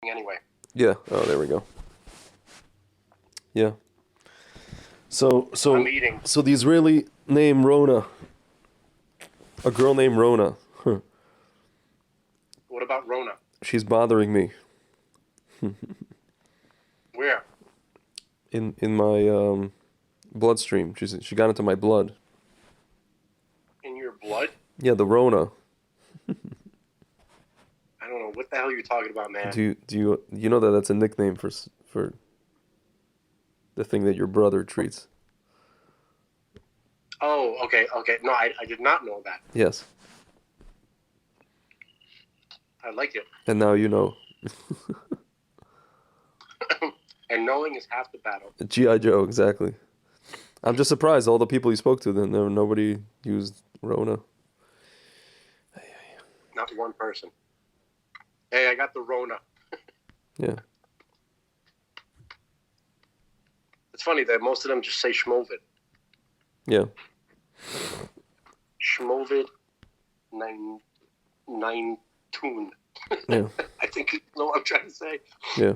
anyway. Yeah. Oh, there we go. Yeah. So I'm eating. so the Israeli name Rona, a girl named Rona. Huh. What about Rona? She's bothering me Where? in my bloodstream. She got into my blood. In your blood? Yeah, the Rona. I don't know what the hell you're talking about, man. Do you know that that's a nickname for the thing that your brother treats? Oh, okay. No, I did not know that. Yes. I like it. And now you know. And knowing is half the battle. G.I. Joe, exactly. I'm just surprised all the people you spoke to, then nobody used Rona. Not one person. Hey, I got the Rona. Yeah. It's funny that most of them just say Shmovid. Yeah. Shmovid nine tune. Yeah. I think you know what I'm trying to say. Yeah.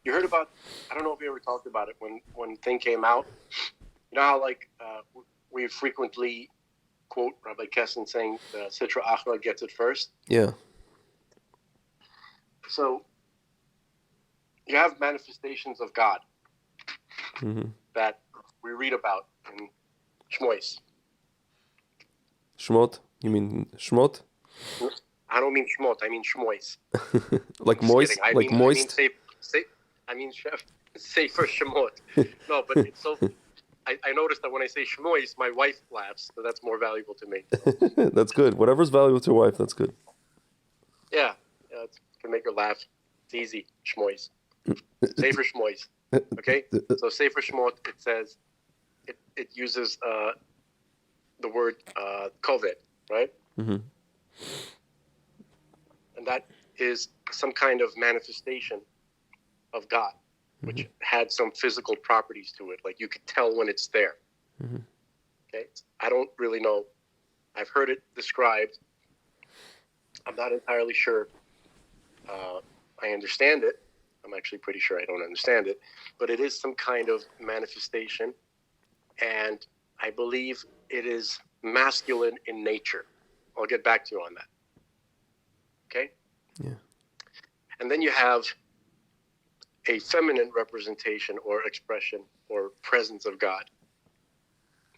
You heard about, I don't know if you ever talked about it when Thing came out. You know how we frequently quote Rabbi Kessin saying the Sitra Achra gets it first? Yeah. So you have manifestations of God that we read about in Shmois. Shmot? You mean Shmot? I don't mean Shmot, I mean Shmois. Like moist? Like moist? I mean Sefer Shemot. No, but it's so... I noticed that when I say Shmois, my wife laughs, so that's more valuable to me. That's good. Whatever's valuable to your wife, that's good. Yeah, it can make her laugh. It's easy, Shmois. Sefer Shmois. Okay? So Sefer Shemot, it says, it uses the word koved, right? Mm-hmm. And that is some kind of manifestation of God, which had some physical properties to it. Like you could tell when it's there. Mm-hmm. Okay? I don't really know. I've heard it described. I'm not entirely sure I understand it. I'm actually pretty sure I don't understand it. But it is some kind of manifestation. And I believe it is masculine in nature. I'll get back to you on that. Okay? Yeah. And then you have a feminine representation or expression or presence of God,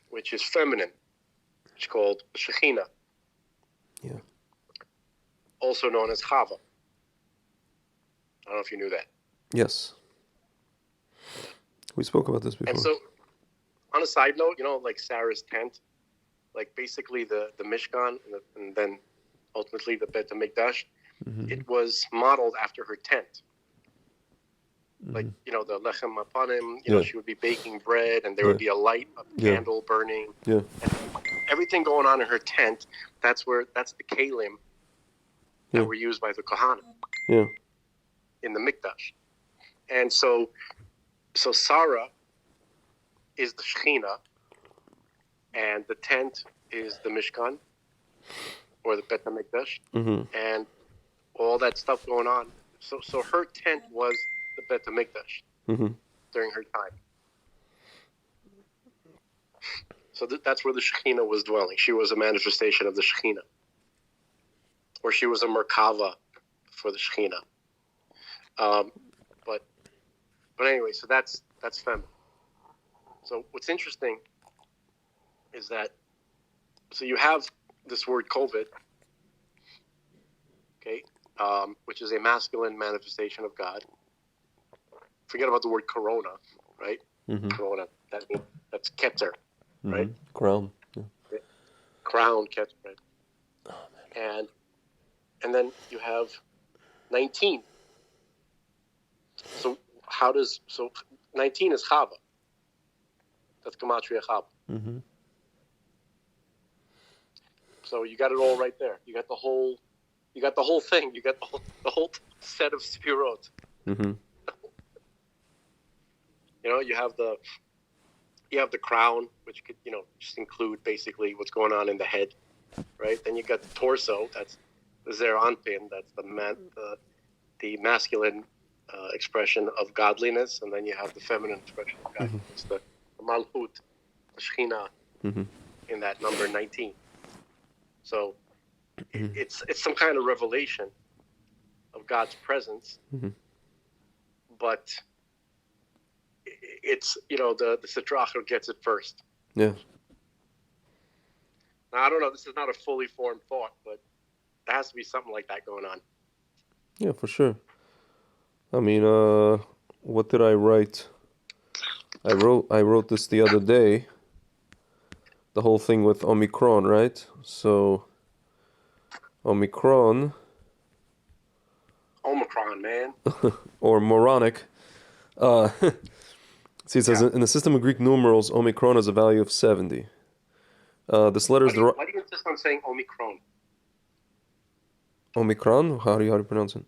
which is feminine. It's called Shekhinah. Yeah. Also known as Chava. I don't know if you knew that. Yes. We spoke about this before. And so, on a side note, like Sarah's tent, like basically the Mishkan and then ultimately the Bet HaMikdash, it was modeled after her tent. Like, the lechem apanim, she would be baking bread and there would be a light, a candle burning. Yeah. And everything going on in her tent, that's the kalim that were used by the Kohanim. Yeah. In the Mikdash. And so Sarah is the Shekhinah and the tent is the Mishkan or the Bet HaMikdash and all that stuff going on. So her tent was the Bet HaMikdash during her time. So that's where the Shekhinah was dwelling. She was a manifestation of the Shekhinah. Or she was a Merkava for the Shekhinah. But anyway, so that's feminine. So what's interesting is that, so you have this word COVID, okay, which is a masculine manifestation of God. Forget about the word corona, right? Corona, that's Keter, right? Crown. Yeah. Crown, Keter, right? Oh, man. And then you have 19. So 19 is Chava. That's Gematria Chava. So you got it all right there. You got the whole thing. You got the whole set of Sefirot. You have the crown, which could just include basically what's going on in the head, right? Then you got the torso. Zeranpin, that's the masculine expression of godliness, and then you have the feminine expression of godliness, the Malchut, the Shekhinah, in that number 19. So it's some kind of revelation of God's presence, but it's, the Sitra Achra gets it first. Yeah. Now, I don't know, this is not a fully formed thought, but there has to be something like that going on. Yeah, for sure. I mean, what did I write? I wrote this the other day. The whole thing with Omicron, right? So, Omicron, man. or moronic. See, it says in the system of Greek numerals, Omicron has a value of 70. This letter is Why do you insist on saying Omicron? Omicron? How do you pronounce it?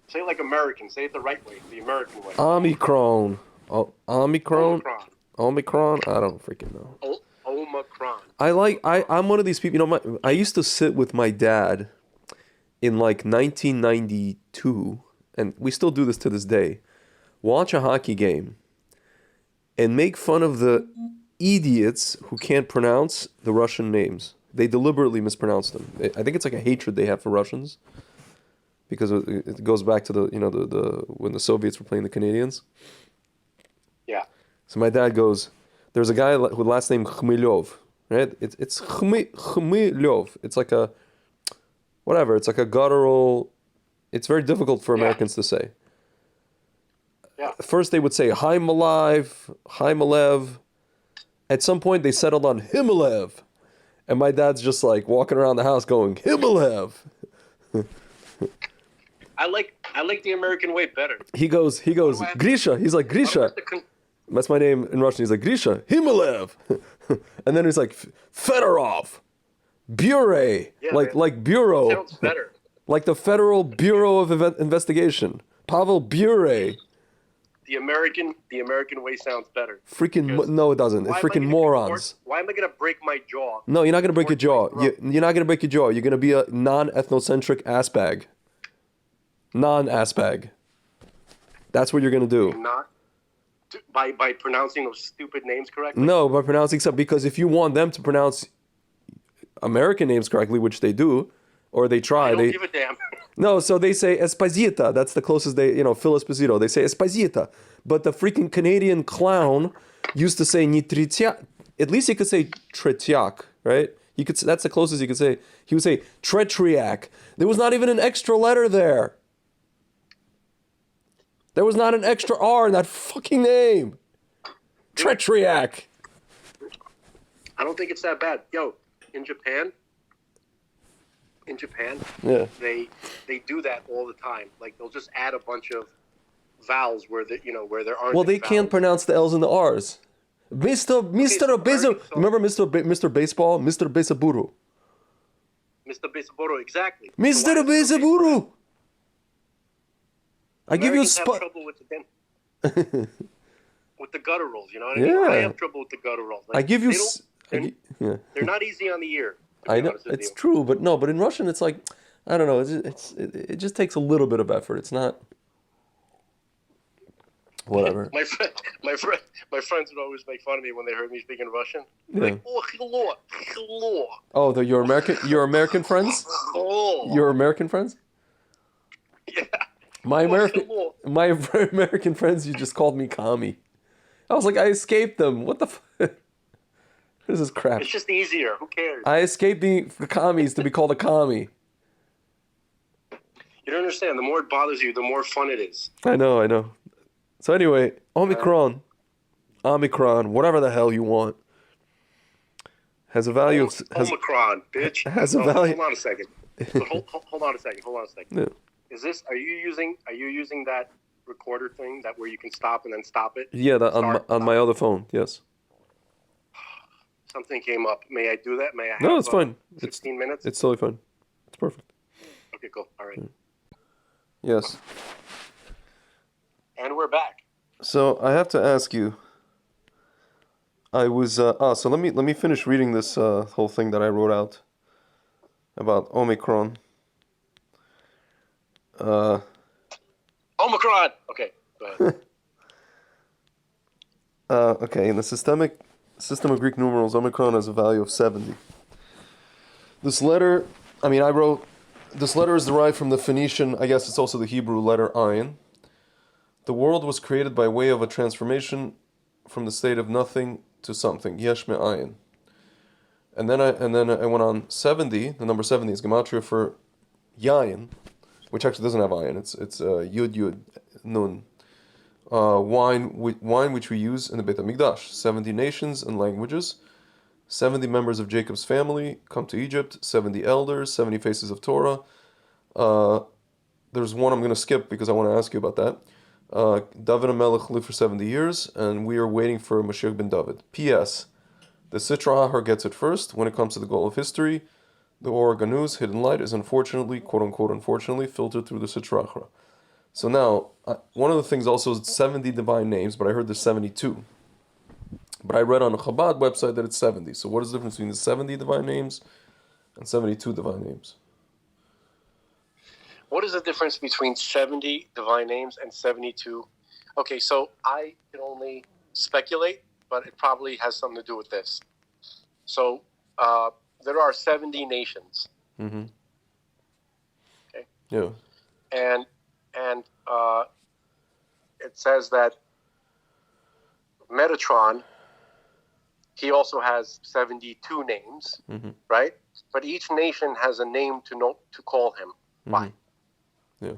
Say it like American. Say it the right way, the American way. Omicron. Omicron? Omicron? I don't freaking know. Omicron. I'm one of these people, I used to sit with my dad in like 1992, and we still do this to this day, watch a hockey game and make fun of the idiots who can't pronounce the Russian names. They deliberately mispronounce them. I think it's like a hatred they have for Russians, because it goes back to the when the Soviets were playing the Canadians. Yeah. So my dad goes, there's a guy with last name Khmylyov, right? It's Khmylyov. It's like a whatever. It's like a guttural. It's very difficult for Americans to say. Yeah. First they would say Himalev. At some point they settled on Himalev. And my dad's just like walking around the house going, Himalev. I like the American way better. He goes, Grisha. He's like, Grisha. That's my name in Russian. He's like, Grisha, Himalev. And then he's like, Fedorov. Bure. Like bureau. Sounds better. Like the Federal Bureau of Investigation. Pavel Bure. The American way sounds better. No, it doesn't. It's freaking morons. Why am I gonna break my jaw? No, you're not gonna break your jaw. You're not gonna break your jaw. You're gonna be a non-ethnocentric ass bag. Non-ass bag. That's what you're gonna do. Not by pronouncing those stupid names correctly. No, by pronouncing stuff, because if you want them to pronounce American names correctly, which they do, or they try, I don't give a damn. No, so they say Esposito. That's the closest Phil Esposito. They say Esposito. But the freaking Canadian clown used to say Nitritiak. At least he could say Tretiak, right? That's the closest he could say. He would say Tretriak. There was not even an extra letter there. There was not an extra R in that fucking name. Tretriak. I don't think it's that bad. Yo, in Japan, yeah, they do that all the time. Like they'll just add a bunch of vowels where there aren't. Well, they can't pronounce the L's and the R's. Mr. Baseball. Remember Mr. Baseball, Mr. Besaburu. Mr. Besaburu, exactly. Mr. Besaburu. I give you have trouble with the gutturals. You know what I mean? Yeah. I have trouble with the gutturals. Like, I give you. They're not easy on the ear. I know it's true, but in Russian it's like, I don't know. It just takes a little bit of effort. It's not. Whatever. My friends would always make fun of me when they heard me speaking Russian. Yeah. Like, hello. Oh, your American friends? Oh. Your American friends? Yeah. My American friends, you just called me commie. I was like, I escaped them. What the fuck? What is this crap? It's just easier. Who cares? I escaped being the commies to be called a commie. You don't understand. The more it bothers you, the more fun it is. I know. So anyway, Omicron, whatever the hell you want, has a value of... Omicron, bitch. Has a value... Hold on a second. Hold on a second. Yeah. Is this... Are you using that recorder thing where you can stop and then stop it? Yeah, on my other phone, yes. Something came up. May I do that? May I have... No, it's fine. 16 minutes? It's totally fine. It's perfect. Okay, cool. All right. Yes. And we're back. So I have to ask you. I was so let me finish reading this whole thing that I wrote out. about Omicron. Omicron. Okay, go ahead. Okay, in the system of Greek numerals, Omicron has a value of 70. This letter, this letter is derived from the Phoenician, I guess it's also the Hebrew letter Ayin. The world was created by way of a transformation from the state of nothing to something, Yesh Me'ayin. And then I went on 70. The number 70 is gematria for Yayin, which actually doesn't have Ayin. It's Yud Yud Nun. Wine which we use in the Beit HaMikdash. 70 nations and languages. 70 members of Jacob's family come to Egypt. 70 elders. 70 faces of Torah. There's one I'm going to skip because I want to ask you about that. David HaMelech lived for 70 years, and we are waiting for Mashiach ben David. P.S. The Sitra Ahar gets it first. When it comes to the goal of history, the Or Ganuz, hidden light, is unfortunately, quote-unquote unfortunately, filtered through the Sitra Ahar. So now, one of the things also is 70 divine names, but I heard there's 72. But I read on the Chabad website that it's 70. So what is the difference between the 70 divine names and 72 divine names? What is the difference between 70 divine names and 72? Okay, so I can only speculate, but it probably has something to do with this. So there are 70 nations. Mm-hmm. Okay. Yeah. And it says that Metatron, he also has 72 names, Mm-hmm. right? But each nation has a name to call him by. Yeah.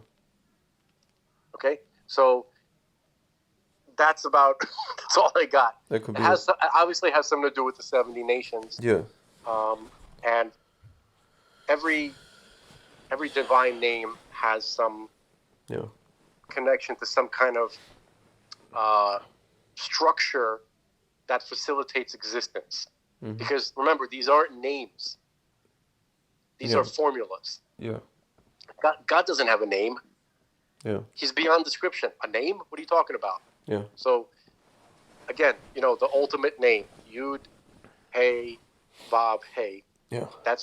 Okay, so that's about that's all I got. That could be. It obviously has something to do with the 70 nations. Yeah. And every divine name has some connection to some kind of structure that facilitates existence. Mm-hmm. Because remember, these aren't names; these are formulas. Yeah. God doesn't have a name. Yeah. He's beyond description. A name? What are you talking about? Yeah. So, again, the ultimate name, Yud, Hey, Vav, Hey. Yeah. That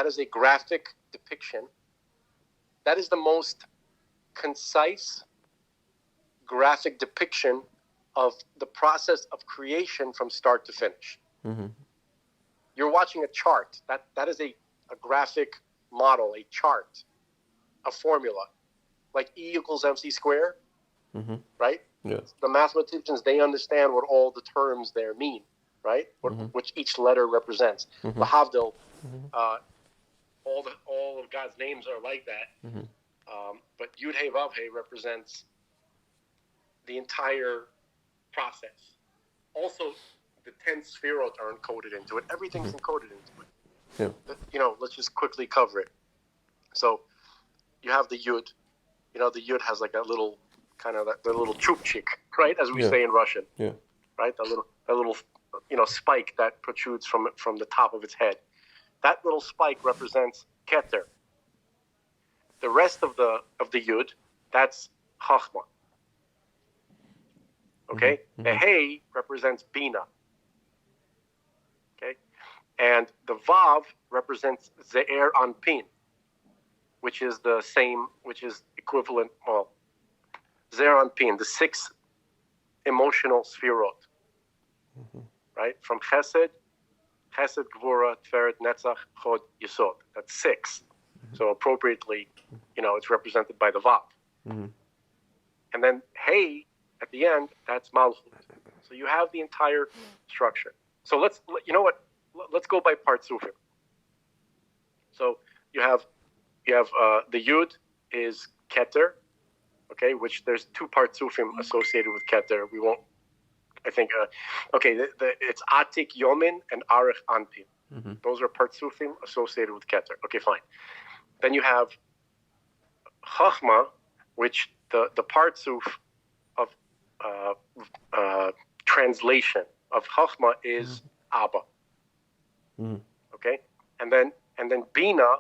is a graphic depiction. That is the most concise graphic depiction of the process of creation from start to finish. Mm-hmm. You're watching a chart. That is a graphic model, a chart, a formula, like E equals MC squared, mm-hmm. right? Yes. The mathematicians, they understand what all the terms there mean, right? Which each letter represents. Mm-hmm. Lahavdil, all of God's names are like that. Mm-hmm. But Yud Hey Vav Hey represents the entire process. Also, the 10 sphirot are encoded into it. Everything's encoded into it. Yeah. Let's just quickly cover it. So you have the Yud. The Yud has like a little kind of the little chupchik, right? As we say in Russian. Yeah. Right? The little spike that protrudes from the top of its head. That little spike represents Keter. The rest of the Yud, that's Chachma. Okay? Mm-hmm. The Hey represents Bina. Okay? And the Vav represents Ze'er Anpin, which is equivalent, Ze'er Anpin, the 6 emotional sphirot, right? From Chesed, Gvura, Tferet, Netzach, Chod, Yesod. That's 6. So appropriately, it's represented by the Vav. Mm-hmm. And then Hey, at the end, that's Malchut. So you have the entire structure. So let's go by Partsufim. So you have the Yud is Keter, okay, which there's 2 Partsufim associated with Keter. We won't, I think, it's Atik Yomin and Arich Anpin. Mm-hmm. Those are Partsufim associated with Keter. Okay, fine. Then you have Chachma, which the Partsuf of translation of Chachma is Abba. Mm-hmm. Okay? And then Bina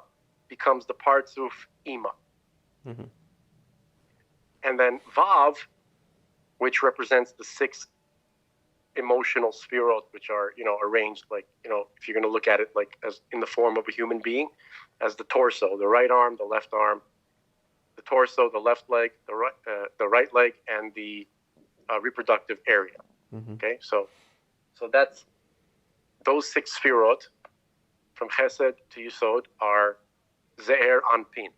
becomes the Partsuf Ima. Mm-hmm. And then Vav, which represents the 6 emotional spherot, which are, arranged like, if you're going to look at it like as in the form of a human being, as the torso, the right arm, the left arm, the torso, the left leg, the right leg, and the reproductive area. Mm-hmm. Okay, so that's those 6 spherot from Chesed to Yisod are Ze'er Anpin,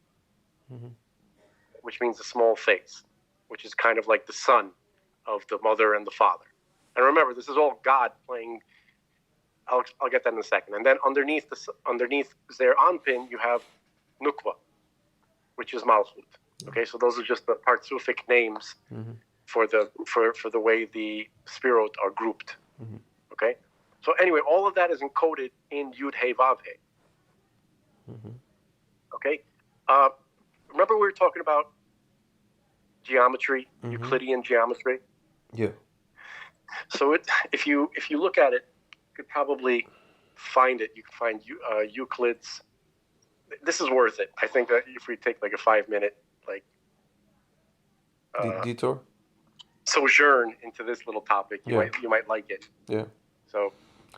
Mm-hmm. which means a small face, which is kind of like the son of the mother and the father. And remember, this is all God playing. I'll get that in a second. And then underneath Ze'er Anpin, you have Nukwa, which is Malchut. Okay, so those are just the partsufic names Mm-hmm. for the way the spherot are grouped. Mm-hmm. Okay, so anyway, all of that is encoded in Yud Hey Vav Hey. Mm-hmm. Okay, remember we were talking about geometry, Mm-hmm. Euclidean geometry. Yeah. So if you look at it, you could probably find it. You can find Euclid's. This is worth it. I think that if we take like a 5-minute Detour. sojourn into this little topic, you Yeah. might like it. Yeah. So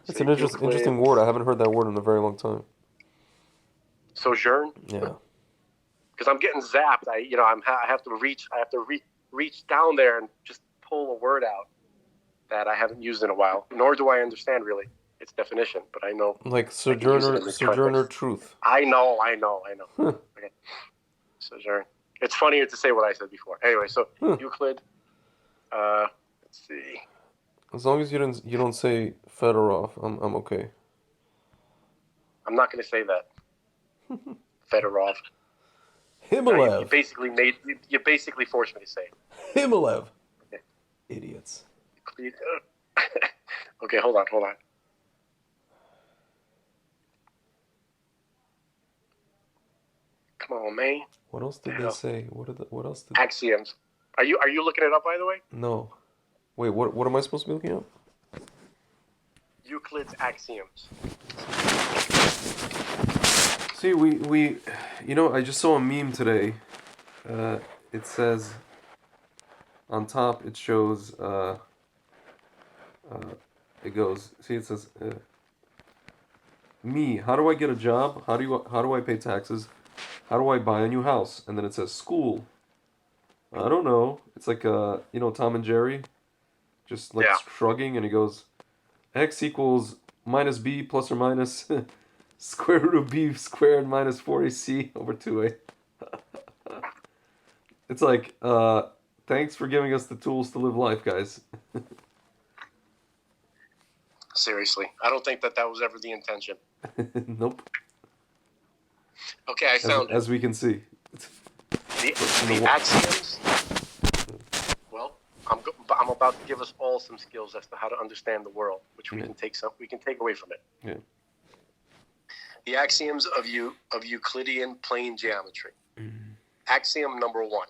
It's an interesting word. I haven't heard that word in a very long time. Sojourn. Yeah. Because I'm getting zapped. I have to reach down there and just pull a word out that I haven't used in a while. Nor do I understand really its definition, but I know. Like sojourner truth. I know. Huh. Okay. Sojourn. It's funnier to say what I said before. Anyway, so Euclid. Let's see. As long as you don't say Fedorov, I'm okay. I'm not going to say that. Fedorov. Himmelev. You basically forced me to say it. Himmelev. Okay. Idiots. Okay, hold on. Come on, man. What else did they say? What else did Axioms. Are you looking it up, by the way? No. Wait, what am I supposed to be looking up? Euclid's axioms. See, we I just saw a meme today. It says on top it shows it goes, see, it says me, how do I get a job? How do I pay taxes? How do I buy a new house? And then it says school. I don't know. It's like Tom and Jerry just like shrugging, and he goes x equals minus b plus or minus square root of b squared minus 4ac over 2a. It's like, thanks for giving us the tools to live life, guys. Seriously, I don't think that was ever the intention. Nope. Okay, I found it. As we can see. The axioms. Well, I'm about to give us all some skills as to how to understand the world, which we can take away from it. Yeah. The axioms of Euclidean plane geometry. Mm-hmm. Axiom number 1.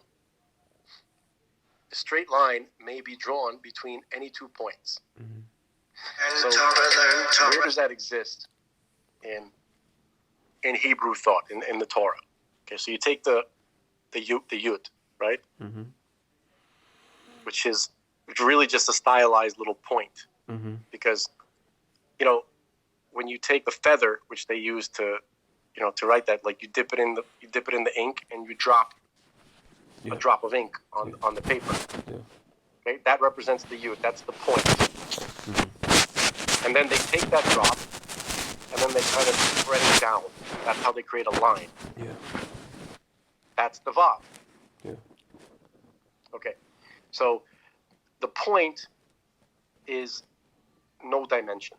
A straight line may be drawn between any 2 points. Mm-hmm. So where does that exist in Hebrew thought, in the Torah? Okay, so you take the Yud, right? Mm-hmm. Which is really just a stylized little point. Mm-hmm. Because, when you take the feather, which they use to write that, like you dip it in the ink and you drop a drop of ink on the paper. Yeah. Okay, that represents the Yud. That's the point. Mm-hmm. And then they take that drop and then they kind of spread it down. That's how they create a line. Yeah. That's the Vav. Yeah. Okay. So the point is no dimension.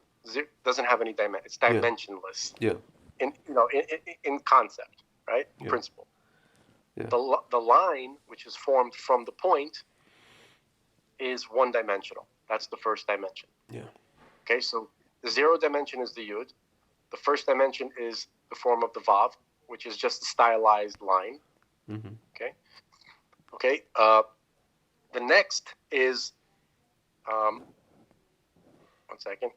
Doesn't have any dimension. It's dimensionless. Yeah. In concept, right? In principle. Yeah. The line, which is formed from the point, is one-dimensional. That's the first dimension. Yeah. Okay, so the 0 dimension is the Yud. The first dimension is the form of the Vav, which is just a stylized line. Mm-hmm. Okay. The next is one second.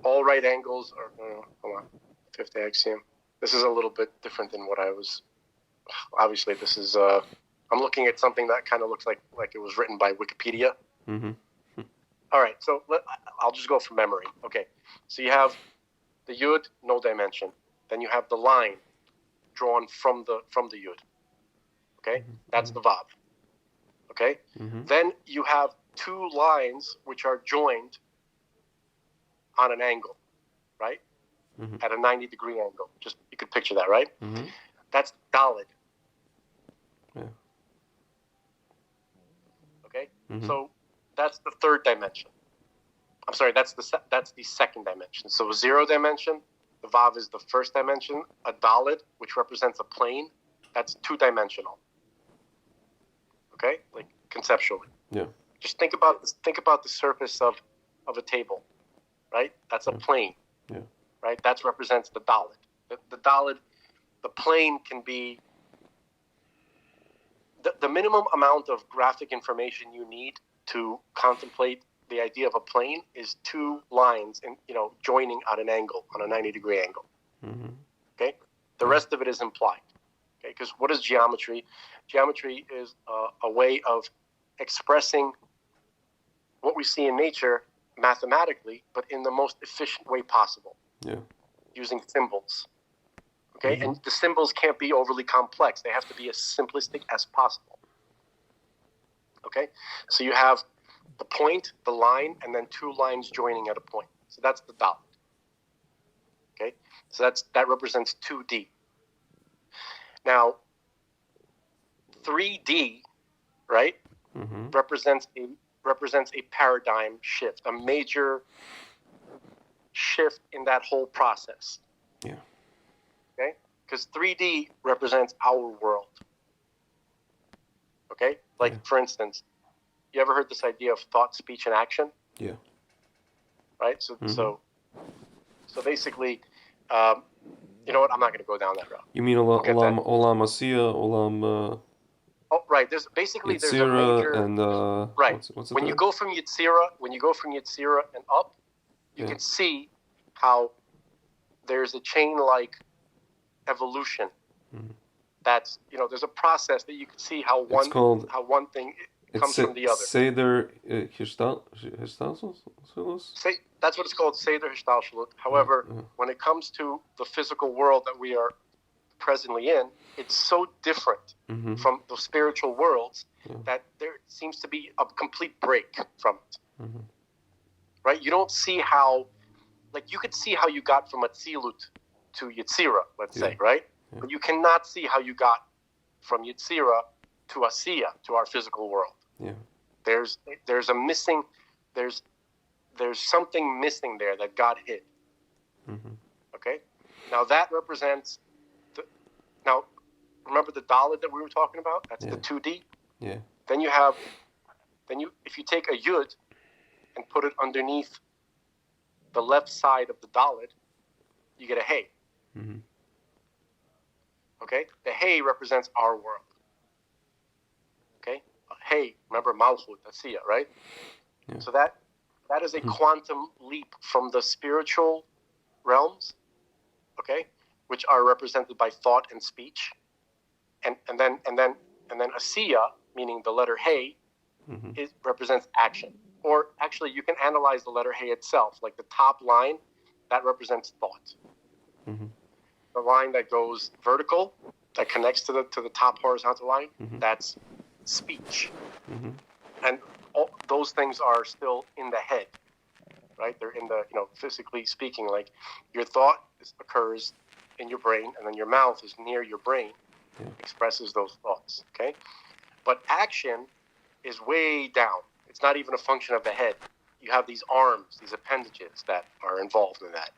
All right angles are hold on. 5th axiom. This is a little bit different than what I was. Obviously, this is. I'm looking at something that kind of looks like it was written by Wikipedia. Mm-hmm. All right, so I'll just go from memory. Okay, so you have the yud, no dimension. Then you have the line drawn from the yud. Okay, that's the vav. Okay, then you have two lines which are joined on an angle, right? At a 90-degree angle. Just you could picture that, right? That's daled. Yeah. Okay, so that's the third dimension. I'm sorry, that's the second dimension. So 0 dimension, the vav is the first dimension. A daled, which represents a plane, that's 2-dimensional. Okay, like conceptually. Yeah. Just think about this. Think about the surface of a table, right? That's a plane. Yeah. Right. That represents the daled. The daled, the plane can be the minimum amount of graphic information you need to contemplate the idea of a plane is 2 lines and joining at an angle, on a 90-degree angle. Okay. The rest of it is implied. Okay, because what is geometry? Geometry is a way of expressing what we see in nature mathematically, but in the most efficient way possible. Yeah. Using symbols. Okay, and the symbols can't be overly complex. They have to be as simplistic as possible. Okay, so you have the point, the line, and then 2 lines joining at a point. So that's the daled. Okay, so that represents 2D. Now, 3D, right, represents a paradigm shift, a major shift in that whole process. Yeah. Okay, because 3D represents our world. Okay, like for instance, you ever heard this idea of thought, speech, and action? Yeah. Right. So basically, you know what? I'm not going to go down that route. You mean Olam Asiya, Olam Oh, right. There's a Yetzira major and right. What's it When you go from Yetzira and up, you can see how there's a chain-like evolution. That's there's a process that you can see how one thing comes from the other. Seder Histalsels? That's what it's called, Seder Histalshelut. However, when it comes to the physical world that we are presently in, it's so different from the spiritual worlds that there seems to be a complete break from it. Right? You don't see how, you could see how you got from Atzilut to Yetzira, let's say, right? Yeah. But you cannot see how you got from Yetzira to Asiya, to our physical world. Yeah. There's something missing there that God hid. Okay? Now that represents now remember the daled that we were talking about? That's the 2D. Yeah. Then if you take a yud and put it underneath the left side of the daled, you get a hey. Okay? The hey represents our world. Okay? Hey, remember Malchut, Asiya, right? Yeah. So that is a quantum leap from the spiritual realms, okay, which are represented by thought and speech, and then Asiya, meaning the letter hey, it represents action. Or actually, you can analyze the letter hey itself, like the top line, that represents thought. The line that goes vertical, that connects to the top horizontal line, that's speech. And all those things are still in the head, right? They're in the, physically speaking, like your thought occurs in your brain, and then your mouth is near your brain, expresses those thoughts, okay? But action is way down. It's not even a function of the head. You have these arms, these appendages that are involved in that,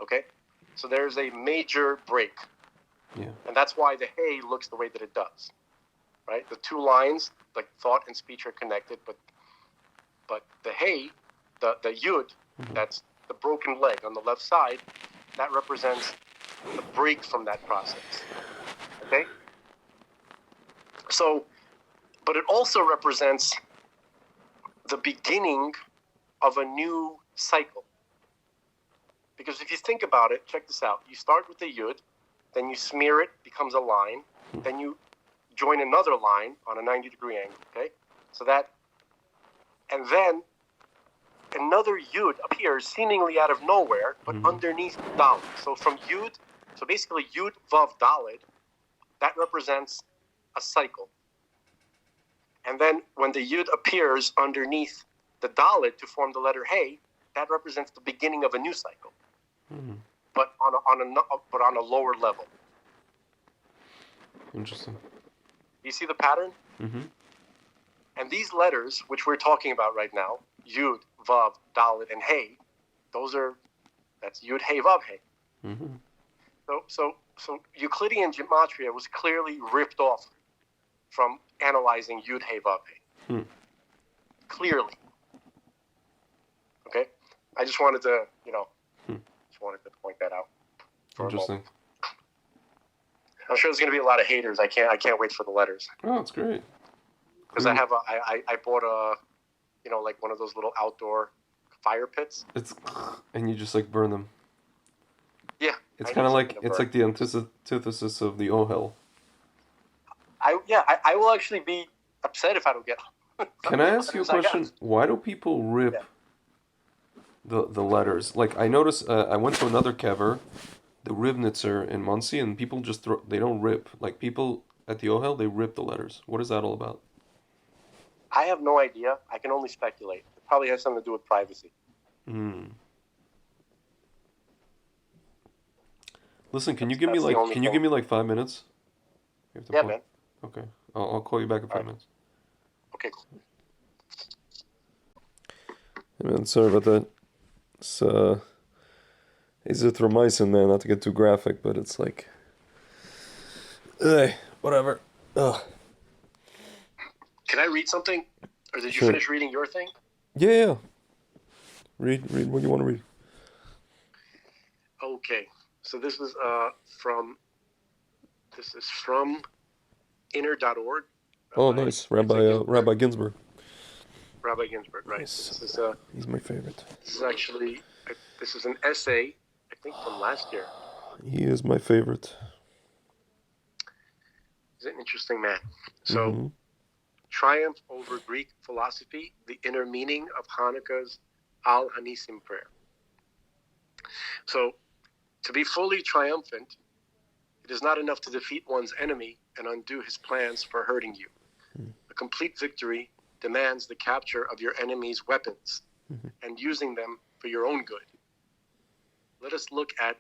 okay? So there's a major break. Yeah. And that's why the hey looks the way that it does, right? The 2 lines, like thought and speech, are connected, but the hey, the yud, that's the broken leg on the left side, that represents the break from that process. Okay? So, but it also represents the beginning of a new cycle. Because if you think about it, check this out. You start with the yud, then you smear it, becomes a line, then you join another line on a 90-degree angle, okay? So that And then another Yud appears seemingly out of nowhere, but underneath Dalet. So from Yud, so basically Yud, Vav, Dalet, that represents a cycle. And then when the Yud appears underneath the Dalet to form the letter Hey, that represents the beginning of a new cycle, but on a lower level. Interesting. You see the pattern? Mm-hmm. And these letters, which we're talking about right now, Yud, Vav, Dalet, and Hey, that's Yud, Hey, Vav, Hey. Mm-hmm. So Euclidean gematria was clearly ripped off from analyzing Yud, Hey, Vav, Hey. Clearly. Okay? I just wanted to, point that out. Interesting. I'm sure there's going to be a lot of haters. I can't wait for the letters. Oh, it's great. Because I bought like one of those little outdoor fire pits. And you just like burn them. Yeah. It's kind of like the antithesis of the Ohel. I will actually be upset if I don't get. Can I ask you a question? Why do people rip the letters? Like I noticed, I went to another kever, the Rivnitzer in Muncie, and people just they don't rip. Like people at the Ohel, they rip the letters. What is that all about? I have no idea. I can only speculate. It probably has something to do with privacy. Listen, can you give me like 5 minutes? Yeah, man. Okay, I'll call you back in 5 minutes. Okay, cool. Hey man, sorry about that. It's azithromycin, man. Not to get too graphic, but it's like, whatever. Ugh. Can I read something, or did you finish reading your thing? Yeah. Read what you want to read. Okay, so this is from inner.org. Oh, nice, Rabbi Ginsburg. Rabbi Ginsburg, right? Nice. He's my favorite. This is actually an essay, I think, from last year. He is my favorite. He's an interesting man. So, triumph over Greek philosophy, the inner meaning of Hanukkah's Al Hanisim prayer. So, to be fully triumphant, it is not enough to defeat one's enemy and undo his plans for hurting you. A complete victory demands the capture of your enemy's weapons and using them for your own good. Let us look at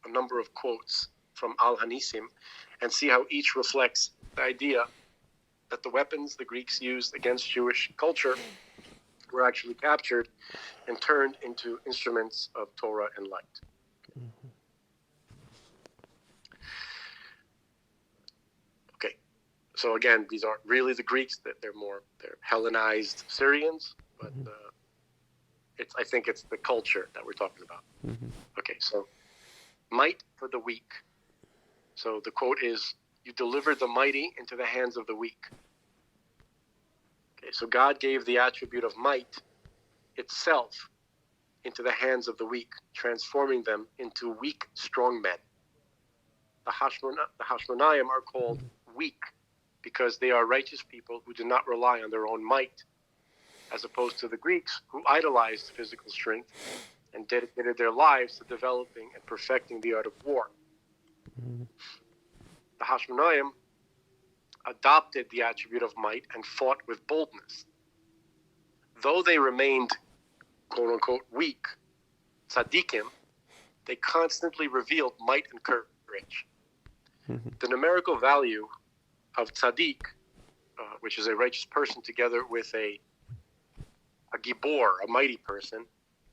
a number of quotes from Al Hanisim and see how each reflects the idea that the weapons the Greeks used against Jewish culture were actually captured and turned into instruments of Torah and light. Okay, so again, these aren't really the Greeks; they're Hellenized Syrians, but I think it's the culture that we're talking about. Okay, so might for the weak. So the quote is, "You delivered the mighty into the hands of the weak." Okay, so God gave the attribute of might itself into the hands of the weak, transforming them into weak, strong men. The Hashmonayim are called weak because they are righteous people who do not rely on their own might, as opposed to the Greeks who idolized physical strength and dedicated their lives to developing and perfecting the art of war. The Hashmonayim adopted the attribute of might and fought with boldness. Though they remained, quote-unquote, weak, tzaddikim, they constantly revealed might and courage. The numerical value of tzaddik, which is a righteous person together with a gibor, a mighty person,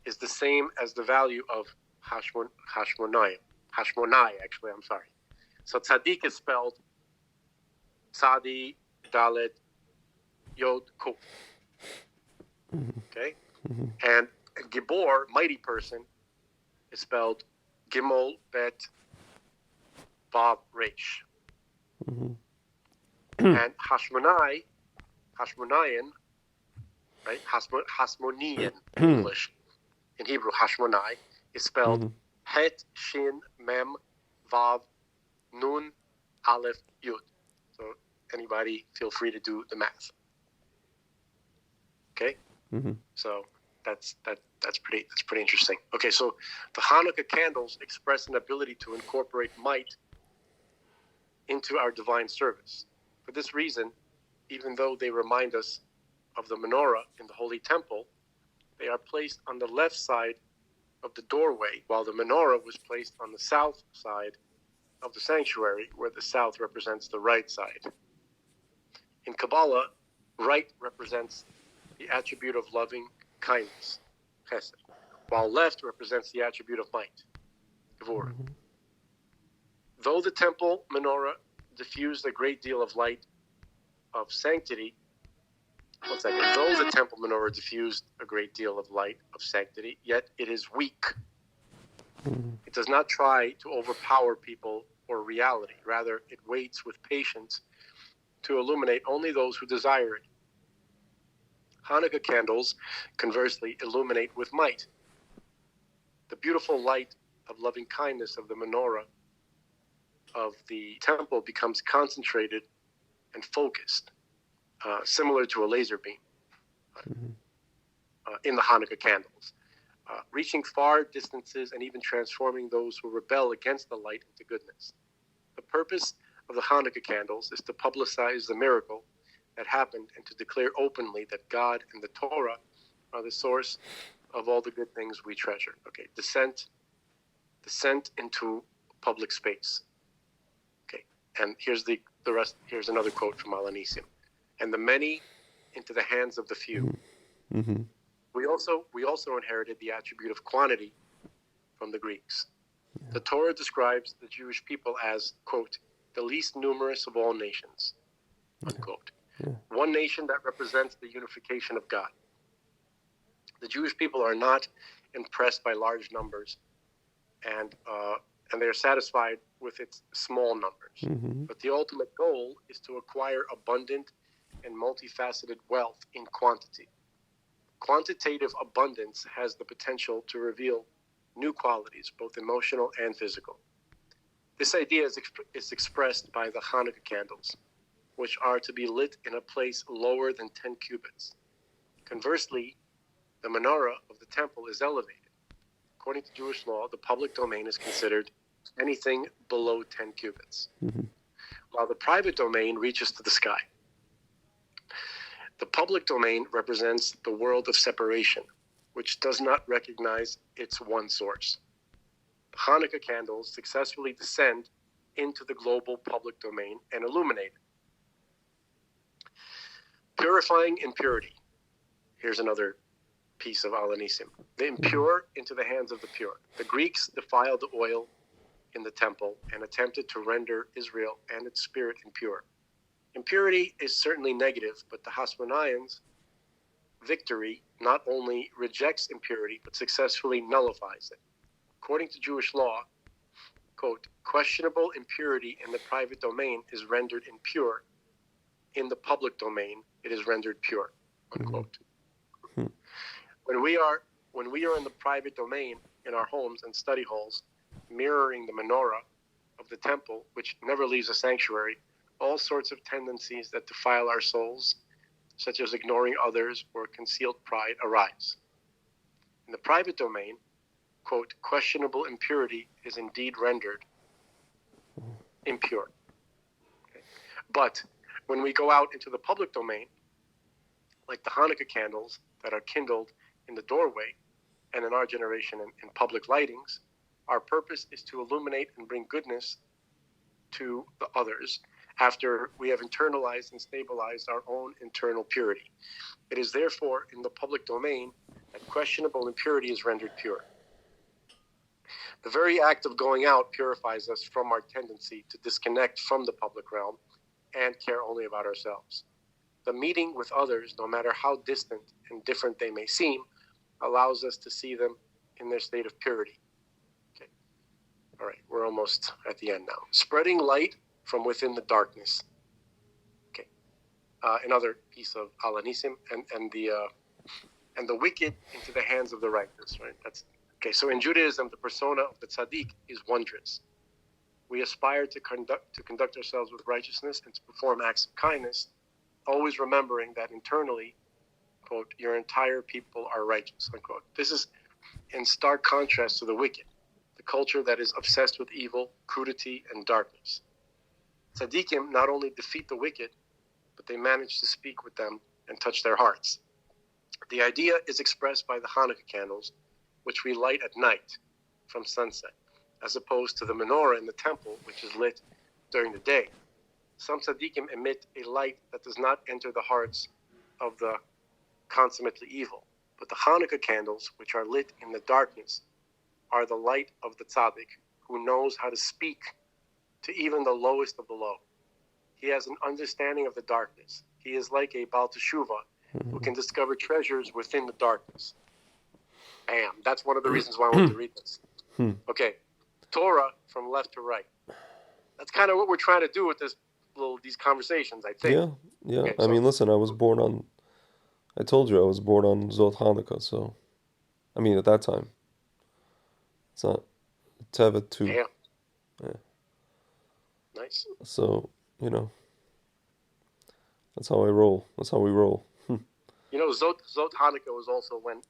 is the same as the value of Hashmonai, actually, I'm sorry. So tzaddik is spelled Tzadi, Dalet, Yod, Kuf. Okay? And Gibor, mighty person, is spelled Gimel, Bet, Vav, Resh. And Hashmonayan, right? Hasmonian in English. In Hebrew, Hashmonai is spelled Het, Shin, Mem, Vav, Nun, Aleph, Yud. So anybody feel free to do the math. Okay? Mm-hmm. So that's pretty interesting. Okay, so the Hanukkah candles express an ability to incorporate might into our divine service. For this reason, even though they remind us of the menorah in the Holy Temple, they are placed on the left side of the doorway, while the menorah was placed on the south side of the sanctuary, where the south represents the right side. In Kabbalah, right represents the attribute of loving kindness, chesed, while left represents the attribute of might, gevurah. Mm-hmm. Though the temple menorah diffused a great deal of light of sanctity, though the temple menorah diffused a great deal of light of sanctity, yet it is weak. Mm-hmm. It does not try to overpower people or reality. Rather, it waits with patience to illuminate only those who desire it. Hanukkah candles, conversely, illuminate with might. The beautiful light of loving kindness of the menorah of the temple becomes concentrated and focused, similar to a laser beam in the Hanukkah candles, reaching far distances and even transforming those who rebel against the light into goodness. The purpose of the Hanukkah candles is to publicize the miracle that happened and to declare openly that God and the Torah are the source of all the good things we treasure. Okay, descent into public space. Okay, and here's the rest. Here's another quote from Al HaNisim. And the many into the hands of the few. Mm-hmm. We also inherited the attribute of quantity from the Greeks. The Torah describes the Jewish people as, quote, the least numerous of all nations, unquote. Yeah. One nation that represents the unification of God. The Jewish people are not impressed by large numbers, and they are satisfied with its small numbers. Mm-hmm. But the ultimate goal is to acquire abundant and multifaceted wealth in quantity. Quantitative abundance has the potential to reveal new qualities, both emotional and physical. This idea is expressed by the Hanukkah candles, which are to be lit in a place lower than 10 cubits. Conversely, the menorah of the temple is elevated. According to Jewish law, the public domain is considered anything below 10 cubits, while the private domain reaches to the sky. The public domain represents the world of separation, which does not recognize its one source. The Hanukkah candles successfully descend into the global public domain and illuminate it. Purifying impurity. Here's another piece of Al HaNisim. The impure into the hands of the pure. The Greeks defiled the oil in the temple and attempted to render Israel and its spirit impure. Impurity is certainly negative, but the Hasmonaeans' victory not only rejects impurity, but successfully nullifies it. According to Jewish law, quote, questionable impurity in the private domain is rendered impure. In the public domain, it is rendered pure, unquote. Mm-hmm. When we are in the private domain in our homes and study halls, mirroring the menorah of the temple, which never leaves a sanctuary, all sorts of tendencies that defile our souls, such as ignoring others or concealed pride, arise. In the private domain, quote, questionable impurity is indeed rendered impure. Okay. But when we go out into the public domain, like the Hanukkah candles that are kindled in the doorway, and in our generation in public lightings, our purpose is to illuminate and bring goodness to the others after we have internalized and stabilized our own internal purity. It is therefore in the public domain that questionable impurity is rendered pure. The very act of going out purifies us from our tendency to disconnect from the public realm and care only about ourselves. The meeting with others, no matter how distant and different they may seem, allows us to see them in their state of purity. Okay. All right, we're almost at the end now. Spreading light from within the darkness. Okay. Another piece of Al HaNisim, and the wicked into the hands of the righteous. Right. That's okay. So in Judaism, the persona of the tzaddik is wondrous. We aspire to conduct ourselves with righteousness and to perform acts of kindness, always remembering that internally quote, your entire people are righteous, unquote. This is in stark contrast to the wicked, the culture that is obsessed with evil, crudity, and darkness. Tzaddikim not only defeat the wicked, but they manage to speak with them and touch their hearts. The idea is expressed by the Hanukkah candles, which we light at night from sunset, as opposed to the menorah in the temple, which is lit during the day. Some tzaddikim emit a light that does not enter the hearts of the consummately evil, but the Hanukkah candles, which are lit in the darkness, are the light of the tzaddik, who knows how to speak to even the lowest of the low. He has an understanding of the darkness. He is like a Baal Teshuvah, who can discover treasures within the darkness. Bam. That's one of the reasons why I wanted to read this. Okay. Torah from left to right. That's kind of what we're trying to do with these conversations, I think. Yeah. Okay, I mean, listen, I told you I was born on Zot Hanukkah, so, I mean, at that time. It's not Tevet too. Yeah. Nice. So, that's how I roll. That's how we roll. Zot Hanukkah was also when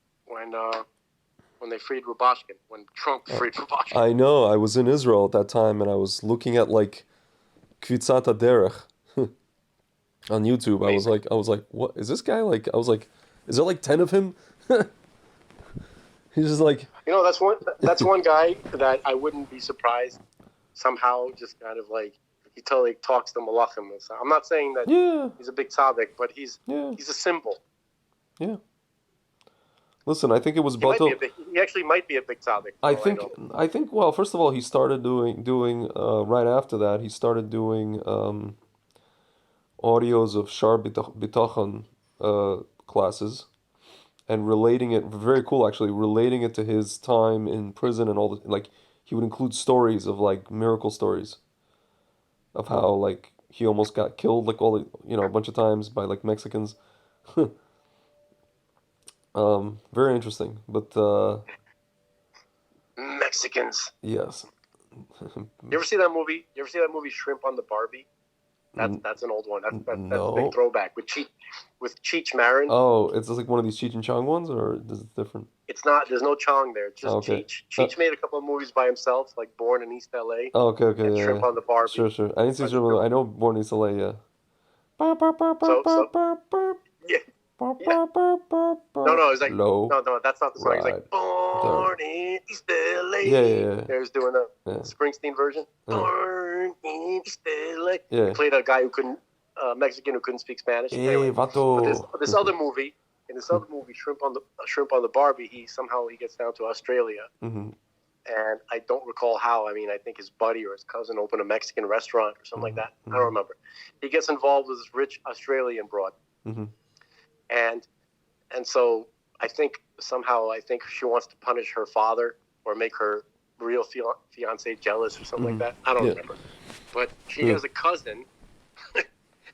they freed Rubashkin, when Trump freed Rubashkin. I know. I was in Israel at that time, and I was looking at like Kvitzat Derech on YouTube. Amazing. I was like, what is this guy like? I was like, is there like 10 of him? He's just like, that's one guy that I wouldn't be surprised somehow just kind of like he totally talks to Malachim. I'm not saying that he's a big tzaddik, but he's a symbol. Yeah. Listen, I think it was he actually might be a big tzaddik. I think. Well, first of all, he started doing right after that. He started doing audios of Shar Bitachon classes, and relating it. Very cool, actually. Relating it to his time in prison and all the like. He would include stories of like miracle stories, of how like he almost got killed like all a bunch of times by like Mexicans. Very interesting, but Mexicans. Yes. You ever see that movie? Shrimp on the Barbie? That's an old one. That's a big throwback with Cheech Marin. Oh, it's like one of these Cheech and Chong ones, or is it different? It's not. There's no Chong there. It's just Cheech. Cheech made a couple of movies by himself, like Born in East L.A. Oh, okay, and Shrimp on the Barbie. Sure. I didn't see Shrimp. I know Born in East L.A. Yeah. Yeah. No, it's like no, that's not the song. It's like Born in East LA. Yeah. There's doing a Springsteen version. Born in East LA. Yeah. He played a guy Mexican who couldn't speak Spanish. Anyway, but this other movie, Shrimp on the Barbie, he gets down to Australia. Mm-hmm. And I don't recall how. I mean, I think his buddy or his cousin opened a Mexican restaurant or something like that. I don't remember. He gets involved with this rich Australian broad. Mm-hmm. And so I think she wants to punish her father or make her real fiance jealous or something like that. I don't remember. But she has a cousin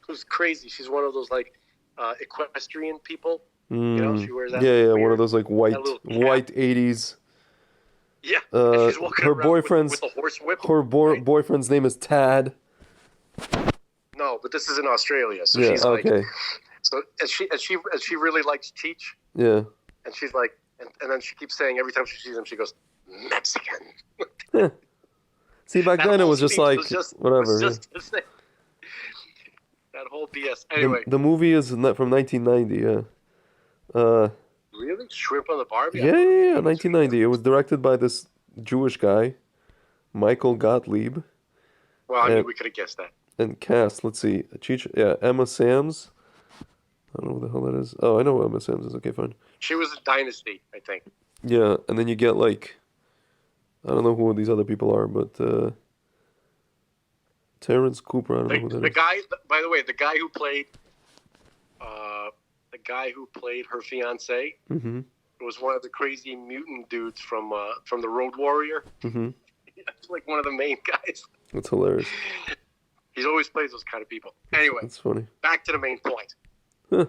who's crazy. She's one of those like equestrian people. She wears that. Yeah, one of those like white 80s. Yeah. And she's walking her around boyfriend's with a horse whip. Her boyfriend's name is Tad. No, but this is in Australia, so yeah, she's okay. like. So as she really likes Cheech. Yeah. And she's like, and then she keeps saying every time she sees him, she goes, Mexican. See, back then it was just like whatever. That whole BS. Anyway, the movie is from 1990. Yeah. Really? Shrimp on the Barbie? Yeah, 1990. It was directed by this Jewish guy, Michael Gottlieb. Well, I mean, we could have guessed that. And cast, let's see, Emma Samms. I don't know who the hell that is. Oh, I know who Emma Samms is. Okay, fine. She was a dynasty, I think. Yeah, and then you get like, I don't know who these other people are, but Terrence Cooper. I don't know who that is. Guy, by the way, the guy who played her fiance was one of the crazy mutant dudes from the Road Warrior. Mm-hmm. He's like one of the main guys. That's hilarious. He always plays those kind of people. Anyway, that's funny. Back to the main point. Huh.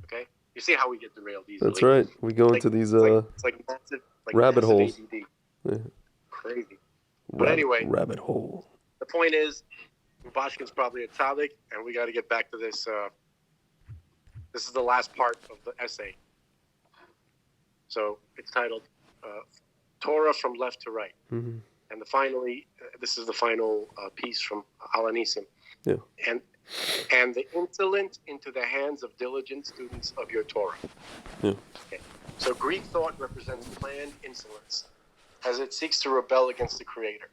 Okay, you see how we get derailed easily. That's right. We go into these it's like massive, rabbit holes. ADD. Yeah. Crazy. But anyway, rabbit hole. The point is, Rubashkin's probably a tzaddik, and we got to get back to this This is the last part of the essay. So it's titled Torah from Left to Right. Mm-hmm. And finally, this is the final piece from Al-Anisim. Yeah. And the insolent into the hands of diligent students of your Torah. Yeah. Okay. So Greek thought represents planned insolence, as it seeks to rebel against the Creator.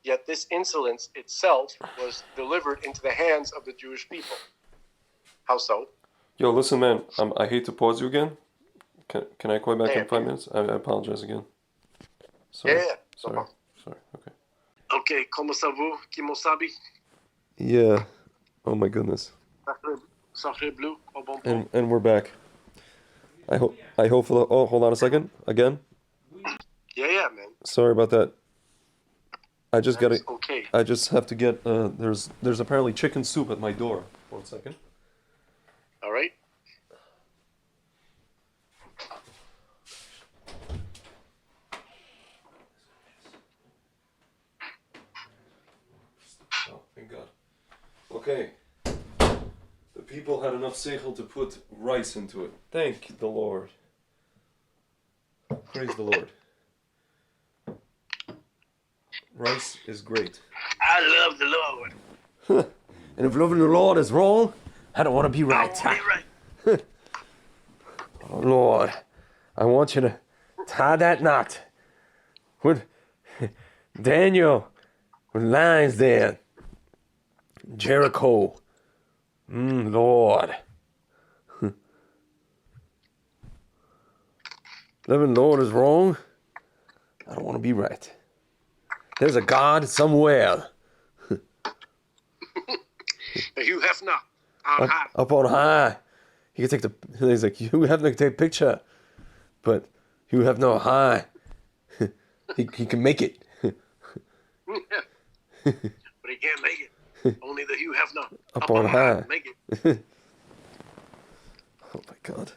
Yet this insolence itself was delivered into the hands of the Jewish people. How so? Yo, listen, man. I hate to pause you again. Can I call you back in 5 minutes? I apologize again. Sorry. Yeah. Sorry. Sorry. Okay. Okay. Como savez-vous, Kimosabi? Yeah. Oh my goodness. Sacre bleu, au bon And we're back. I hope. Oh, hold on a second. Again. Yeah, man. Sorry about that. I just gotta. Okay. I just have to get. There's apparently chicken soup at my door. 1 second. All right. Oh, thank God. Okay. The people had enough seichel to put rice into it. Thank the Lord. Praise the Lord. Rice is great. I love the Lord. And if loving the Lord is wrong, I don't want to be right. Right. Oh, Lord, I want you to tie that knot. With Daniel, with lines there. Jericho. Lord. Living Lord is wrong. I don't want to be right. There's a God somewhere. You have not. On high. Up on high. He can take he's like, you have to take a picture. But you have no high. he can make it. But he can't make it. Only the you have not. Up on high. Make it. Oh my God.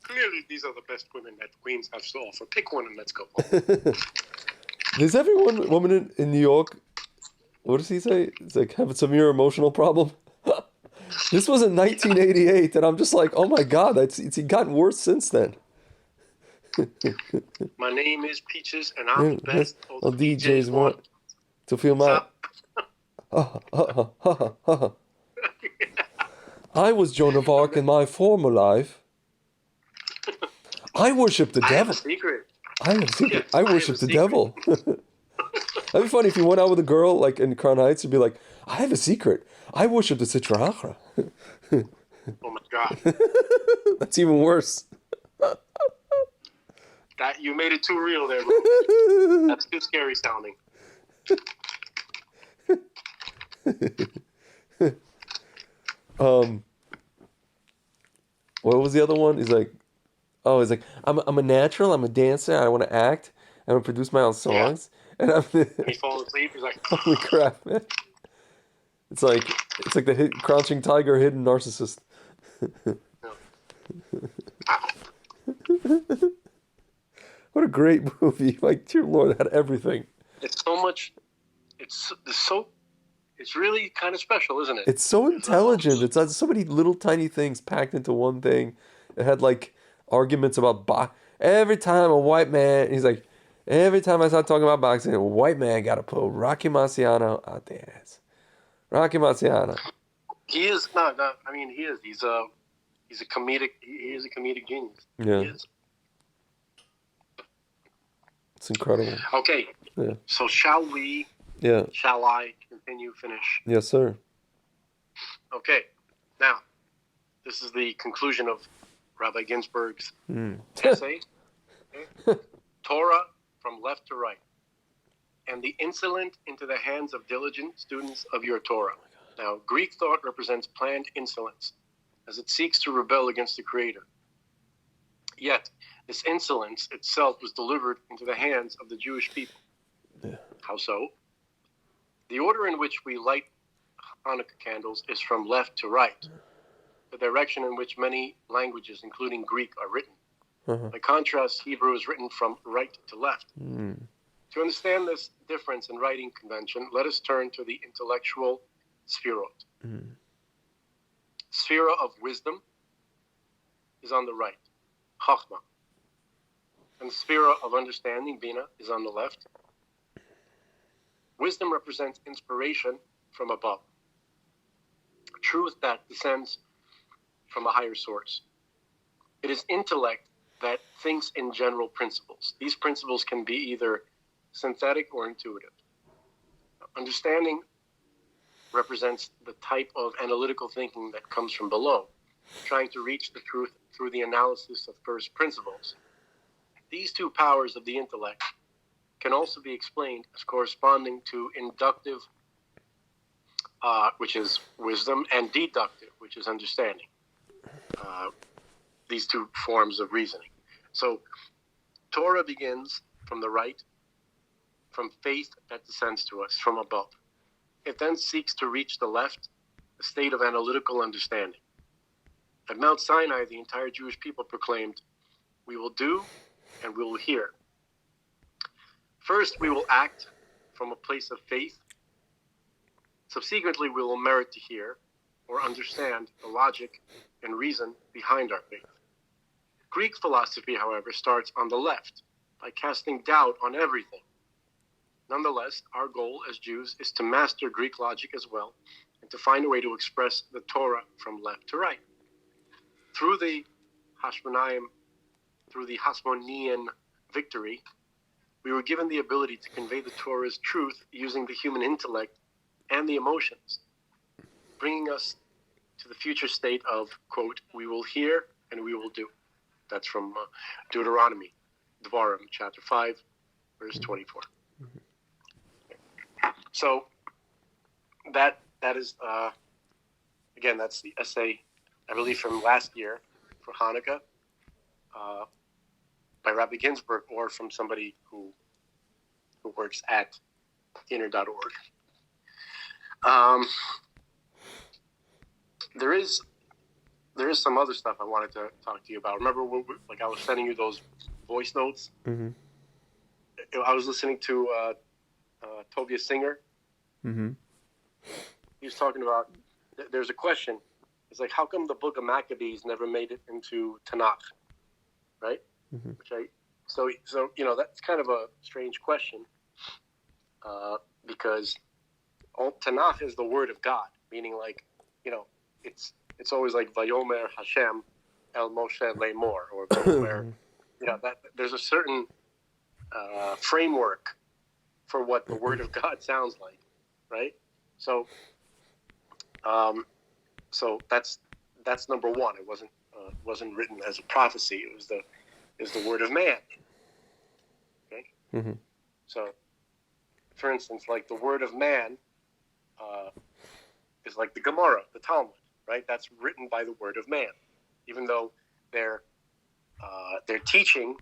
Clearly, these are the best women that Queens has to offer. Pick one and let's go. Does every woman in New York, what does he say? It's like have a severe emotional problem. This was in 1988, and I'm just like, oh my God, it's gotten worse since then. My name is Peaches, and I'm the best. All DJs want to feel my. I was Joan of Arc in my former life. I worship the devil. I have a secret. I have a secret. Yes, I worship the devil. That'd be funny if you went out with a girl like in Crown Heights, you'd be like, I have a secret. I worship the Sitra Achra. Oh my God. That's even worse. That you made it too real there, bro. That's too scary sounding. What was the other one? He's like, I'm a natural. I'm a dancer. I want to act. I want to produce my own songs. Yeah. And when he falls asleep, he's like, holy crap, man! It's like the crouching tiger, hidden narcissist. What a great movie! Like, dear Lord, it had everything. It's so much. It's really kind of special, isn't it? It's so intelligent. It's so many little tiny things packed into one thing. It had like arguments about every time a white man. He's like, every time I start talking about boxing, a white man got to put Rocky Marciano out there. Rocky Marciano. He is not. I mean, he is. He's a comedic. He is a comedic genius. Yeah. He is. It's incredible. Okay. Yeah. So shall we? Yeah. Shall I continue? Finish. Yes, sir. Okay. Now, this is the conclusion of Rabbi Ginsburg's essay. Okay. Torah from left to right, and the insolent into the hands of diligent students of your Torah. Now, Greek thought represents planned insolence, as it seeks to rebel against the Creator. Yet, this insolence itself was delivered into the hands of the Jewish people. Yeah. How so? The order in which we light Hanukkah candles is from left to right, the direction in which many languages, including Greek, are written. By contrast, Hebrew is written from right to left. To understand this difference in writing convention, let us turn to the intellectual sphirot. Sphere of wisdom is on the right, Chachma. And the sphere of understanding, Bina, is on the left. Wisdom represents inspiration from above, truth that descends from a higher source. It is intellect that thinks in general principles. These principles can be either synthetic or intuitive. Understanding represents the type of analytical thinking that comes from below, trying to reach the truth through the analysis of first principles. These two powers of the intellect can also be explained as corresponding to inductive, which is wisdom, and deductive, which is understanding. These two forms of reasoning. So Torah begins from the right, from faith that descends to us from above. It then seeks to reach the left, a state of analytical understanding. At Mount Sinai, the entire Jewish people proclaimed, "We will do and we will hear." First, we will act from a place of faith. Subsequently, we will merit to hear or understand the logic and reason behind our faith. Greek philosophy, however, starts on the left by casting doubt on everything. Nonetheless, our goal as Jews is to master Greek logic as well and to find a way to express the Torah from left to right. Through the Hasmonean victory, we were given the ability to convey the Torah's truth using the human intellect and the emotions, bringing us to the future state of, quote, "we will hear and we will do." That's from Deuteronomy, Devarim, chapter 5, verse 24. So that is, again, that's the essay, I believe, from last year for Hanukkah by Rabbi Ginsburg, or from somebody who works at inner.org. There is some other stuff I wanted to talk to you about. Remember when I was sending you those voice notes? Mm-hmm. I was listening to Tobias Singer. Mm-hmm. He was talking about, there's a question. It's like, how come the book of Maccabees never made it into Tanakh? Right? Mm-hmm. So that's kind of a strange question, because Tanakh is the word of God, meaning it's always like Vayomer Hashem El Moshe Lemor, or where that there's a certain framework for what the word of God sounds like, right? So that's number one. It wasn't written as a prophecy. It was the word of man. Okay. Mm-hmm. So, for instance, like the word of man is like the Gemara, the Talmud, right? That's written by the word of man, even though they're teaching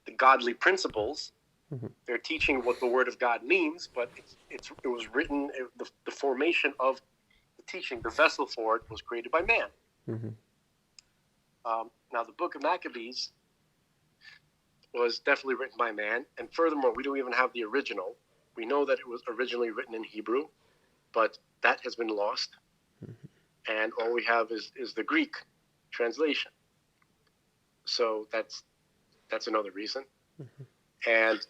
the godly principles. Mm-hmm. They're teaching what the word of God means, but it was written. The formation of the teaching, the vessel for it, was created by man. Mm-hmm. Now, the book of Maccabees was definitely written by man, and furthermore, we don't even have the original. We know that it was originally written in Hebrew, but that has been lost, and all we have is the Greek translation. So that's another reason. Mm-hmm. And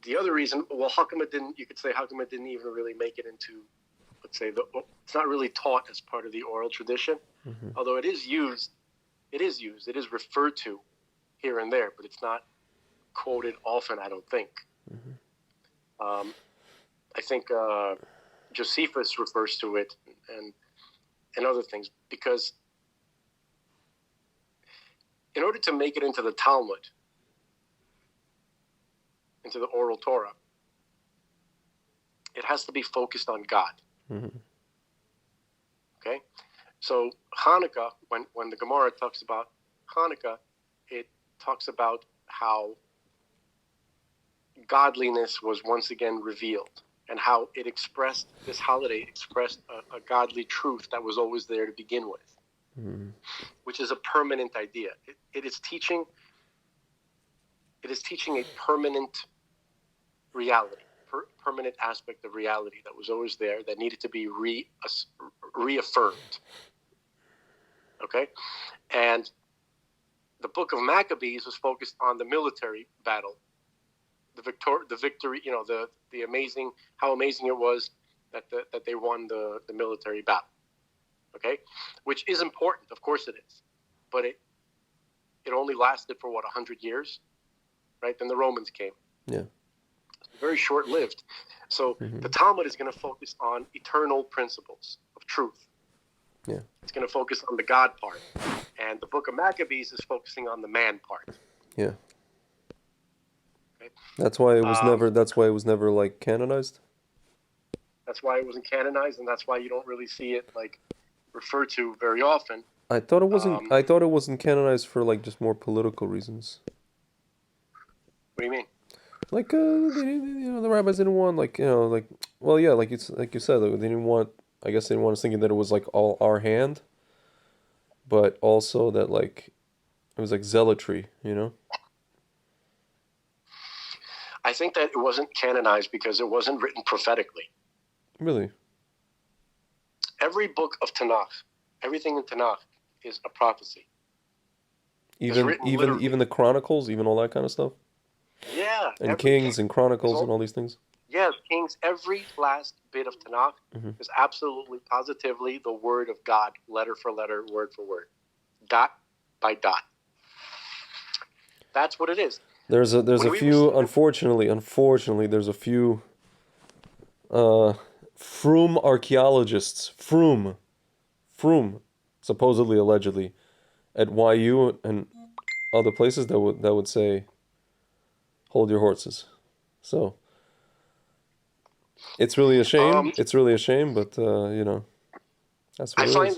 the other reason, well, how come it didn't even really make it into, let's say, it's not really taught as part of the oral tradition, mm-hmm. although it is used, it is referred to here and there, but it's not quoted often, I don't think. Mm-hmm. I think Josephus refers to it and other things, because in order to make it into the Talmud, into the oral Torah, it has to be focused on God. Mm-hmm. Okay? So Hanukkah, when the Gemara talks about Hanukkah, it talks about how godliness was once again revealed, and how this holiday expressed a godly truth that was always there to begin with, mm-hmm. which is a permanent idea. It is teaching a permanent reality, permanent aspect of reality that was always there, that needed to be reaffirmed. Okay, and the book of Maccabees was focused on the military battle, the victory. The amazing, how amazing it was that they won the military battle. Okay, which is important, of course it is, but it only lasted for 100 years, right? Then the Romans came. Yeah. Very short-lived. So the Talmud is going to focus on eternal principles of truth. Yeah. It's going to focus on the God part. And the book of Maccabees is focusing on the man part. Yeah. Okay? That's why it was never like canonized. That's why it wasn't canonized, and that's why you don't really see it like referred to very often. I thought it wasn't. I thought it wasn't canonized for like just more political reasons. What do you mean? Like the rabbis didn't want like well yeah like you said like, they didn't want, I guess they didn't want us thinking that it was like all our hand, but also that like it was like zealotry, I think that it wasn't canonized because it wasn't written prophetically. Really? Every book of Tanakh, everything in Tanakh is a prophecy. Even the Chronicles, even all that kind of stuff. Yeah. And Kings and Chronicles and all these things. Yeah, Kings. Every last bit of Tanakh is absolutely, positively the word of God, letter for letter, word for word, dot by dot. That's what it is. There's a few. Unfortunately, there's a few. Froome archaeologists, Froome, supposedly, allegedly, at YU and other places that would say, hold your horses. So it's really a shame. But that's what I it find is.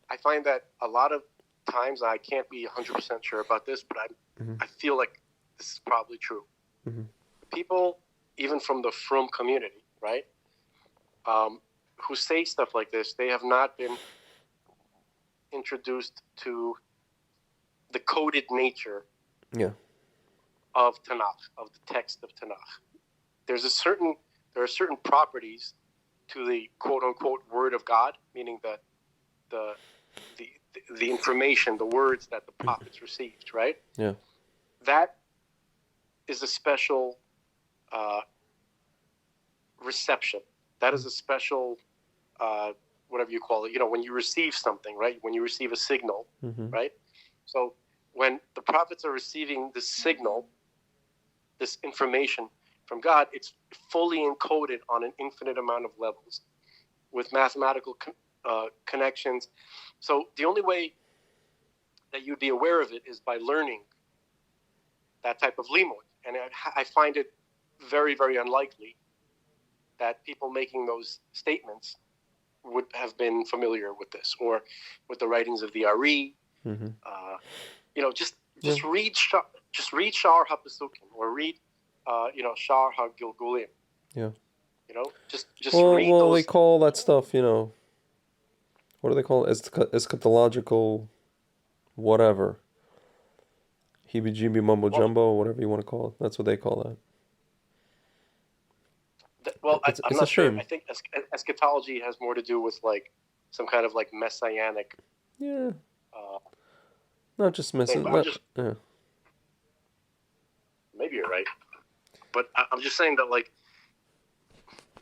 I find that a lot of times, I can't be 100% sure about this, but I feel like this is probably true. People, even from the Froome community, right, who say stuff like this, they have not been introduced to the coded nature of Tanakh, of the text of Tanakh. There are certain properties to the quote unquote word of God, meaning the information, the words that the prophets received, right? Yeah. That is a special reception. That is a special whatever you call it. When you receive something, right? When you receive a signal, right? So when the prophets are receiving this signal, this information from God, it's fully encoded on an infinite amount of levels with mathematical connections. So the only way that you'd be aware of it is by learning that type of limud. And I find it very, very unlikely that people making those statements would have been familiar with this or with the writings of the Ari. Just read Shar HaPesukim or read Shar HaGilgulim. Yeah. Just well, read well, those. they call that stuff, what do they call it? Eschatological, whatever. Heebie-jeebie mumbo-jumbo, whatever you want to call it. That's what they call that. I'm not sure. I think eschatology has more to do with like some kind of like messianic. Yeah. Not just messing. Yeah. Maybe you're right, but I'm just saying that like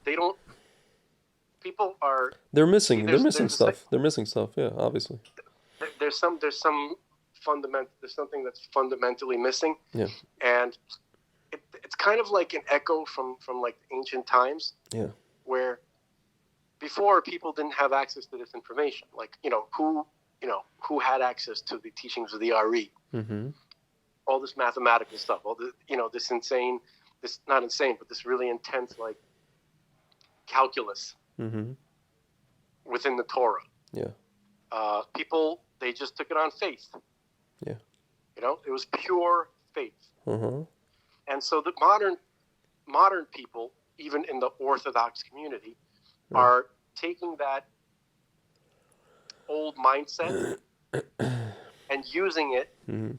they don't. People are. They're missing. They're missing stuff. They're missing stuff. Yeah, obviously. There's some fundamental. There's something that's fundamentally missing. Yeah. And it's kind of like an echo from like ancient times. Yeah. Where before people didn't have access to this information. Like who had access to the teachings of the Ari. All this mathematical stuff. All the this not insane, but this really intense like calculus. Within the Torah. Yeah. People, they just took it on faith. Yeah. It was pure faith. And so the modern people, even in the Orthodox community, are taking that old mindset and using it to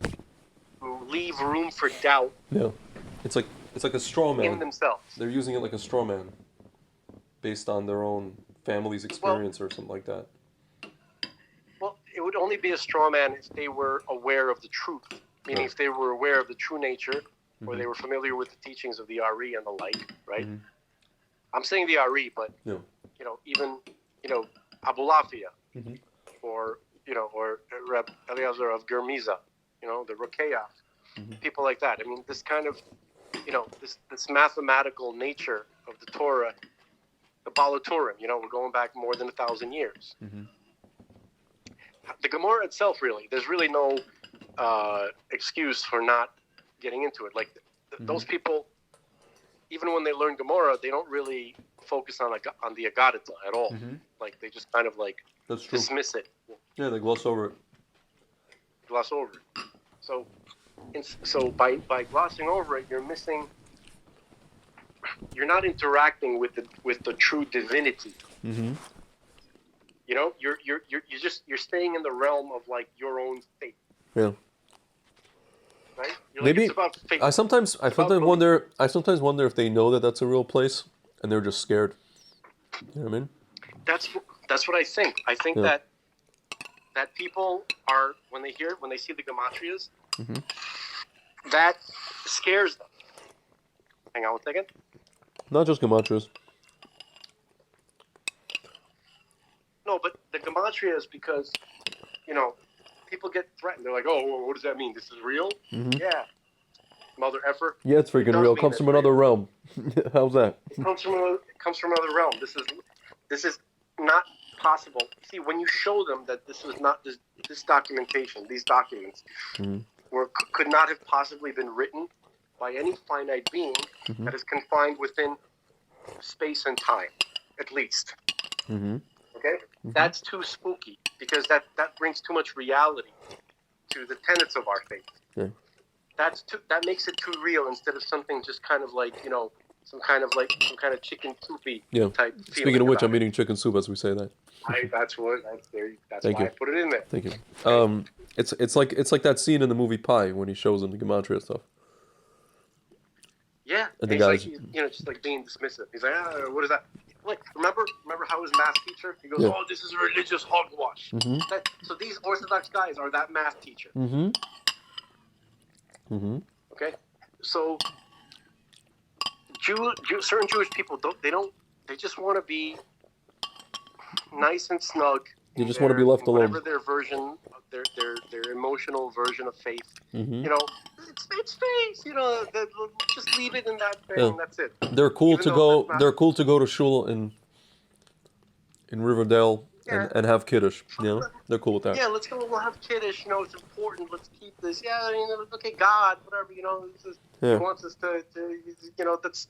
leave room for doubt. Yeah. It's like a straw man. In themselves. They're using it like a straw man. Based on their own family's experience or something like that. Well, it would only be a straw man if they were aware of the truth, meaning if they were aware of the true nature, or they were familiar with the teachings of the Ari and the like, right? I'm saying the Ari, but even Abulafia, or Reb Eliezer of Germiza, the Rokeach, people like that. I mean, this kind of this mathematical nature of the Torah, the Balaturim, we're going back more than 1,000 years. The Gemara itself, really, there's really no excuse for not getting into it. Like those people, even when they learn Gemara, they don't really focus on the Agadita at all. Like they just kind of like dismiss it. Yeah, they gloss over it. So by glossing over it, you're not interacting with the true divinity. You're staying in the realm of like your own faith. Yeah. Right? Maybe it's about faith. I sometimes wonder if they know that that's a real place and they're just scared. You know what I mean? That's what I think. I think that people are when they see the gematrias, that scares them. Hang on one second. Not just gematrias. No, but the gematria is because, people get threatened. They're like, oh, what does that mean? This is real? Yeah. Mother effer. Yeah, it's freaking real. It comes from another realm. How's that? It comes from another realm. This is not possible. See, when you show them that this was not this documentation, these documents could not have possibly been written by any finite being that is confined within space and time, at least. Okay? That's too spooky because that brings too much reality to the tenets of our faith. Yeah. That makes it too real instead of something just kind of like, some kind of chicken soupy type feeling. Speaking of which, I'm eating chicken soup as we say that. That's why I put it in there. Thank you. It's like that scene in the movie Pi when he shows them the gematria stuff. Yeah, and the he's guys, like, just like being dismissive. He's like, what is that? Like, remember how his math teacher? He goes, oh, this is religious hogwash. So these Orthodox guys are that math teacher. Okay, so certain Jewish people they just want to be nice and snug. They just want to be left alone. Whatever their version, their emotional version of faith. It's faith. Just leave it in that thing. And that's it. They're cool to go. They're cool to go to shul in Riverdale and have kiddush. They're cool with that. Yeah, let's go. We'll have kiddush. It's important. Let's keep this. Yeah, okay, God, whatever. He wants us to. That's.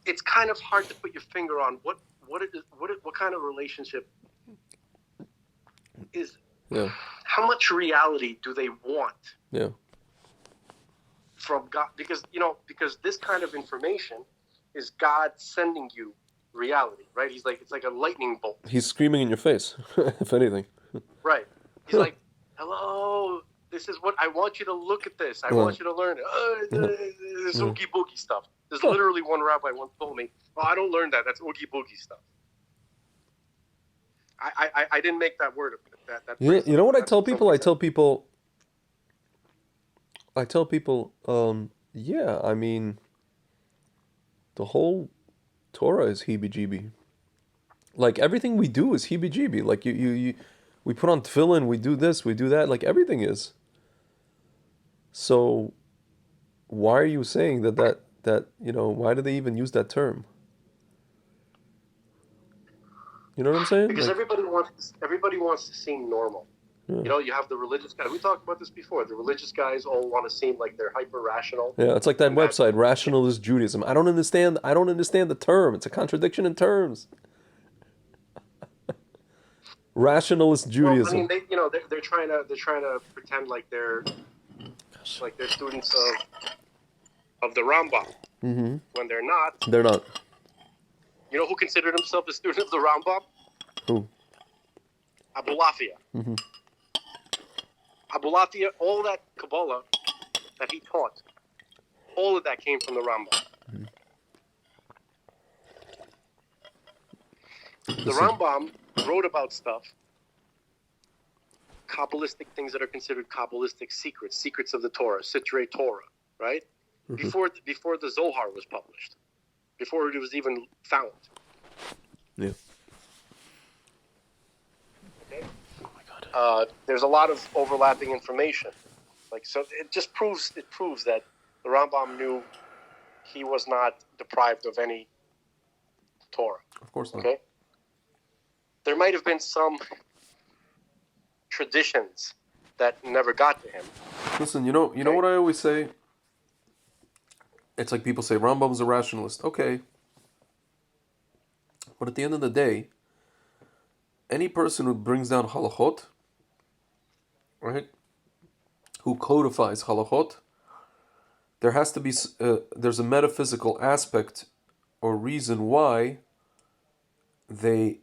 It's kind of hard to put your finger on what kind of relationship is. Yeah. How much reality do they want? Yeah. From God, because this kind of information is God sending you reality, right? He's like, it's like a lightning bolt. He's screaming in your face, if anything. Right. He's like, hello, this is what I want you to look at this. I want you to learn it. This oogie boogie stuff. There's literally one rabbi once told me, "Oh, I don't learn that. That's oogie boogie stuff." I didn't make that word. That you know what I tell people? I tell people, yeah, I mean, the whole Torah is heebie-jeebie. Like, everything we do is heebie-jeebie. Like, we put on tefillin, we do this, we do that. Like, everything is. So, why are you saying that why do they even use that term? You know what I'm saying? Because everybody wants to seem normal. Yeah. You have the religious guys. We talked about this before. The religious guys all want to seem like they're hyper rational. Yeah, it's like that website, Rationalist Judaism. I don't understand the term. It's a contradiction in terms. Rationalist Judaism. Well, I mean, they're trying to pretend like they're students of the Rambam. When they're not. They're not. You know who considered himself a student of the Rambam? Who? Abulafia. Abulafia, all that Kabbalah that he taught, all of that came from the Rambam. The Rambam wrote about stuff Kabbalistic things that are considered Kabbalistic secrets of the Torah, Sitrei Torah, right? Before the Zohar was published, before it was even found. Yeah. Okay. Oh my God. There's a lot of overlapping information. So it just proves that the Rambam knew he was not deprived of any Torah. Of course not. Okay. There might have been some traditions that never got to him. Listen, you know what I always say? It's like people say Rambam's a rationalist. Okay. But at the end of the day, any person who brings down halachot, right, who codifies halachot, there has to be, there's a metaphysical aspect or reason why they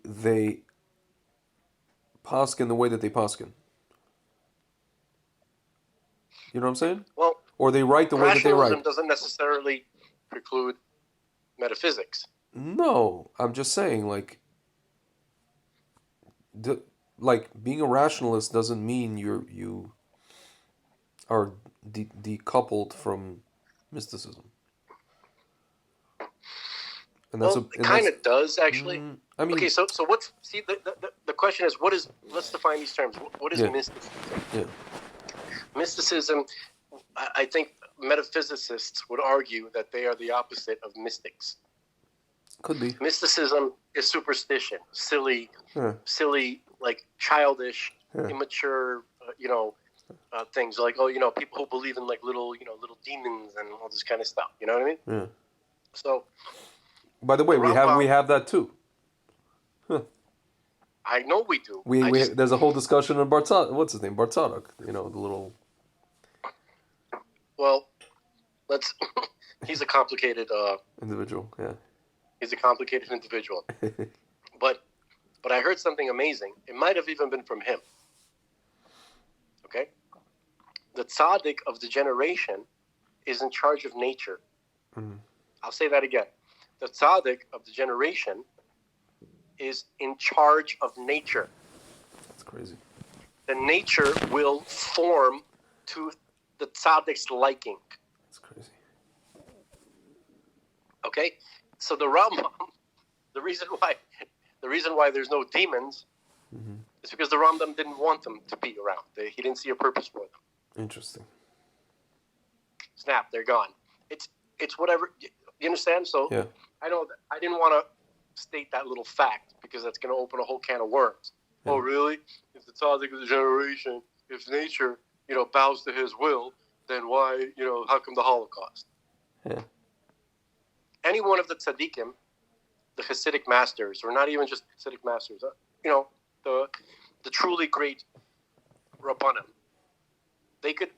paskin the way that they paskin. You know what I'm saying? Well, or they write the way that they write. Rationalism doesn't necessarily preclude metaphysics. No, I'm just saying, like being a rationalist doesn't mean you are decoupled from mysticism. And it kind of does, actually. I mean, okay, so what's the question is, let's define these terms. What is mysticism? Yeah. Mysticism, I think metaphysicists would argue that they are the opposite of mystics. Could be. Mysticism is superstition, silly, like childish, immature, things like, people who believe in like little demons and all this kind of stuff. You know what I mean? Yeah. So, by the way, we have that too. Huh. I know we do. There's a whole discussion on what's his name? Bartzadok. The little. Well, he's a complicated individual. Yeah. He's a complicated individual. But I heard something amazing. It might have even been from him. Okay? The tzaddik of the generation is in charge of nature. Mm-hmm. I'll say that again. The tzaddik of the generation is in charge of nature. That's crazy. The nature will form to the tzaddik's liking. That's crazy. Okay? So the Rambam, the reason why there's no demons is because the Rambam didn't want them to be around. He didn't see a purpose for them. Interesting. Snap, they're gone. It's whatever. You understand? So yeah. I didn't want to state that little fact because that's going to open a whole can of worms. Yeah. Oh, really? If the tzaddik of the generation, if nature, bows to his will, then why, how come the Holocaust? Yeah. Any one of the tzaddikim, the Hasidic masters, or not even just Hasidic masters, the truly great Rabbanim, they could.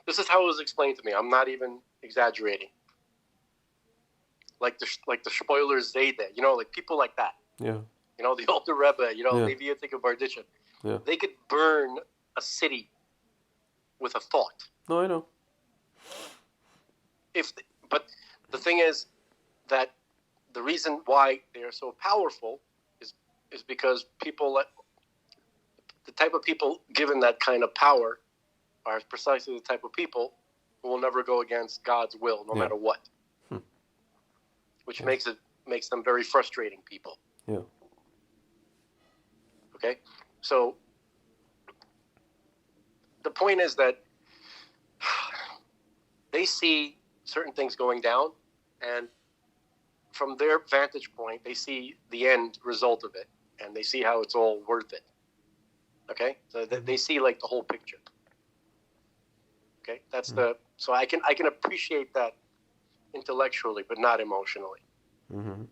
This is how it was explained to me. I'm not even exaggerating. Like the Spoiler Zayde, like people like that. Yeah. The older Rebbe, maybe you think of Barditchev. Yeah. They could burn a city with a thought. No, I know. But the thing is that the reason why they are so powerful is because the type of people given that kind of power are precisely the type of people who will never go against God's will, no matter what. Which makes them very frustrating people. Yeah. Okay? So the point is that they see certain things going down, and from their vantage point, they see the end result of it, and they see how it's all worth it. Okay? So they see like the whole picture. Okay? That's so I can appreciate that intellectually, but not emotionally. Mm-hmm.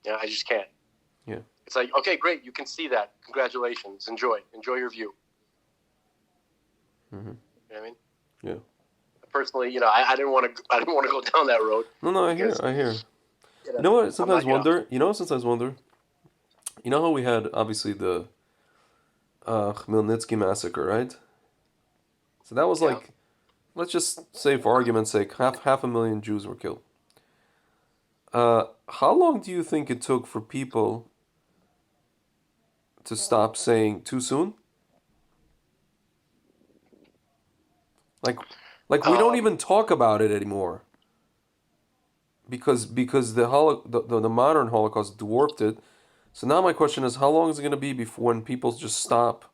Yeah, I just can't. Yeah. It's like, okay, great, you can see that. Congratulations. Enjoy your view. Mm-hmm. You know what I mean? Yeah. Personally, I didn't want to go down that road. No, I hear. You know what? Sometimes wonder. Sometimes wonder. You know how we had obviously the Khmelnytsky massacre, right? So that was like, let's just say for argument's sake, half 1,000,000 Jews were killed. How long do you think it took for people to stop saying too soon? Like, we don't even talk about it anymore because the modern Holocaust dwarfed it. So now my question is, how long is it going to be before when people just stop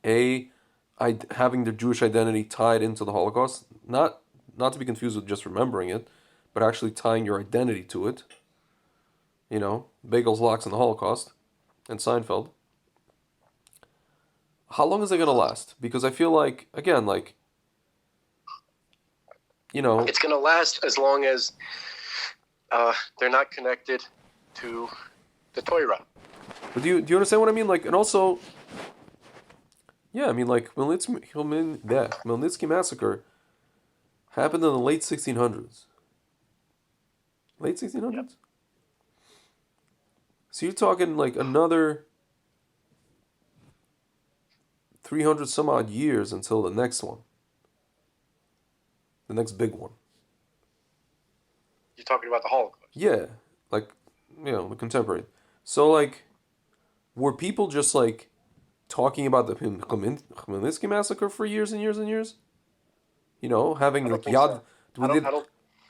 having their Jewish identity tied into the Holocaust, not to be confused with just remembering it, but actually tying your identity to it. You know, Bagels, Lox, and the Holocaust, and Seinfeld. How long is it gonna last? Because I feel like, again, like, you know, it's gonna last as long as they're not connected to the Torah. But do you understand what I mean? Like, and also, yeah, I mean, like, Khmelnytsky massacre happened in the late 1600s. Late 1600s? Yep. So you're talking like another 300 some odd years until the next one. The next big one. You're talking about the Holocaust? Yeah, like, you know, the contemporary. So, like, were people just, like, talking about the Khmelnytsky massacre for years and years and years? You know, having, like, Yad... So.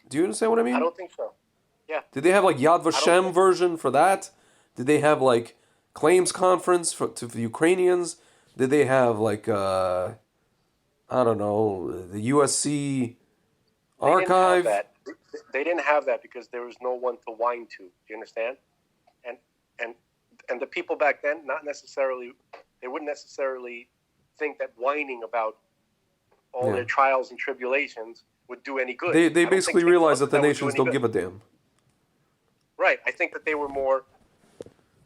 Do you understand what I mean? I don't think so. Yeah. Did they have, like, Yad Vashem version for that? Did they have, like, claims conference to the Ukrainians? Did they have, like, I don't know, the USC archive? They didn't have that because there was no one to whine to. Do you understand? And the people back then, they wouldn't necessarily think that whining about all their trials and tribulations would do any good. They basically realized that the nations don't give a damn. Right. I think that they were more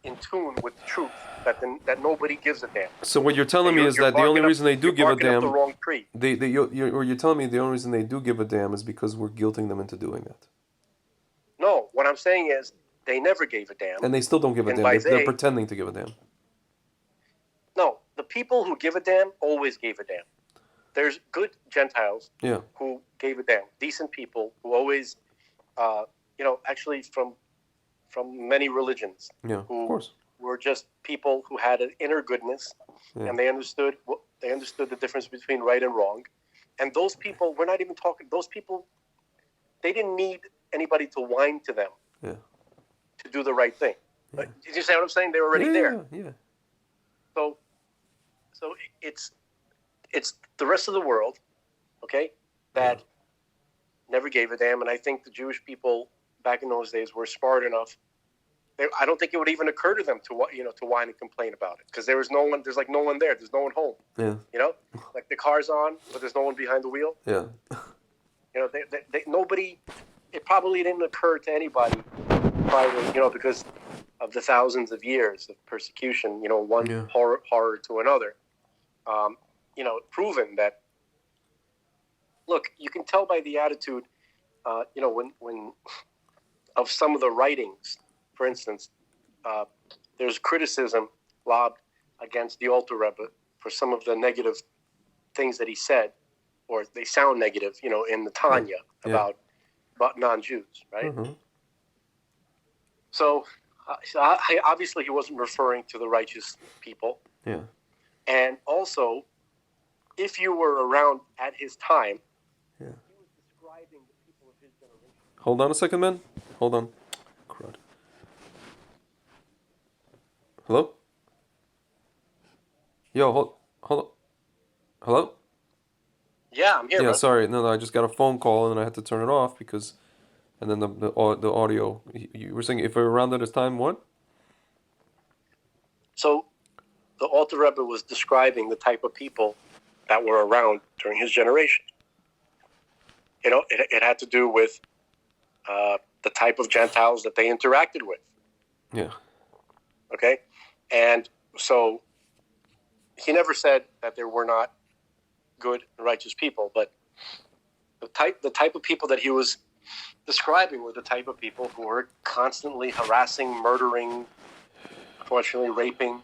in tune with the truth, that nobody gives a damn. So what you're telling me is that the only reason they do give a damn... the wrong tree. You're telling me the only reason they do give a damn is because we're guilting them into doing that. No, what I'm saying is they never gave a damn. And they still don't give a damn. They're pretending to give a damn. No, the people who give a damn always gave a damn. There's good Gentiles who gave a damn. Decent people who always, actually from many religions. Yeah, who of course. Were just people who had an inner goodness, and they understood the difference between right and wrong. And those people, we're not even talking. Those people, they didn't need anybody to whine to them to do the right thing. Yeah. Did you see what I'm saying? They were already there. Yeah. So it's the rest of the world, okay, that never gave a damn. And I think the Jewish people back in those days were smart enough. I don't think it would even occur to them to whine and complain about it because there was no one. There's like no one there. There's no one home. Yeah. You know, like the car's on, but there's no one behind the wheel. Yeah. You know, nobody. It probably didn't occur to anybody prior, because of the thousands of years of persecution. You know, one horror to another. Proven that. Look, you can tell by the attitude. When of some of the writings. For instance, there's criticism lobbed against the Alter Rebbe for some of the negative things that he said, or they sound negative, in the Tanya about non-Jews, right? Mm-hmm. So obviously he wasn't referring to the righteous people. Yeah. And also, if you were around at his time, he was describing the people of his generation. Hold on a second, man. Hold on. Crud. Hello? Yo, hold on. Hello? Yeah, I'm here. Yeah, sorry. No, I just got a phone call and I had to turn it off because, and then the audio. You were saying if we're around at this time, what? So, the Alter Rebbe was describing the type of people that were around during his generation. It had to do with the type of Gentiles that they interacted with. Yeah. Okay? And so he never said that there were not good and righteous people, but the type of people that he was describing were the type of people who were constantly harassing, murdering, unfortunately raping,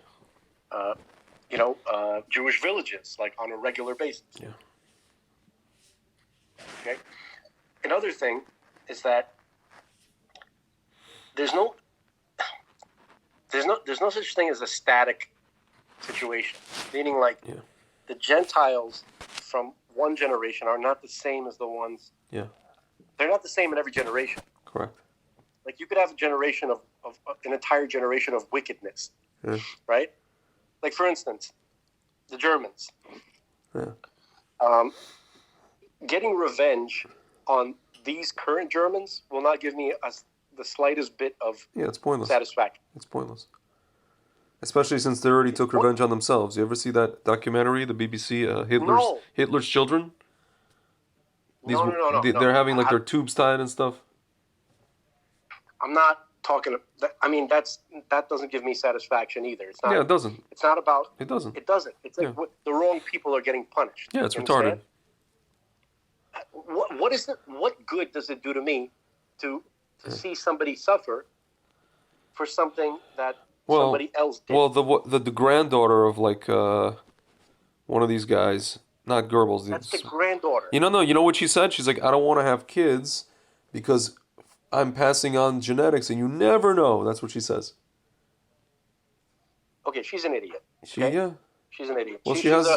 Jewish villages, like on a regular basis. Yeah. Okay? Another thing is that there's no... there's no such thing as a static situation, meaning like Yeah. the Gentiles from one generation are not the same as the ones. Yeah. They're not the same in every generation. Correct. Like you could have a generation of an entire generation of wickedness, Yeah. right? Like for instance, the Germans. Yeah. Getting revenge on these current Germans will not give me the slightest bit of It's pointless. satisfaction. It's pointless. Especially since they already took revenge on themselves. You ever see that documentary, the BBC, Hitler's Children? No. They're having like their tubes tied and stuff. I'm not talking. I mean, that doesn't give me satisfaction either. It's not. Yeah, it doesn't. It's not about. It doesn't. It doesn't. It's like the wrong people are getting punished. Yeah, it's You retarded. understand? What good does it do to me to see somebody suffer for something that somebody else did? Well, the granddaughter of like one of these guys, not Goebbels. That's the granddaughter. You know what she said? She's like, I don't want to have kids because I'm passing on genetics, and you never know. That's what she says. Okay, she's an idiot. Yeah. She's an idiot. Well, she has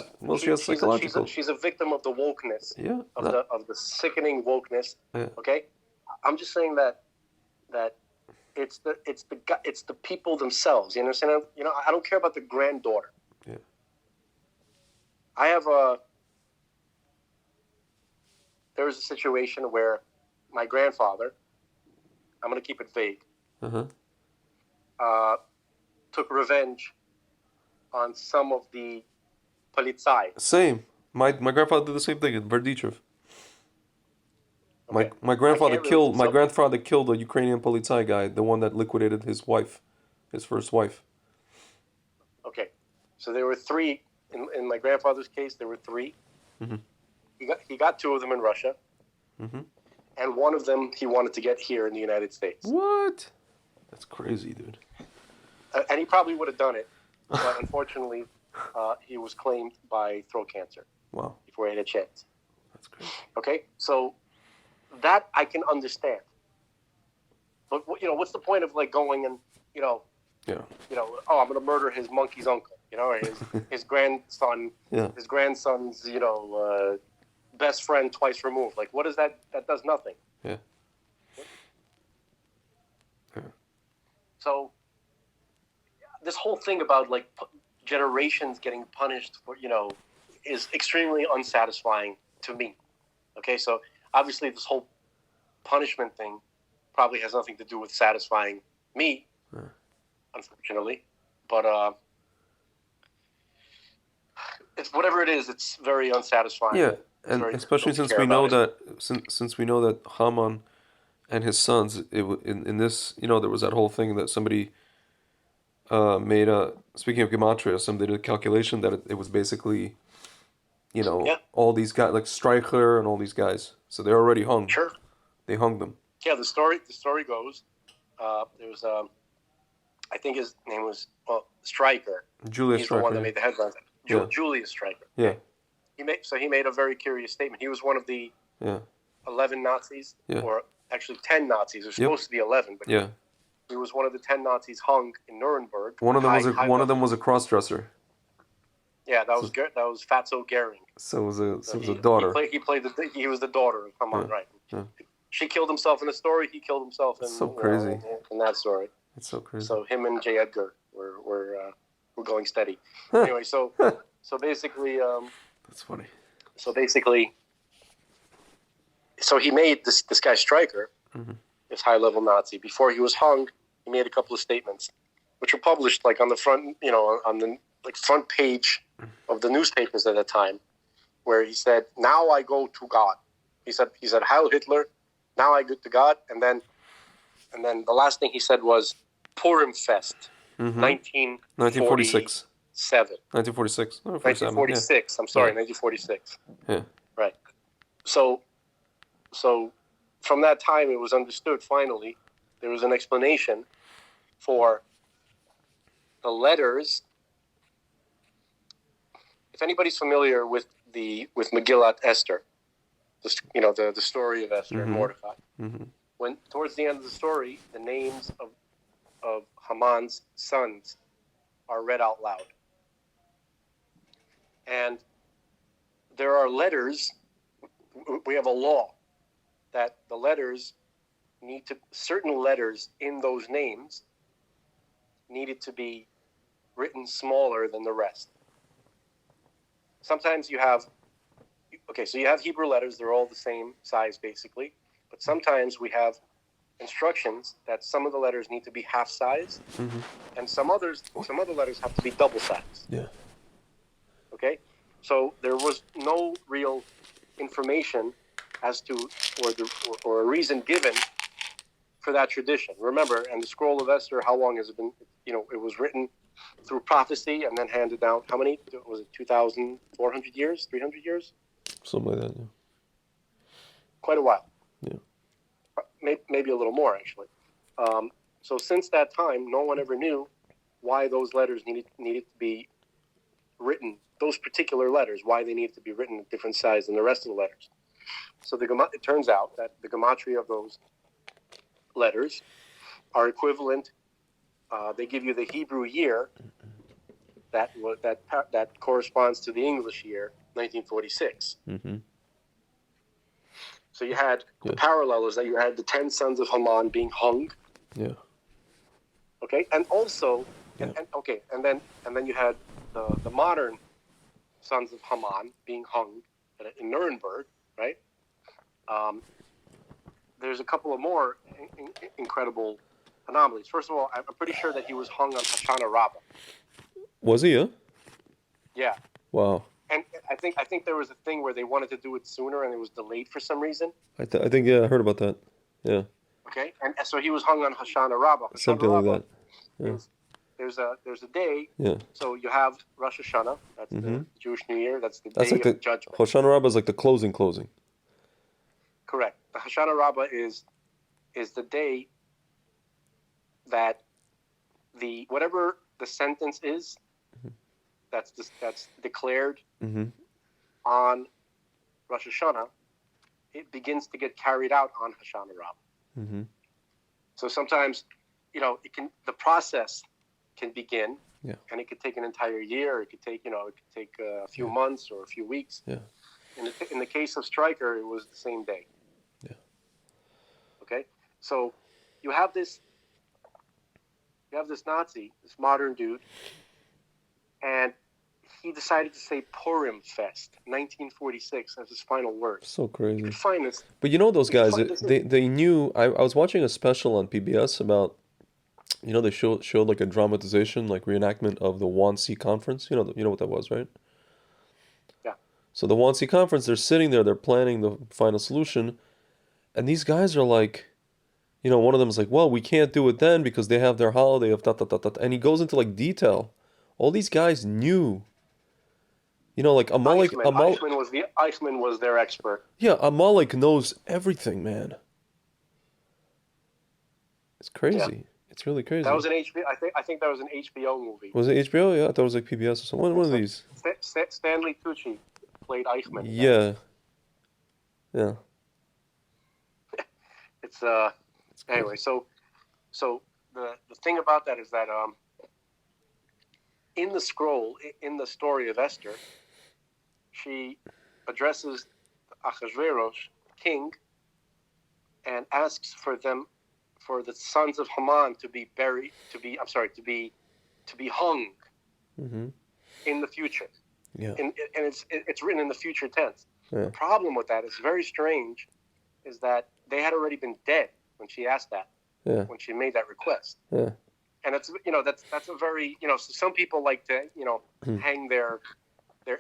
psychological. She's a victim of the wokeness. Yeah. Of the sickening wokeness. Yeah. Okay, I'm just saying that it's the people themselves. You understand? You know, I don't care about the granddaughter. Yeah. There was a situation where my grandfather, I'm going to keep it vague, took revenge on some of the polizei. Same. My grandfather did the same thing in Verdichev. Okay. My grandfather killed a Ukrainian polizei guy, the one that liquidated his first wife. Okay, so there were three in my grandfather's case. There were three. Mm-hmm. He got two of them in Russia, and one of them he wanted to get here in the United States. What? That's crazy, dude. And he probably would have done it, but unfortunately, he was claimed by throat cancer. Wow. Before he had a chance. That's crazy. Okay, so that I can understand. But what's the point of like going and oh, I'm going to murder his monkey's uncle, or his grandson, his grandson's best friend twice removed. Like, what is that? That does nothing. Yeah. So this whole thing about like generations getting punished for is extremely unsatisfying to me. Okay, so obviously this whole punishment thing probably has nothing to do with satisfying me, unfortunately. But it's whatever it is, it's very unsatisfying. Yeah, and especially since we know that since we know that Haman and his sons, in this, there was that whole thing that somebody made speaking of gematria, somebody did a calculation that it was basically, all these guys like Streicher and all these guys. So they're already hung. Sure. They hung them. Yeah, the story goes, there was I think his name was Streicher. Julius He's Streicher. The one that made the headlines. Julius Streicher. Yeah. He made a very curious statement. He was one of the 11 Nazis, or actually 10 Nazis. There's supposed to be 11, but he was one of the 10 Nazis hung in Nuremberg. One of them was a cross-dresser. Yeah, that was Fatso Goering. So it was a daughter. He was the daughter of Haman, right? Yeah. She killed himself in the story. He killed himself in crazy. In that story. It's so crazy. So him and J. Edgar were going steady. Anyway, so basically, that's funny. So basically, he made this guy Streicher, this high-level Nazi. Before he was hung, he made a couple of statements, which were published like on the front, on the front page of the newspapers at that time, where he said, "Now I go to God." He said, "Heil Hitler." Now I go to God, and then the last thing he said was Purim Fest, 1946. 1946. 1946. I'm sorry, 1946. Yeah. Right. So from that time, it was understood. Finally, there was an explanation for the letters. If anybody's familiar with Megillat Esther, the story of Esther and Mordecai, when towards the end of the story, the names of of Haman's sons are read out loud. And there are letters. We have a law that the letters certain letters in those names needed to be written smaller than the rest. Sometimes you have Hebrew letters, they're all the same size basically, but sometimes we have instructions that some of the letters need to be half size, and some other letters have to be double size. Yeah. Okay? So there was no real information as to or a reason given for that tradition. Remember, and the scroll of Esther, how long has it been? It was written through prophecy and then handed down. How many? Was it 2,400 years? 300 years? Something like that, yeah. Quite a while. Yeah. Maybe a little more, actually. So since that time, no one ever knew why those letters needed to be written, those particular letters, why they needed to be written a different size than the rest of the letters. So it turns out that the gematria of those letters are equivalent. They give you the Hebrew year that corresponds to the English year, 1946. Mm-hmm. So you had the parallel is that you had the 10 sons of Haman being hung. Yeah. Okay, and also, and then you had the modern sons of Haman being hung in Nuremberg, right? There's a couple of more incredible anomalies. First of all, I'm pretty sure that he was hung on Hoshana Rabbah. Was he? Yeah. Yeah. Wow. And I think there was a thing where they wanted to do it sooner and it was delayed for some reason. I think I heard about that. Yeah. Okay, and so he was hung on Hoshana Rabbah. Something like that. Yeah. There's a day. Yeah. So you have Rosh Hashanah. That's the Jewish New Year. That's the day like of judgment. Hoshana Rabbah is like the closing. Correct. The Hoshana Rabbah is the day that whatever the sentence is, that's declared on Rosh Hashanah, it begins to get carried out on Hoshana Rabbah. Mm-hmm. So sometimes, the process can begin, and it could take an entire year. It could take a few months or a few weeks. Yeah. In the case of Stryker, it was the same day. Yeah. Okay, so you have this Nazi, this modern dude, and he decided to say Purim Fest, 1946, as his final word. So crazy. You could find this. But those guys, they knew. I was watching a special on PBS about, they showed like a dramatization, like reenactment of the Wannsee Conference. You know what that was, right? Yeah. So the Wannsee Conference, they're sitting there, they're planning the final solution, and these guys are like, one of them is like, well, we can't do it then because they have their holiday of and he goes into like detail. All these guys knew. Like Amalek. Eichmann was their expert. Yeah, Amalek knows everything, man. It's crazy. Yeah. It's really crazy. That was an HBO. I think that was an HBO movie. Was it HBO? Yeah, I thought it was like PBS or something. One of these. Stanley Tucci played Eichmann. Yeah. Yeah. It's anyway. So the thing about that is that in the scroll, in the story of Esther, she addresses Achashverosh, king, and asks for the sons of Haman to be hung in the future. Yeah. And it's written in the future tense. Yeah. The problem with that is very strange, is that they had already been dead when she asked that. Yeah. When she made that request. Yeah. And it's that's a very some people like to hang their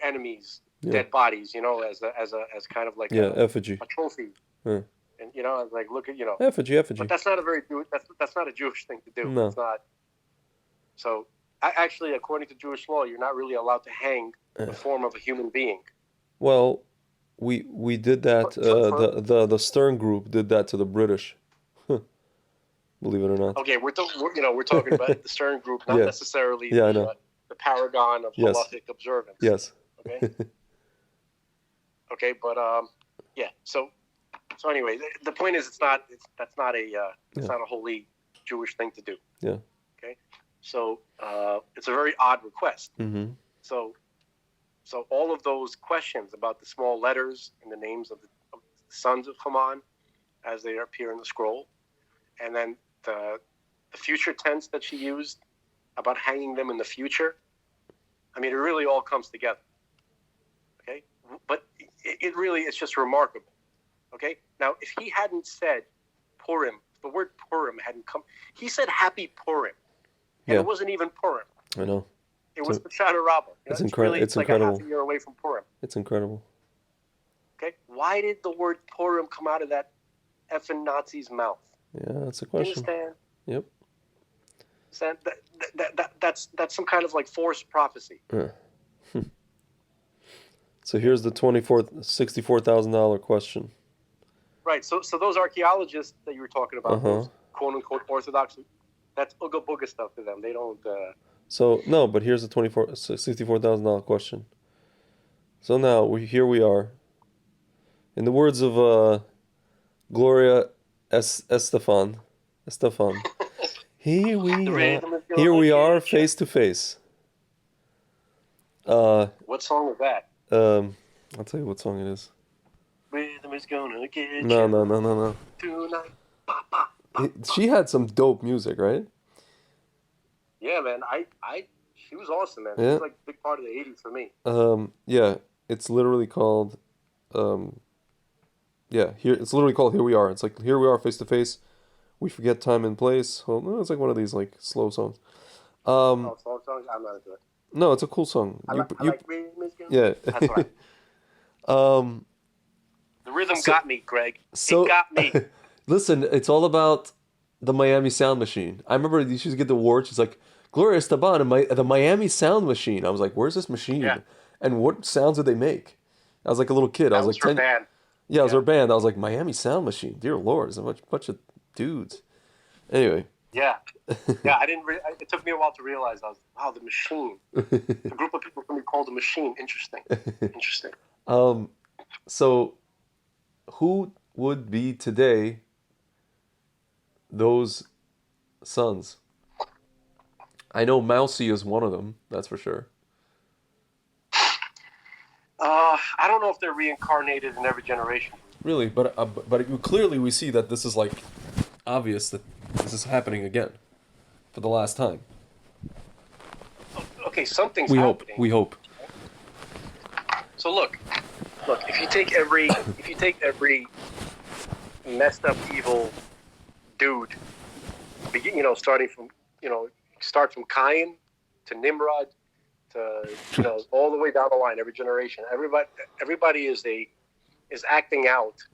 enemies' dead bodies as kind of like effigy, a trophy. Yeah. And like look at effigy. But that's not that's not a Jewish thing to do. No. It's not. So actually, according to Jewish law, you're not really allowed to hang the form of a human being. Well, we did that. The Stern Group did that to the British. Believe it or not. Okay, we're talking about the Stern Group, not necessarily the paragon of halachic observance. Yes. Okay. Okay, but So anyway, the point is, that's not a holy Jewish thing to do. Yeah. So it's a very odd request. Mm-hmm. So all of those questions about the small letters and the names of the sons of Haman as they appear in the scroll, and then the future tense that she used about hanging them in the future. I mean, it really all comes together. Okay, but it really is just remarkable. Okay, now if he hadn't said Purim, the word Purim hadn't come. He said Happy Purim, and it wasn't even Purim. I know. It was the Shana Rabbah. It's really it's like incredible. a half a year away from Purim. It's incredible. Okay, why did the word Purim come out of that effing Nazi's mouth? Yeah, that's a question. You understand? Yep. That's some kind of like forced prophecy. Yeah. So here's the $64,000 question. Right. So those archaeologists that you were talking about, those quote unquote Orthodox, that's Ooga Booga stuff to them. They don't. So no, but here's the $64,000 question. So now here we are. In the words of Gloria Estefan, here we are face to face. What song is that? I'll tell you what song it is. Rhythm is gonna get you No. tonight. She had some dope music, right? Yeah, man. She was awesome, man. Yeah. She was like a big part of the '80s for me. Yeah, it's literally called. It's literally called "Here We Are." It's like "Here we are, face to face." We forget time and place. Oh, no, it's like one of these like slow songs. Slow songs. I'm not into it. No, it's a cool song. I like rhythm is gonna. Yeah. That's right. The rhythm got me, Greg. It got me. Listen, it's all about the Miami Sound Machine. I remember she used to get the award. She's like, Gloria Esteban, the Miami Sound Machine. I was like, where's this machine? Yeah. And what sounds did they make? I was like a little kid. I was like her band. Yeah, it was her band. I was like, Miami Sound Machine. Dear Lord, it's a bunch of dudes. Anyway. Yeah. Yeah, I didn't. It took me a while to realize. I was, wow, the machine. A group of people can be called a machine. Interesting. So, who would be today those sons? I know Mousy is one of them. That's for sure. I don't know if they're reincarnated in every generation. Really, but clearly we see that this is like obvious that this is happening again for the last time. Okay, something's happening. We hope. So look, if you take every messed up evil dude, starting from start from Cain to Nimrod to all the way down the line, every generation, everybody is acting out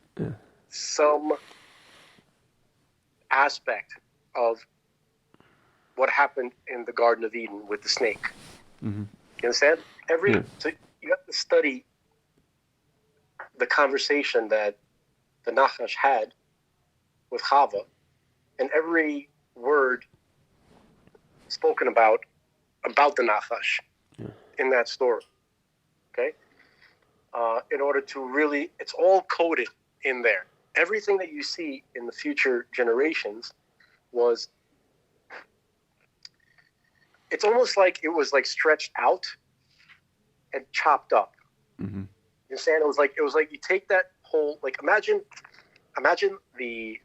some aspect of what happened in the Garden of Eden with the snake. Mm-hmm. You understand? So you have to study the conversation that the Nachash had with Chava, and every word spoken about the Nachash in that story. Okay? In order to really, it's all coded in there. Everything that you see in the future generations it's almost like it was like stretched out and chopped up. Mm-hmm. You understand? It was like you take that whole, like, imagine the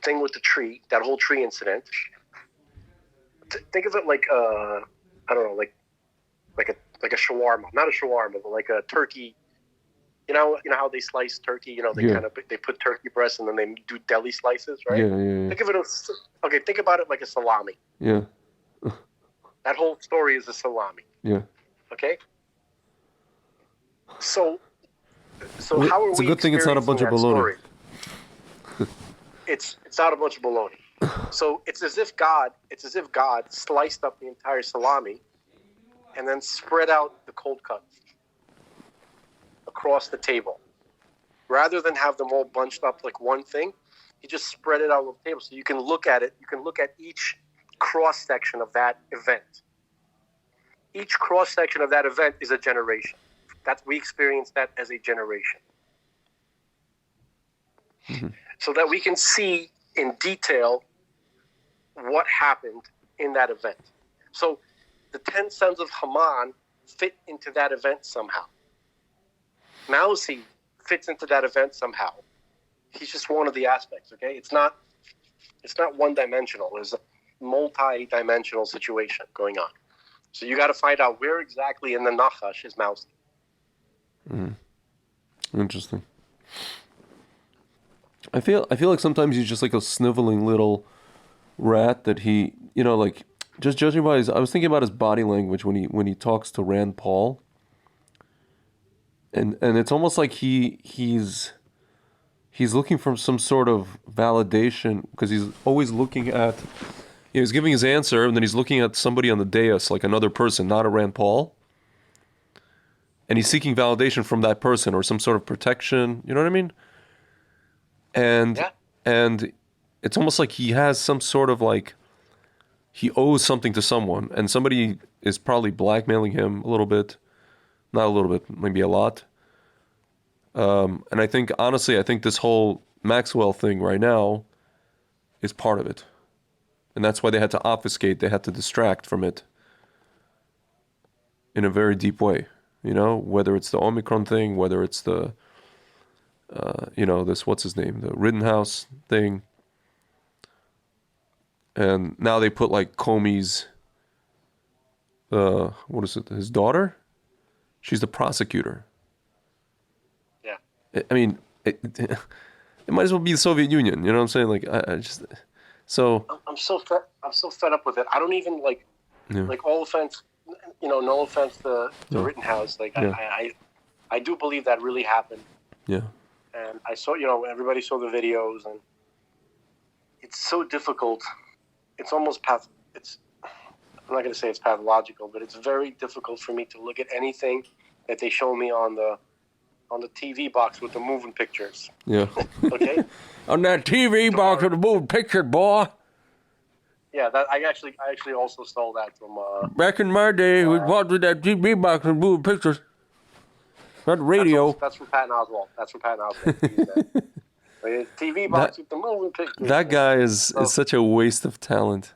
thing with the tree, that whole tree incident. Think of it like I don't know, like a shawarma, not a shawarma, but like a turkey. You know how they slice turkey. They put turkey breasts and then they do deli slices, right? Yeah. Think about it like a salami. Yeah. That whole story is a salami. Yeah. Okay. So how are we? It's a good thing it's not a bunch of baloney. It's not a bunch of baloney. So it's as if God sliced up the entire salami and then spread out the cold cuts across the table. Rather than have them all bunched up like one thing, he just spread it out on the table so you can look at it. You can look at each cross-section of that event. Each cross-section of that event is a generation. We experience that as a generation. Mm-hmm. So that we can see in detail what happened in that event. So the 10 sons of Haman fit into that event somehow. Mousy fits into that event somehow. He's just one of the aspects, okay? It's not one-dimensional. There's a multi-dimensional situation going on. So you got to find out where exactly in the Nachash is Mousy. Interesting. I feel like sometimes he's just like a sniveling little rat that he, like, just judging by I was thinking about his body language when he talks to Rand Paul. And it's almost like he's looking for some sort of validation, because he's always looking at, he's giving his answer and then he's looking at somebody on the dais, like another person, not a Rand Paul. And he's seeking validation from that person or some sort of protection. You know what I mean? And it's almost like he has some sort of like, he owes something to someone, and somebody is probably blackmailing him a little bit. Not a little bit, maybe a lot. And I think this whole Maxwell thing right now is part of it. And that's why they had to obfuscate, they had to distract from it in a very deep way. Whether it's the Omicron thing, whether it's the, this, what's his name, the Rittenhouse thing. And now they put like Comey's, what is it, his daughter? She's the prosecutor. Yeah. I mean, it might as well be the Soviet Union. You know what I'm saying? Like, I just, so. I'm so fed up with it. I don't even like all offense, no offense to Rittenhouse. Like, I do believe that really happened. Yeah. And I saw, everybody saw the videos, and it's so difficult. It's almost I'm not going to say it's pathological, but it's very difficult for me to look at anything that they show me on the TV box with the moving pictures. Yeah. Okay? On that TV box with the moving picture, boy. Yeah, that I actually also stole that from back in my day, we bought with that TV box with moving pictures. Not the radio. That's from Patton Oswalt. TV box with the moving pictures. That guy is such a waste of talent.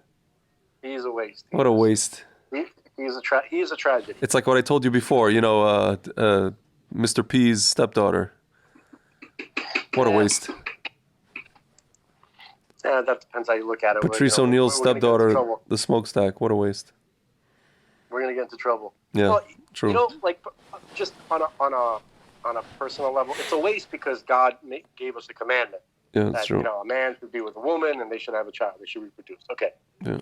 He's a waste. What a waste. He is a tragedy. It's like what I told you before, Mr. P's stepdaughter. What a waste. Yeah, that depends how you look at it. Patrice O'Neal's stepdaughter, the smokestack. What a waste. We're gonna get into trouble. Yeah, true. Like just on a personal level, it's a waste because God gave us a commandment. Yeah, that's true. A man should be with a woman and they should have a child. They should reproduce. Okay. Yeah.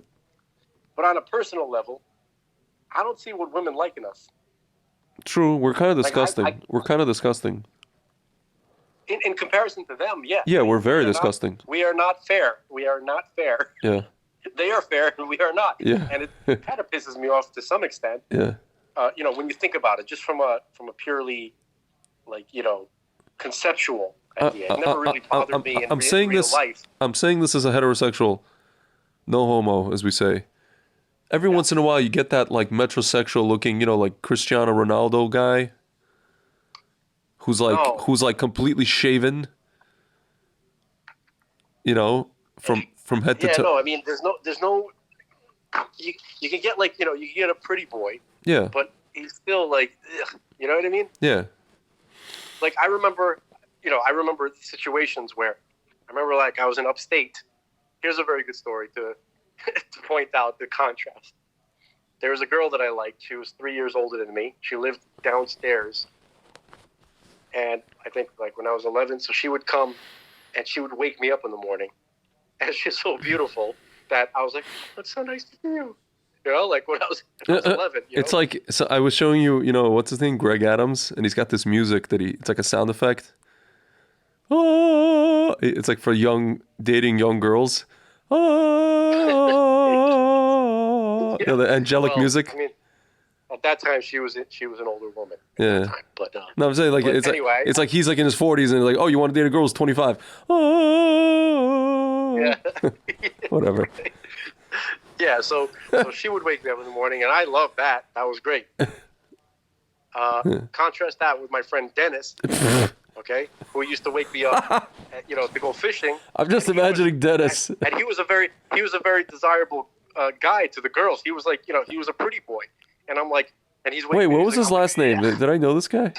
But on a personal level, I don't see what women like in us. True. We're kind of disgusting. We're kind of disgusting. In comparison to them, yeah. Yeah, we're very disgusting. We are not fair. Yeah. They are fair and we are not. Yeah. And it kind of pisses me off to some extent. Yeah. When you think about it, just from a purely, conceptual idea. It never really bothered me in real life. I'm saying this as a heterosexual, no homo, as we say. Every once in a while, you get that like metrosexual looking, like Cristiano Ronaldo guy, who's like completely shaven, from head to toe. Yeah, no, I mean, there's no. You can get you can get a pretty boy. Yeah. But he's still like, ugh, you know what I mean? Yeah. Like I remember situations where I was in upstate. Here's a very good story to point out the contrast. There was a girl that I liked. She was 3 years older than me. She lived downstairs. And I think when I was 11, so she would come and she would wake me up in the morning. And she's so beautiful that I was like, oh, it's so nice to see you. When I was 11. It's like, so I was showing you, what's his name? Greg Adams. And he's got this music that it's like a sound effect. Oh, it's like for dating young girls. Oh, the angelic music. I mean, at that time she was an older woman. Yeah. But no, I'm saying anyway, it's like he's like in his 40s and like, oh, you want to date a girl who's 25? Oh. Yeah. Whatever. Yeah. So she would wake me up in the morning, and I loved that. That was great. Contrast that with my friend Dennis. Okay, who used to wake me up, to go fishing. I'm just imagining Dennis. And he was a very desirable guy to the girls. He was like, he was a pretty boy, and I'm like, and he's Wait, what was his last name? Yeah. Did I know this guy?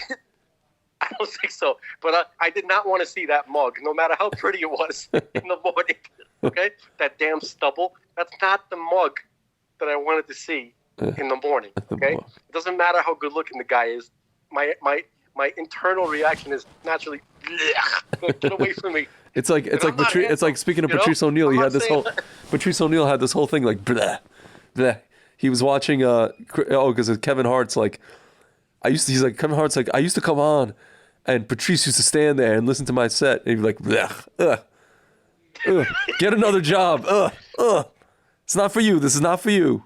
I don't think so, but I did not want to see that mug, no matter how pretty it was in the morning. Okay, that damn stubble. That's not the mug that I wanted to see in the morning. Okay, it doesn't matter how good looking the guy is. My internal reaction is naturally, get away from me. It's like speaking of Patrice O'Neal, he had this whole Patrice O'Neal had this whole thing like blah, blah. He was watching because Kevin Hart's like he's like Kevin Hart's like I used to come on and Patrice used to stand there and listen to my set and he'd be like blah, get another job. It's not for you. This is not for you.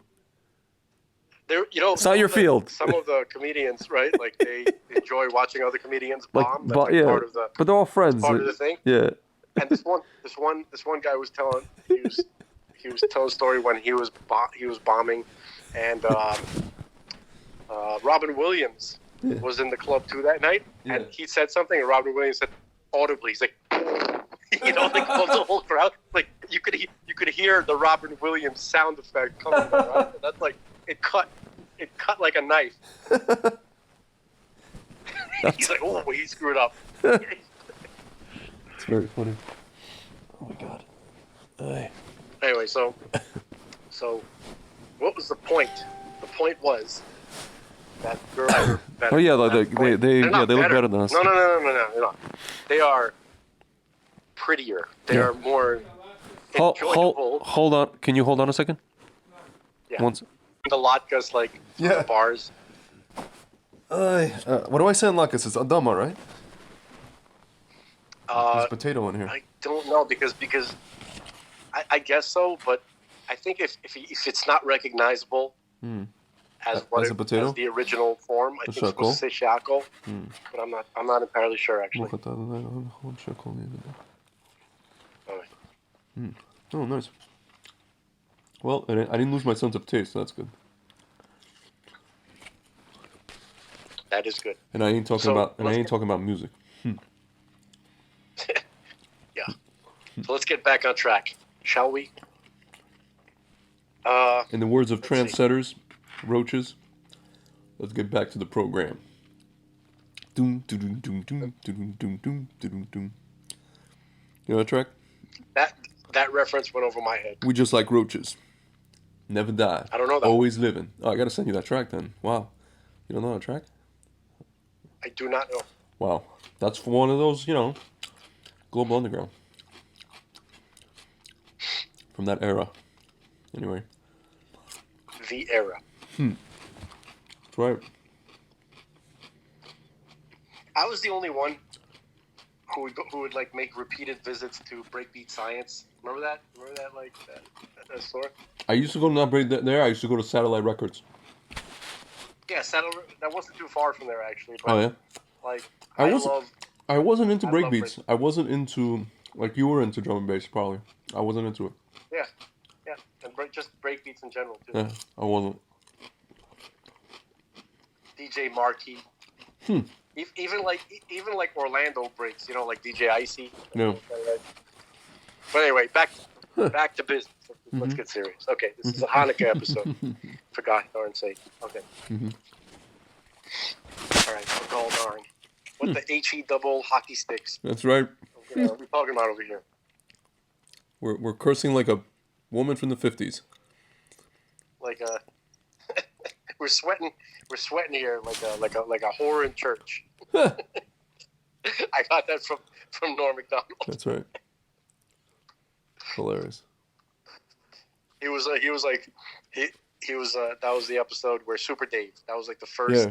It's not your field. Some of the comedians, right? Like they enjoy watching other comedians bomb. But they're all friends. Part of the thing. Yeah. And this one guy was telling a story when he was bombing, and Robin Williams was in the club too that night, and he said something, and Robin Williams said audibly, he's like, like the whole crowd, like you could hear the Robin Williams sound effect coming out, right? And that's like it cut like a knife. He's like, oh, he screwed up. It's very funny. Oh my god. Anyway, so what was the point? The point was that girls are better. Oh yeah, like they look better than us. No. They are prettier. They are more enjoyable. Hold on. Can you hold on a second? Yeah. The latkes, like the bars. What do I say in latkes? It's adama, right? There's potato in here. I don't know because I guess so, but I think if it's not recognizable as a potato? As the original form, I think it's supposed to say shackle, but I'm not entirely sure actually. Oh, nice. Well, I didn't lose my sense of taste, so that's good. That is good. And I ain't talking about music. Yeah. So let's get back on track, shall we? In the words of trendsetters, roaches, let's get back to the program. Doom, doom, doom, doom, doom, doom, doom, doom, doom. You know that track? That reference went over my head. We just like roaches. Never die. I don't know that. Always living. Oh, I gotta send you that track then. Wow. You don't know that track? I do not know. Wow. That's for one of those, Global Underground. From that era. Anyway. The era. That's right. I was the only one who would like make repeated visits to Breakbeat Science. Remember that? Like that store? I used to go to not Break there. I used to go to Satellite Records. Yeah, that wasn't too far from there actually. But, oh yeah. Like I wasn't into breakbeats. I wasn't into like you were into drum and bass probably. I wasn't into it. Yeah, and just breakbeats in general too. Yeah, I wasn't. DJ Marquee. Even like Orlando breaks, like DJ Icy. No. But anyway, back to business. Let's get serious. Okay, this is a Hanukkah episode. For God darn sake. Okay. All right, for God darn. What the HE double hockey sticks? That's right. What are we talking about over here? We're cursing like a woman from the 50s. Like we're sweating here like a whore in church. I got that from Norm Macdonald. That's right. Hilarious. He was that was the episode where Super Dave. That was like the first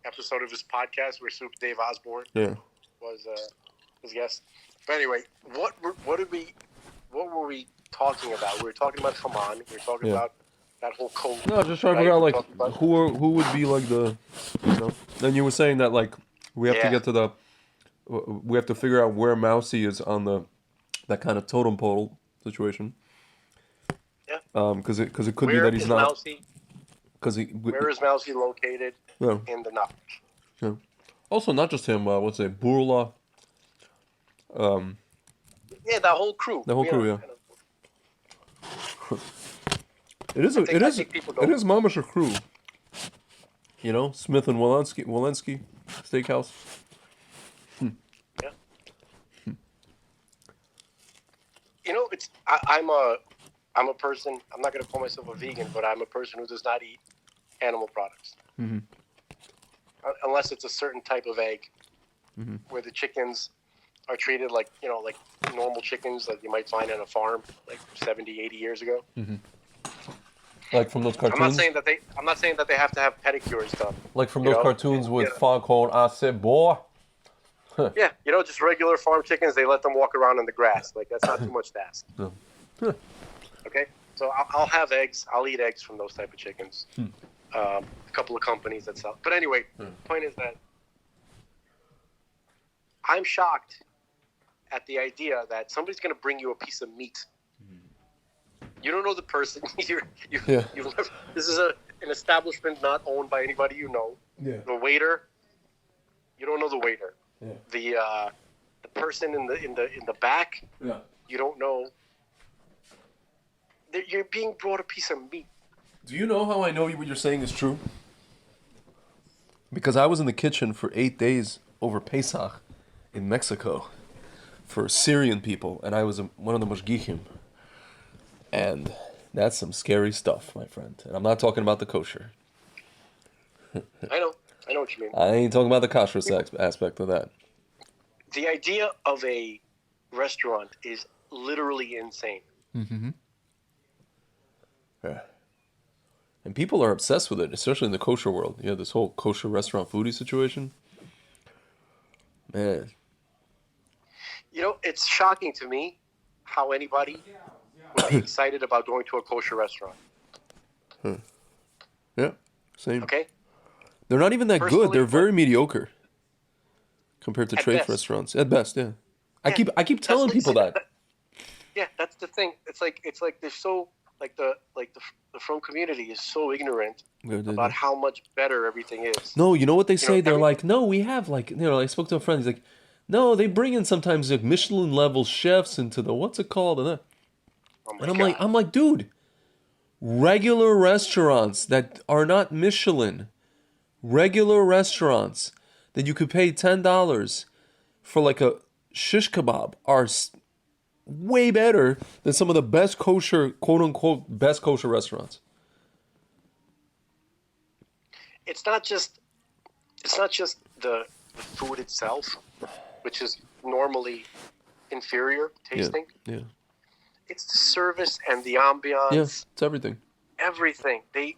episode of his podcast where Super Dave Osborne was his guest. But anyway, what were we talking about? We were talking about Haman. We were talking about that whole code. No, just trying to figure out like who would be like the, Then you were saying that like we have to get to we have to figure out where Mousy is on that kind of totem pole situation. Yeah. Because it could be that he's not. Mousy? Where is Mousy located in the knowledge? Yeah. Also, not just him. What's it? Burla. Yeah, that whole crew. The whole crew, yeah. It is. I It is. think people It don't. is Mama's a crew. You know, Smith and Walensky Steakhouse. Yeah. You know, I'm a person. I'm not going to call myself a vegan, but I'm a person who does not eat animal products, unless it's a certain type of egg, where the chickens are treated like like normal chickens that you might find on a farm like 70, 80 years ago. Like from those cartoons. I'm not saying that they have to have pedicures done. Like from those cartoons with Foghorn. I said, boy. Yeah, just regular farm chickens. They let them walk around in the grass. Like that's not too much to ask. No. Okay, so I'll have eggs. I'll eat eggs from those type of chickens. A couple of companies that sell. But anyway, point is that I'm shocked at the idea that somebody's going to bring you a piece of meat. You don't know the person. This is an establishment not owned by anybody you know. Yeah. The waiter, you don't know the waiter. Yeah. The person in the back, you don't know. You're being brought a piece of meat. Do you know how I know what you're saying is true? Because I was in the kitchen for 8 days over Pesach in Mexico for Syrian people, and I was one of the mashgichim. And that's some scary stuff, my friend. And I'm not talking about the kosher. I know what you mean. I ain't talking about the kosher aspect of that. The idea of a restaurant is literally insane. Yeah. And people are obsessed with it, especially in the kosher world. You know, this whole kosher restaurant foodie situation. Man. It's shocking to me how anybody would be excited about going to a kosher restaurant. Yeah, same. Okay? They're not even that good. They're very mediocre compared to trade restaurants. At best, yeah. I keep telling people that. Yeah, that's the thing. It's like they're so the Frum community is so ignorant about how much better everything is. No, you know what they say? They're like, no, we have I spoke to a friend. He's like, no, they bring in sometimes like Michelin level chefs into the what's it called and that. And I'm like, dude, regular restaurants that are not Michelin, regular restaurants that you could pay $10 for like a shish kebab are way better than some of the best kosher, quote unquote, best kosher restaurants. It's not just the food itself, which is normally inferior tasting. Yeah. It's the service and the ambiance. Yeah, it's everything. Everything. The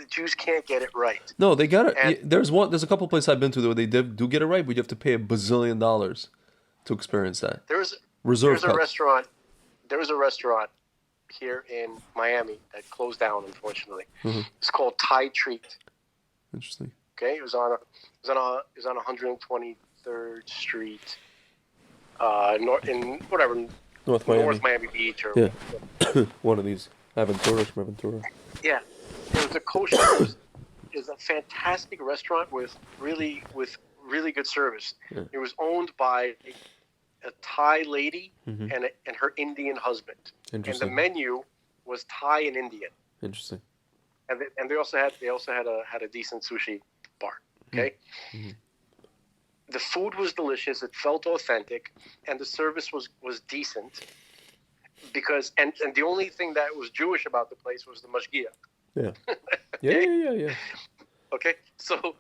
Jews can't get it right. No, they got it. There's a couple places I've been to where they do get it right, but you have to pay $1 bazillion to experience that. There was a restaurant here in Miami that closed down, unfortunately. It's called Thai Treat. Interesting. Okay, it was on 123rd Street, North Miami Beach, or one of these. Aventura. Yeah, it was a kosher. It was a fantastic restaurant with really good service. Yeah. It was owned by a Thai lady and her Indian husband, and the menu was Thai and Indian. Interesting. And they also had a decent sushi bar. Okay. The food was delicious. It felt authentic, and the service was decent. Because and the only thing that was Jewish about the place was the mashgiach. Yeah. Okay? Yeah. Okay, so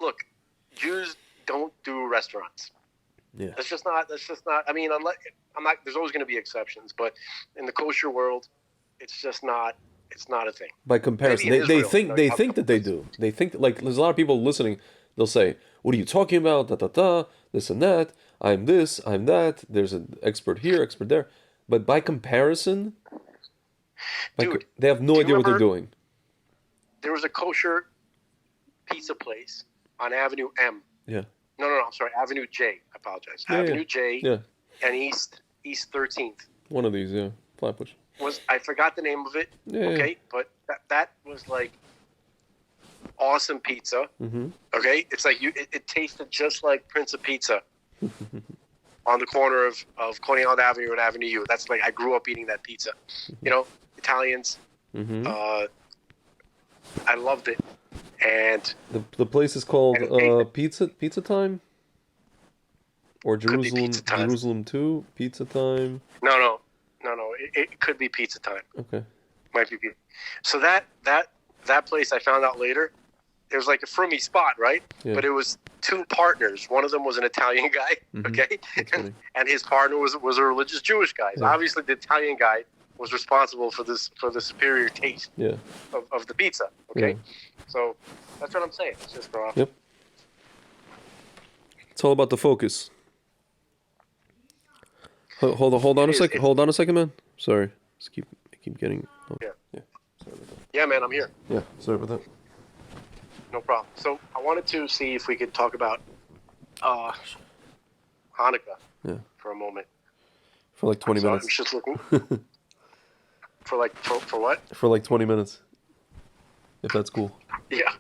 look, Jews don't do restaurants. Yeah. That's just not. I mean, there's always going to be exceptions, but in the kosher world, it's just not. It's not a thing. By comparison, they think that they do. They think like there's a lot of people listening. They'll say, "What are you talking about? This and that. I'm this. I'm that. There's an expert here, expert there." But by comparison, they have no idea what they're doing. There was a kosher pizza place on Avenue M. Yeah. No, I'm sorry, Avenue J. I apologize. Avenue J. And East 13th. One of these, yeah. Flatbush. I forgot the name of it. Okay, but that was like awesome pizza. Okay, it's like it tasted just like Prince of Pizza. On the corner of Coney Island Avenue and Avenue U. That's like I grew up eating that pizza. Italians, Mm-hmm. I loved it, and The place is called it Pizza Time or could be Pizza Time. Jerusalem 2 Pizza Time. No. It could be Pizza Time. Okay. Might be pizza. So that place I found out later. It was like a frummy spot, right? Yeah. But it was two partners. One of them was an Italian guy, okay, and his partner was a religious Jewish guy. So obviously, the Italian guy was responsible for the superior taste of the pizza. Okay, so that's what I'm saying. It's just Yep. It's all about the focus. Hold on a second. Hold on a second, man. Sorry. Just keep getting. Oh. Yeah. Sorry about that. Yeah, man, I'm here. Yeah. Sorry about that. No problem. So I wanted to see if we could talk about Hanukkah for a moment. For like 20 minutes. I'm just looking for what? For like 20 minutes. If that's cool. Yeah.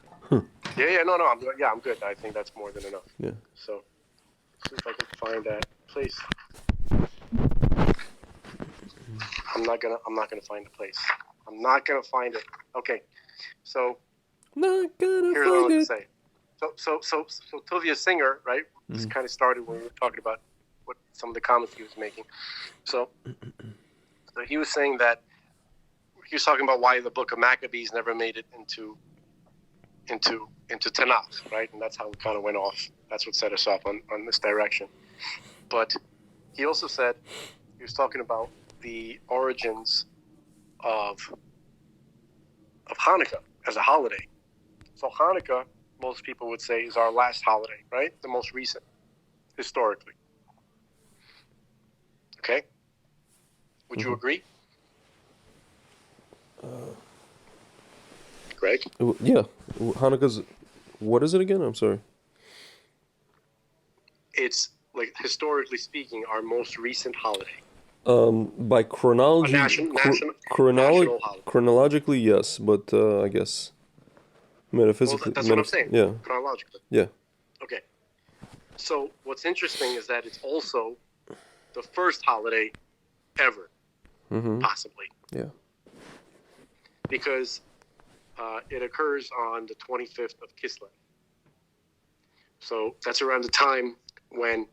Yeah. No. I'm good. I think that's more than enough. Yeah. So see if I can find that place. I'm not gonna find the place. I'm not gonna find it. Okay. So not gonna here's what I want to say. So Tovia Singer, right? This kind of started when we were talking about what some of the comments he was making. So he was saying that he was talking about why the book of Maccabees never made it into Tanakh, right? And that's how we kind of went off. That's what set us off on this direction. But he also said he was talking about the origins of Hanukkah as a holiday. So Hanukkah, most people would say, is our last holiday, right? The most recent, historically. Okay? Would you agree? Greg? Yeah. Hanukkah's, what is it again? I'm sorry. It's, like, historically speaking, our most recent holiday. By chronology, national holiday. Chronologically, yes, but I guess metaphysically, well, that's what I'm saying. Yeah, chronologically. Yeah. Okay. So what's interesting is that it's also the first holiday ever, possibly. Yeah. Because it occurs on the 25th of Kislev. So that's around the time when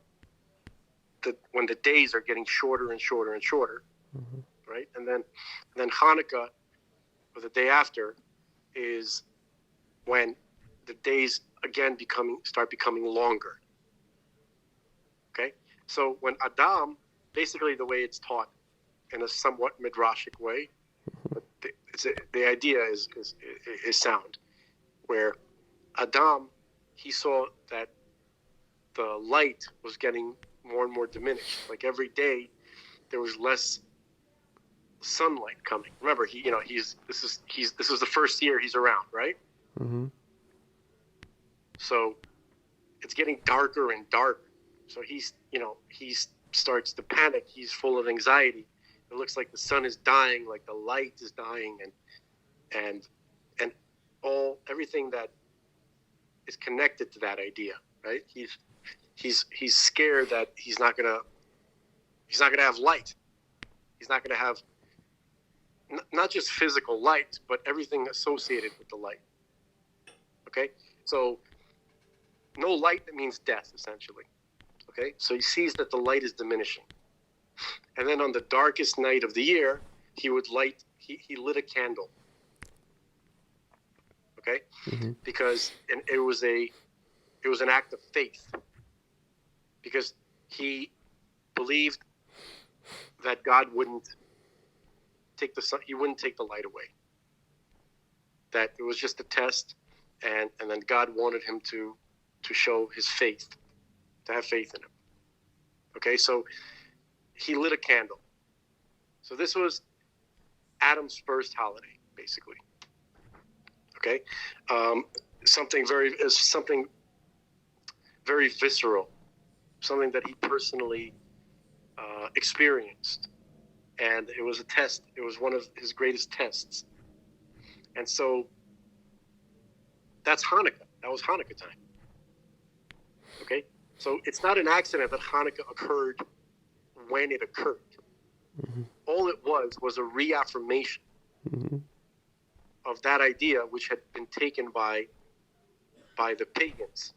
the days are getting shorter and shorter and shorter, right? And then Hanukkah, or the day after, is when the days again start becoming longer. Okay, so when Adam, basically the way it's taught in a somewhat midrashic way, but the idea is sound, where Adam, he saw that the light was getting more and more diminished. Like every day, there was less sunlight coming. Remember, this is the first year he's around, right? So it's getting darker and darker. So he starts to panic. He's full of anxiety. It looks like the sun is dying, like the light is dying, and everything that is connected to that idea, right? He's scared that he's not gonna have light. He's not gonna have not just physical light, but everything associated with the light. Okay, so no light, that means death, essentially. Okay, so he sees that the light is diminishing, and then on the darkest night of the year, he lit a candle. Okay, because it was an act of faith. Because he believed that God wouldn't take the sun, he wouldn't take the light away. That it was just a test, and then God wanted him to show his faith, to have faith in him. Okay, so he lit a candle. So this was Adam's first holiday, basically. Okay, something very visceral. Something that he personally experienced. And it was a test. It was one of his greatest tests. And so that's Hanukkah. That was Hanukkah time. Okay? So it's not an accident that Hanukkah occurred when it occurred. All it was a reaffirmation that idea, which had been taken by the pagans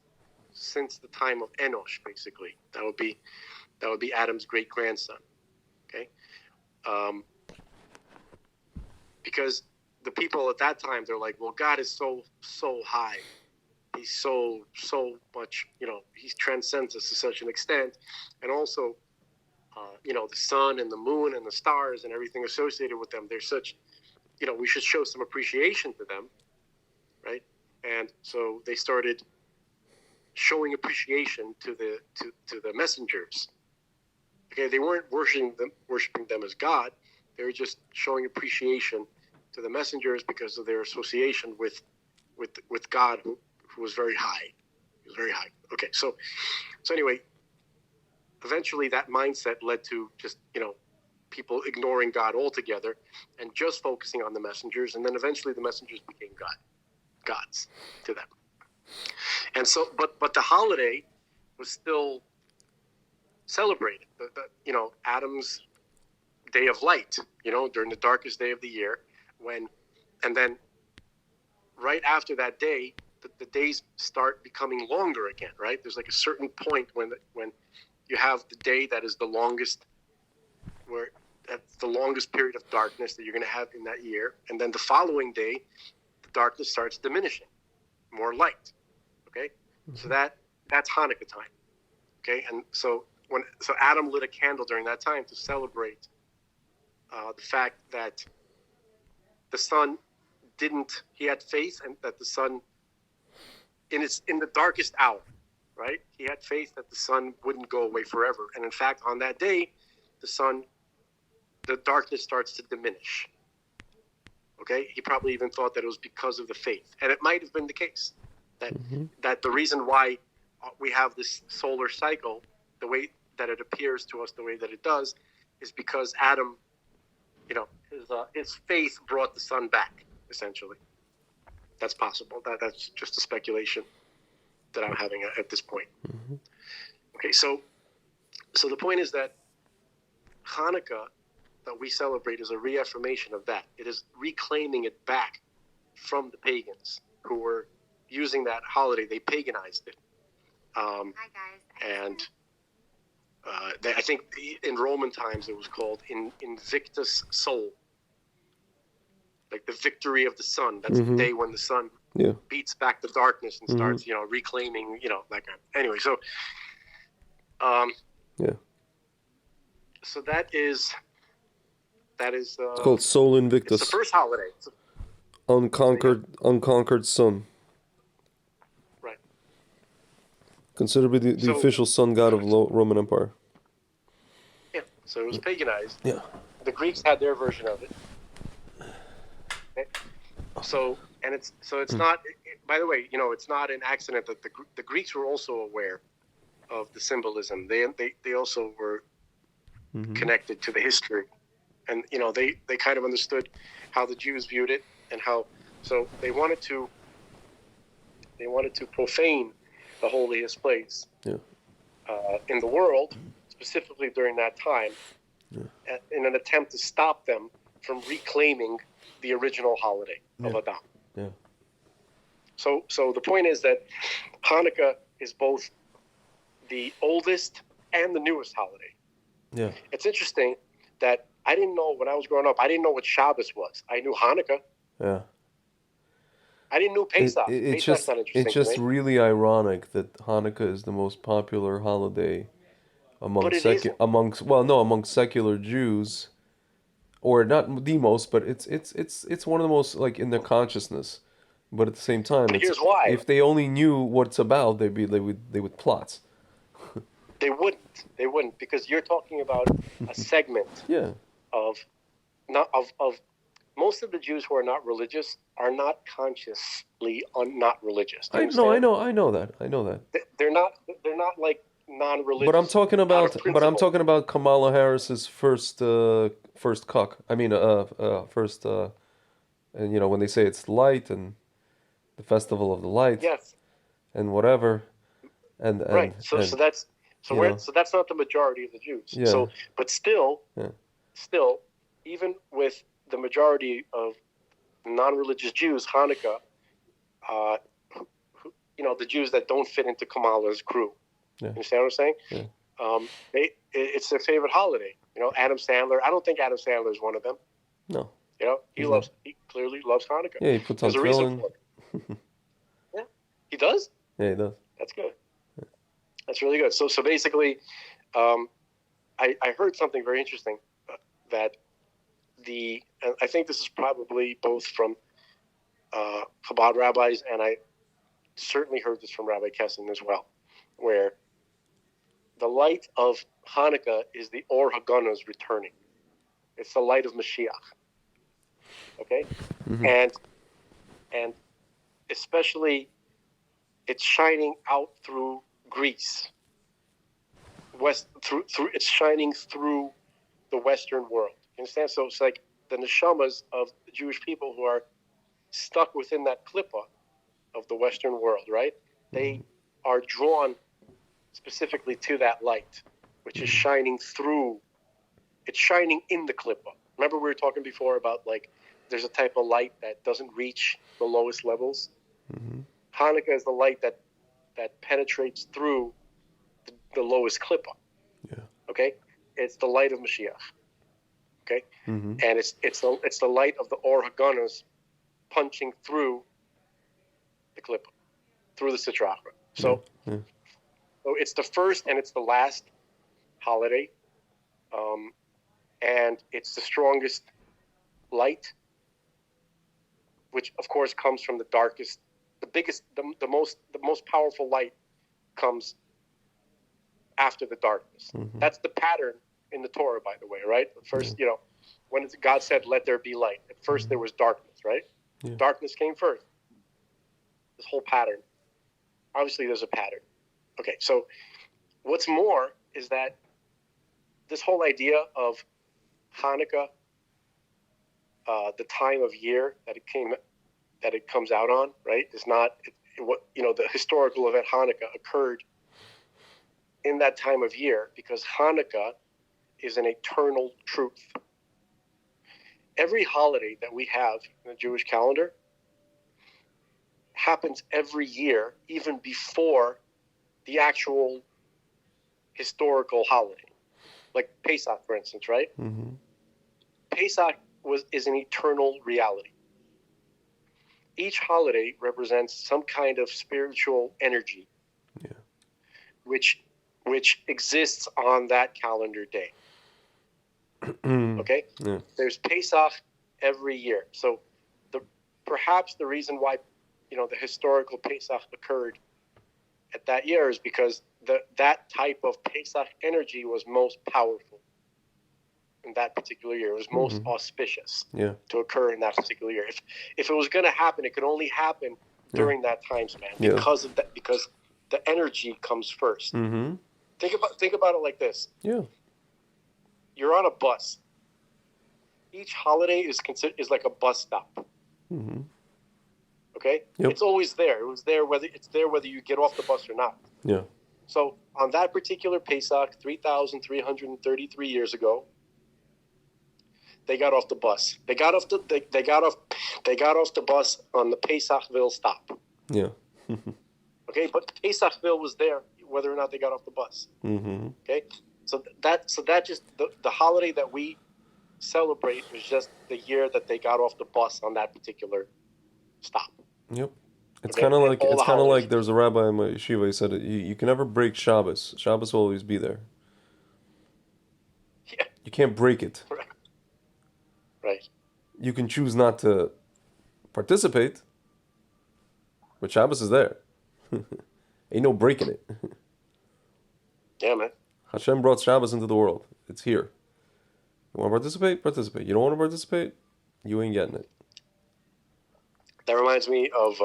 since the time of Enosh, basically. That would be Adam's great grandson. Okay, because the people at that time, they're like, well, God is so high. He's so much, he transcends us to such an extent. And also, the sun and the moon and the stars and everything associated with them, they're such, we should show some appreciation to them, right? And so they started showing appreciation to the messengers. Okay, they weren't worshiping them as God. They were just showing appreciation to the messengers because of their association with God, who was very high. He was very high. Okay, so anyway, eventually that mindset led to just, people ignoring God altogether and just focusing on the messengers. And then eventually the messengers became gods to them. And so, but the holiday was still celebrated. Adam's day of light, during the darkest day of the year, and then right after that day, the days start becoming longer again, right? There's like a certain point when you have the day that is the longest, where that's the longest period of darkness that you're going to have in that year. And then the following day, the darkness starts diminishing, more light. Okay. Mm-hmm. So that's Hanukkah time. Okay. And so Adam lit a candle during that time to celebrate the fact that the sun he had faith, and that the sun in the darkest hour, right? He had faith that the sun wouldn't go away forever. And in fact, on that day, the darkness starts to diminish. Okay? He probably even thought that it was because of the faith. And it might have been the case that the reason why we have this solar cycle, the way that it appears to us, the way that it does, is because Adam, his faith brought the sun back, essentially. That's possible. That's just a speculation that I'm having at this point. Mm-hmm. Okay, so the point is that Hanukkah that we celebrate is a reaffirmation of that. It is reclaiming it back from the pagans who were using that holiday. They paganized it. Hi, guys. And I think in Roman times it was called Invictus Sol, like the victory of the sun. That's the day when the sun beats back the darkness and starts, reclaiming, that kind of. Anyway, so, so that is. It's called Sol Invictus. It's the first holiday. Unconquered sun. Right. Considered to be the official sun god of Roman Empire. Yeah. So it was paganized. Yeah. The Greeks had their version of it. Okay. So it's not. By the way, it's not an accident that the Greeks were also aware of the symbolism. They also were connected to the history. And they kind of understood how the Jews viewed it, and so they wanted to profane the holiest place in the world, specifically during that time, in an attempt to stop them from reclaiming the original holiday of Adam. Yeah. So the point is that Hanukkah is both the oldest and the newest holiday. Yeah. It's interesting that I didn't know when I was growing up. I didn't know what Shabbos was. I knew Hanukkah. Yeah. I didn't know Pesach. It's just really ironic that Hanukkah is the most popular holiday among secular Jews, or not the most, but it's one of the most, like, in their consciousness. But at the same time, here's why. If they only knew what it's about, they would plot. They wouldn't, because you're talking about a segment of most of the Jews who are not religious are not consciously not religious. I know that. They're not like non-religious. But I'm talking about Kamala Harris's first cuck. I mean, first, and when they say it's light and the festival of the light, and whatever, and right. So that's not the majority of the Jews. Yeah. So, but still, even with the majority of non-religious Jews, Hanukkah, the Jews that don't fit into Kamala's crew. Yeah. You understand what I'm saying? Yeah. It's their favorite holiday. Adam Sandler. I don't think Adam Sandler is one of them. No. He clearly loves Hanukkah. Yeah, he puts on There's a reason tefillin. for it. Yeah, he does. Yeah, he does. That's good. That's really good. So basically, I heard something very interesting that and I think this is probably both from Chabad rabbis, and I certainly heard this from Rabbi Kessin as well, where the light of Hanukkah is the Or Haganah's returning. It's the light of Mashiach. Okay? Mm-hmm. And especially it's shining out through Greece. It's shining through the Western world. You understand? So it's like the neshamas of the Jewish people who are stuck within that klippah of the Western world, right? They are drawn specifically to that light, which is shining through. It's shining in the klippah. Remember we were talking before about there's a type of light that doesn't reach the lowest levels. Mm-hmm. Hanukkah is the light that penetrates through the lowest klippah. Yeah. Okay, it's the light of Mashiach. Okay, mm-hmm. And it's the light of the Or Haganahs punching through the klippah, through the Sitra Achra. So it's the first and it's the last holiday, and it's the strongest light, which of course comes from the darkest, the biggest, the most powerful light comes after the darkness. Mm-hmm. That's the pattern in the Torah, by the way, right? First, when God said, "Let there be light," at first there was darkness, right? Yeah. Darkness came first. This whole pattern. Obviously, there's a pattern. Okay, so what's more is that this whole idea of Hanukkah, the time of year that it comes out on, right, is not the historical event Hanukkah occurred in that time of year because Hanukkah is an eternal truth. Every holiday that we have in the Jewish calendar happens every year, even before the actual historical holiday. Like Pesach, for instance, right? Mm-hmm. Pesach is an eternal reality. Each holiday represents some kind of spiritual energy, which exists on that calendar day. Okay? Yeah. There's Pesach every year. So perhaps the reason why the historical Pesach occurred at that year is because that type of Pesach energy was most powerful in that particular year. It was most auspicious to occur in that particular year. If it was going to happen, it could only happen during that time span because of that, because the energy comes first. Mm-hmm. Think about it like this. Yeah. You're on a bus. Each holiday is like a bus stop. Mm-hmm. Okay? Yep. It's always there. It was there whether you get off the bus or not. Yeah. So on that particular Pesach, 3,333 years ago, they got off the bus. They got off the bus on the Pesachville stop. Yeah. Okay, but Pesachville was there whether or not they got off the bus. Mm-hmm. Okay, so that just the holiday that we celebrate was just the year that they got off the bus on that particular stop. Yep. It's kind of like there's a rabbi in my yeshiva. He said you can never break Shabbos. Shabbos will always be there. Yeah. You can't break it. Right. You can choose not to participate, but Shabbos is there. Ain't no breaking it. Yeah, man. Hashem brought Shabbos into the world. It's here. You want to participate? Participate. You don't want to participate? You ain't getting it. That reminds me of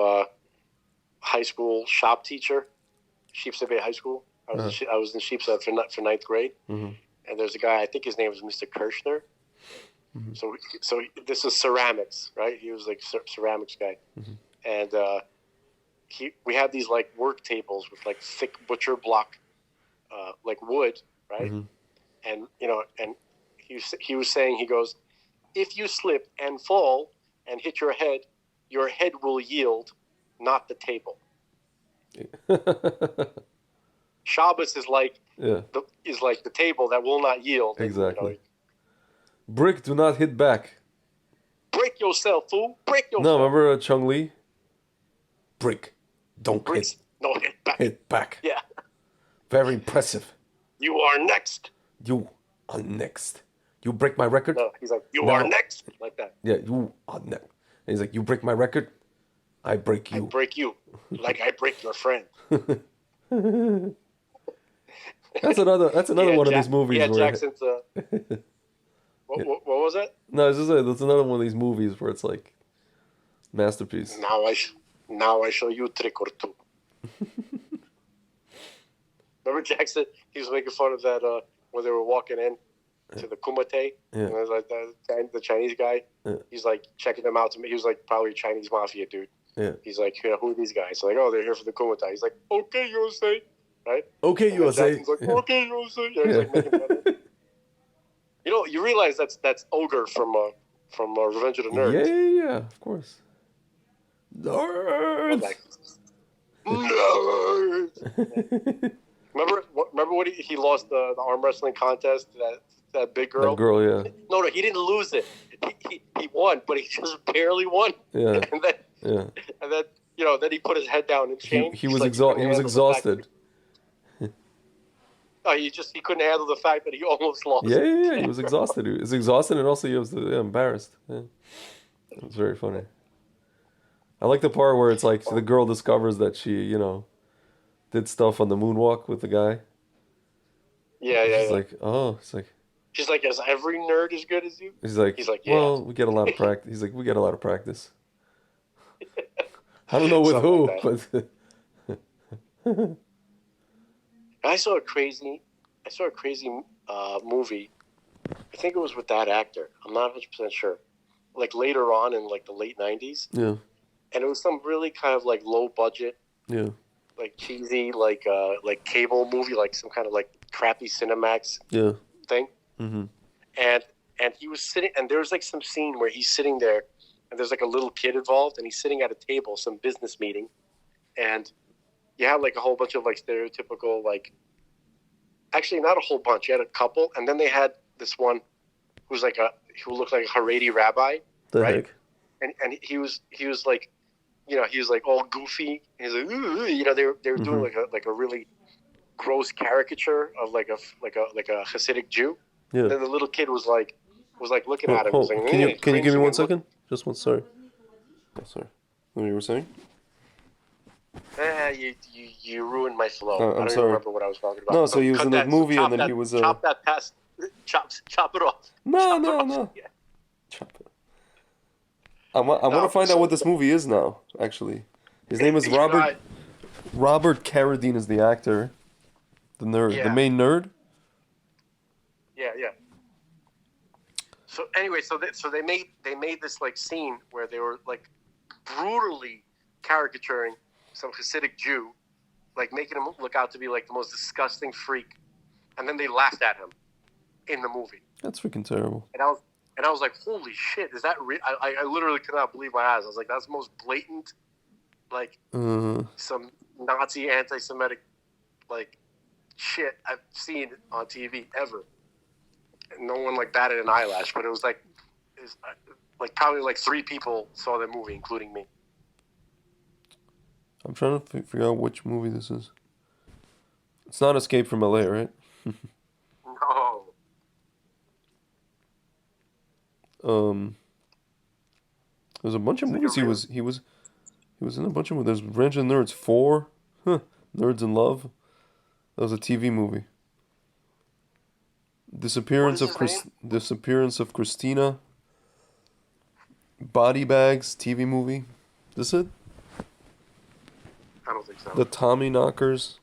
high school shop teacher, Sheepshead Bay High School. I was in Sheepshead for ninth grade, and there's a guy. I think his name was Mr. Kirshner. Mm-hmm. So this is ceramics, right? He was like ceramics guy, and we had these like work tables with like thick butcher block, like wood, right? And and he was saying, he goes, if you slip and fall, and hit your head will yield, not the table. Shabbos is like the table that will not yield. Exactly. And, Brick, do not hit back. break yourself, fool. Break yourself. No, remember Chung Lee? Brick, don't Bricks, no, hit back. hit back. Yeah. Very impressive. You are next. You are next. You break my record? No, he's like, you No. are next. Like that. Yeah, you are next. And he's like, you break my record, I break you. I break you like I break your friend. That's another one of these movies. Yeah, where Jackson's. What was that? No, it's just that's another one of these movies where it's like masterpiece. Now I show you a trick or two. Remember Jackson? He was making fun of that when they were walking in to the Kumite. Yeah. And it was like the Chinese guy. Yeah. He's like checking them out. He was like probably a Chinese mafia dude. Yeah. He's like, who are these guys? So like, oh, they're here for the Kumite. He's like, okay, USA, right? Okay, And then USA. Jackson's like, okay, USA. Yeah, he's like making fun of it. You realize that's Ogre from Revenge of the Nerds. Yeah, of course. Nerds. Nerds. Remember what he lost the arm wrestling contest to that big girl? That girl, yeah. No, he didn't lose it. He won, but he just barely won. Yeah. And then then he put his head down and changed. He was exhausted. Oh, he couldn't handle the fact that he almost lost. Yeah. He was exhausted. He was exhausted, and also he was embarrassed. Yeah. It was very funny. I like the part where it's like the girl discovers that she, did stuff on the moonwalk with the guy. Yeah. She's like, oh, it's like. She's like, is every nerd as good as you? He's like, yeah. Well, we get a lot of practice. He's like, we get a lot of practice. I don't know with who, but. I saw a crazy movie. I think it was with that actor. I'm not 100% sure. Like later on in like the late 90s. Yeah. And it was some really kind of like low budget. Yeah. Like cheesy, like cable movie, like some kind of like crappy Cinemax thing. Mm-hmm. And he was sitting, and there was like some scene where he's sitting there, and there's like a little kid involved, and he's sitting at a table, some business meeting, and you had like a whole bunch of like stereotypical like, actually not a whole bunch, you had a couple, and then they had this one who looked like a Haredi rabbi, right? Heck? And he was like, he was like all goofy. He's like, they were doing like a really gross caricature of like a Hasidic Jew. Yeah. And then the little kid was like looking at him. Hold. Like, Can you give me 1 second? Just one. Sorry. Oh, sorry. What you were saying? You ruined my flow. I'm I don't sorry. even remember what I was talking about. No, so he was in that movie, and then he was chop that past. Chop it off. No. Yeah. Chop it. I want to find out what this movie is now. Actually, his name is Robert. Robert Carradine is the actor. The nerd, the main nerd. Yeah. So anyway, so they made this like scene where they were like brutally caricaturing some Hasidic Jew, like making him look out to be like the most disgusting freak, and then they laughed at him in the movie. That's freaking terrible. And I was like, holy shit, is that real? I literally could not believe my eyes. I was like, that's the most blatant, like, some Nazi anti-Semitic, like, shit I've seen on TV ever. And no one, like, batted an eyelash, but it was like probably like 3 people saw the movie, including me. I'm trying to figure out which movie this is. It's not Escape from LA, right? No. There's a bunch of movies he was in a bunch of movies. There's Revenge of the Nerds 4, Nerds in Love. That was a TV movie. Disappearance of Christina. Body Bags TV movie. Is this it? I don't think so. The Tommy Knockers.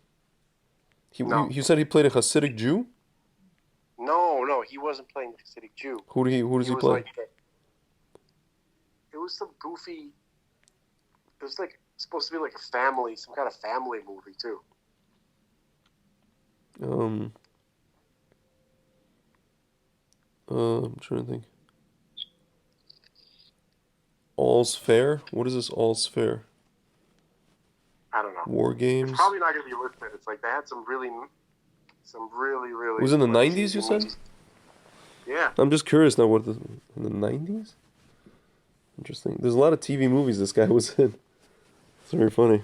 You said he played a Hasidic Jew? No, he wasn't playing the Hasidic Jew. Who does he play? It was some goofy. It was like supposed to be like some kind of family movie too. I'm trying to think. All's Fair? What is this All's Fair? I don't know. War Games? It's probably not going to be listed. It's like they had some really. It was in the 90s, you said? Yeah. I'm just curious now, in the 90s? Interesting. There's a lot of TV movies this guy was in. It's very funny.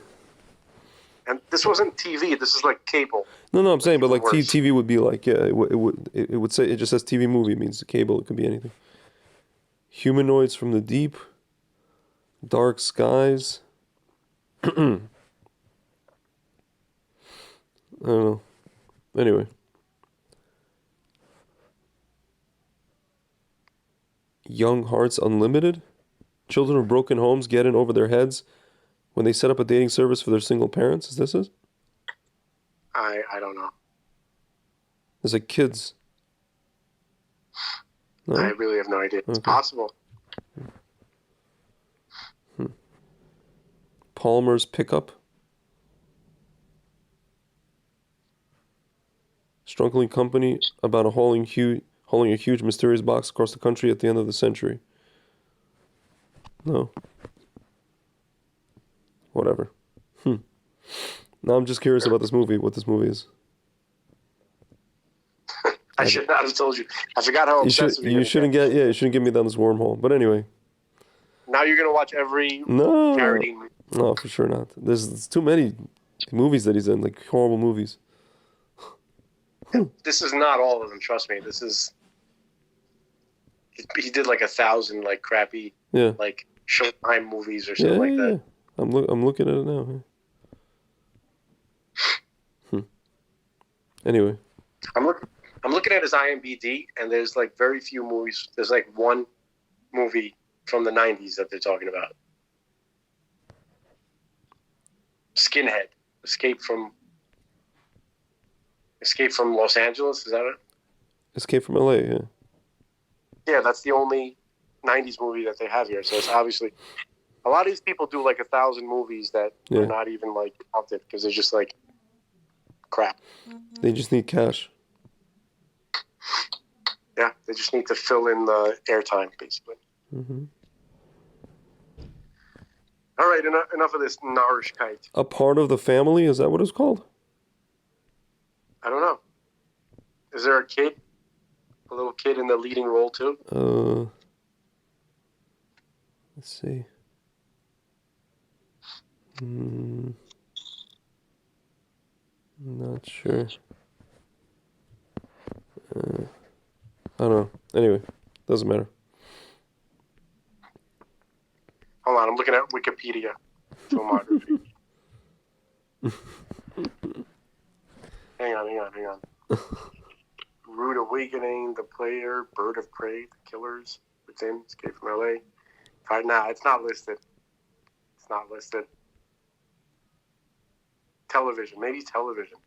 And this wasn't TV. This is like cable. No, I'm saying, but like worse. TV would be like, yeah, it would say, it just says TV movie. It means cable. It could be anything. Humanoids from the Deep. Dark Skies. I don't know. Anyway. Young Hearts Unlimited. Children of broken homes get in over their heads when they set up a dating service for their single parents. Is this it? I don't know. There's like kids. No? I really have no idea. It's possible. Palmer's Pickup. Struggling company about hauling a huge mysterious box across the country at the end of the century. No. Whatever. Now I'm just curious about this movie, what this movie is. I should not have told you. I forgot how obsessed you shouldn't get me down this wormhole. But anyway. Now you're going to watch every parody movie. No, for sure not. There's too many movies that he's in, like horrible movies. This is not all of them, trust me. This is... He did like 1,000 like crappy like Showtime movies or something like that. Yeah. I'm looking at it now. Anyway. I'm looking at his IMDb, and there's like very few movies. There's like one movie from the 90s that they're talking about. Skinhead. Escape from Los Angeles, is that it? Escape from LA, yeah. Yeah, that's the only 90s movie that they have here. So it's obviously... A lot of these people do like 1,000 movies that are not even like counted because they're just like crap. They just need cash. Yeah, they just need to fill in the airtime, basically. Mm-hmm. All right, enough of this Narishkeit. A Part of the Family, is that what it's called? I don't know. Is there a kid? A little kid in the leading role, too? Let's see. Not sure. I don't know. Anyway, doesn't matter. Hold on, I'm looking at Wikipedia. Filmography. Hang on. Rude Awakening, The Player, Bird of Prey, The Killers, Within, Escape from LA. It's not listed. Television, maybe television.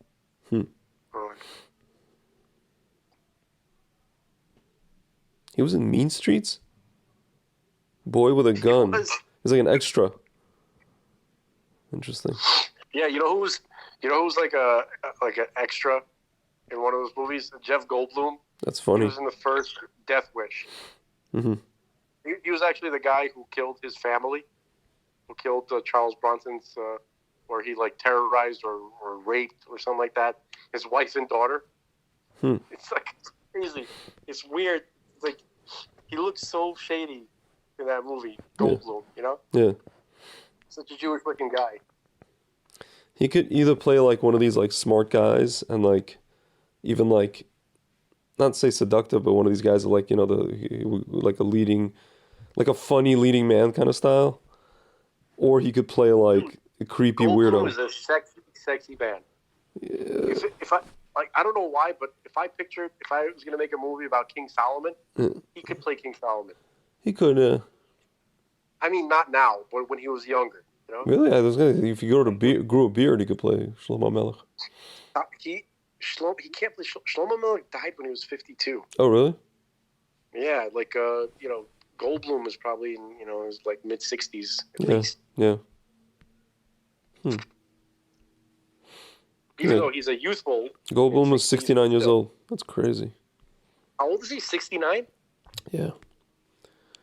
He was in Mean Streets? Boy with a Gun. He's like an extra. Interesting. Yeah, you know who's like an extra in one of those movies? Jeff Goldblum. That's funny. He was in the first Death Wish. Mm-hmm. He was actually the guy who killed his family, who killed Charles Bronson's, or he like terrorized or raped or something like that, his wife and daughter. It's like crazy. It's weird. It's like he looks so shady in that movie, Goldblum. You know? Yeah. Such a Jewish looking guy. He could either play like one of these like smart guys and like even like not say seductive, but one of these guys are like, you know, like a funny leading man kind of style, or he could play like a creepy weirdo. Goldblum is a sexy man. Yeah. If I don't know why, but if I was going to make a movie about King Solomon, he could play King Solomon. He could. I mean, not now, but when he was younger. You know? Really? If you grew a beard, he could play Shlomo Melech. He can't play. Shlomo Melech died when he was 52. Oh, really? Yeah, like Goldblum was probably in his like mid 60s at least. Yeah. Even though he's a youthful. Goldblum was 69 years old. That's crazy. How old is he? 69? Yeah.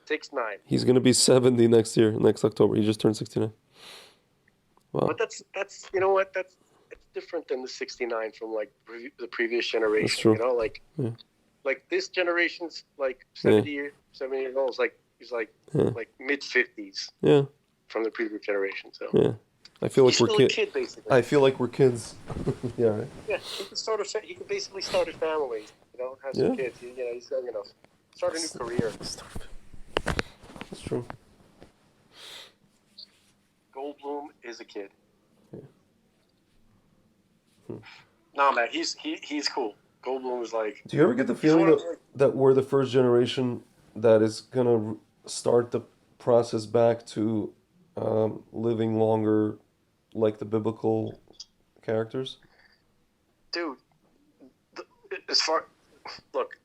6'9". He's gonna be 70 next October. He just turned 69. Wow. But that's you know what, it's different than the 69 from like the previous generation. That's true. You know, like Yeah. like this generation's like 70 years old. He's like mid 50s. Yeah. From the previous generation. So yeah. I feel like he's we're still a kid, basically. I feel like we're kids. Yeah, right. Yeah, he could basically start a family. You know, have some kids. He's young enough. Start a new career. That's true. Goldblum is a kid. Yeah. No, man, he's cool. Goldblum is like. Do you ever get the feeling that we're the first generation that is gonna start the process back to living longer, like the biblical characters? Dude, the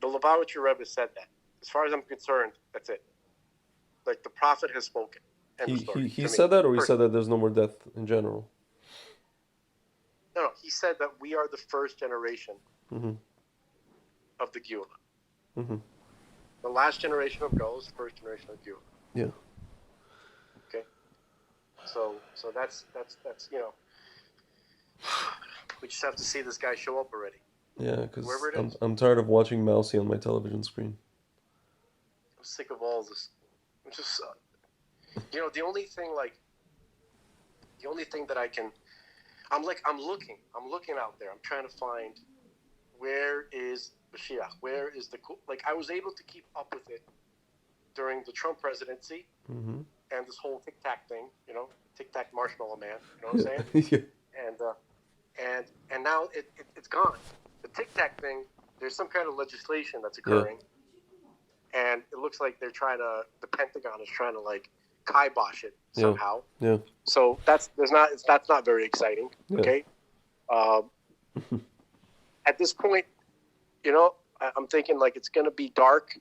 Lubavitcher Rebbe said that. As far as I'm concerned, that's it. Like, the prophet has spoken. He said that, or he said that there's no more death in general? No, he said that we are the first generation of the Geula. Mm-hmm. The last generation of Goel is the first generation of Geula. Yeah. Okay. So that's we just have to see this guy show up already. Yeah, because I'm tired of watching Mousy on my television screen. I'm sick of all this. I'm just, the only thing that I can, I'm looking out there. I'm trying to find where is Mashiach, where is I was able to keep up with it during the Trump presidency and this whole Tic Tac thing, Tic Tac Marshmallow Man, you know what I'm saying? Yeah. And now it's gone. The Tic Tac thing, there's some kind of legislation that's occurring, and it looks like the Pentagon is trying to kibosh it somehow. Yeah. So that's not very exciting. Yeah. Okay. At this point, I'm thinking it's gonna be dark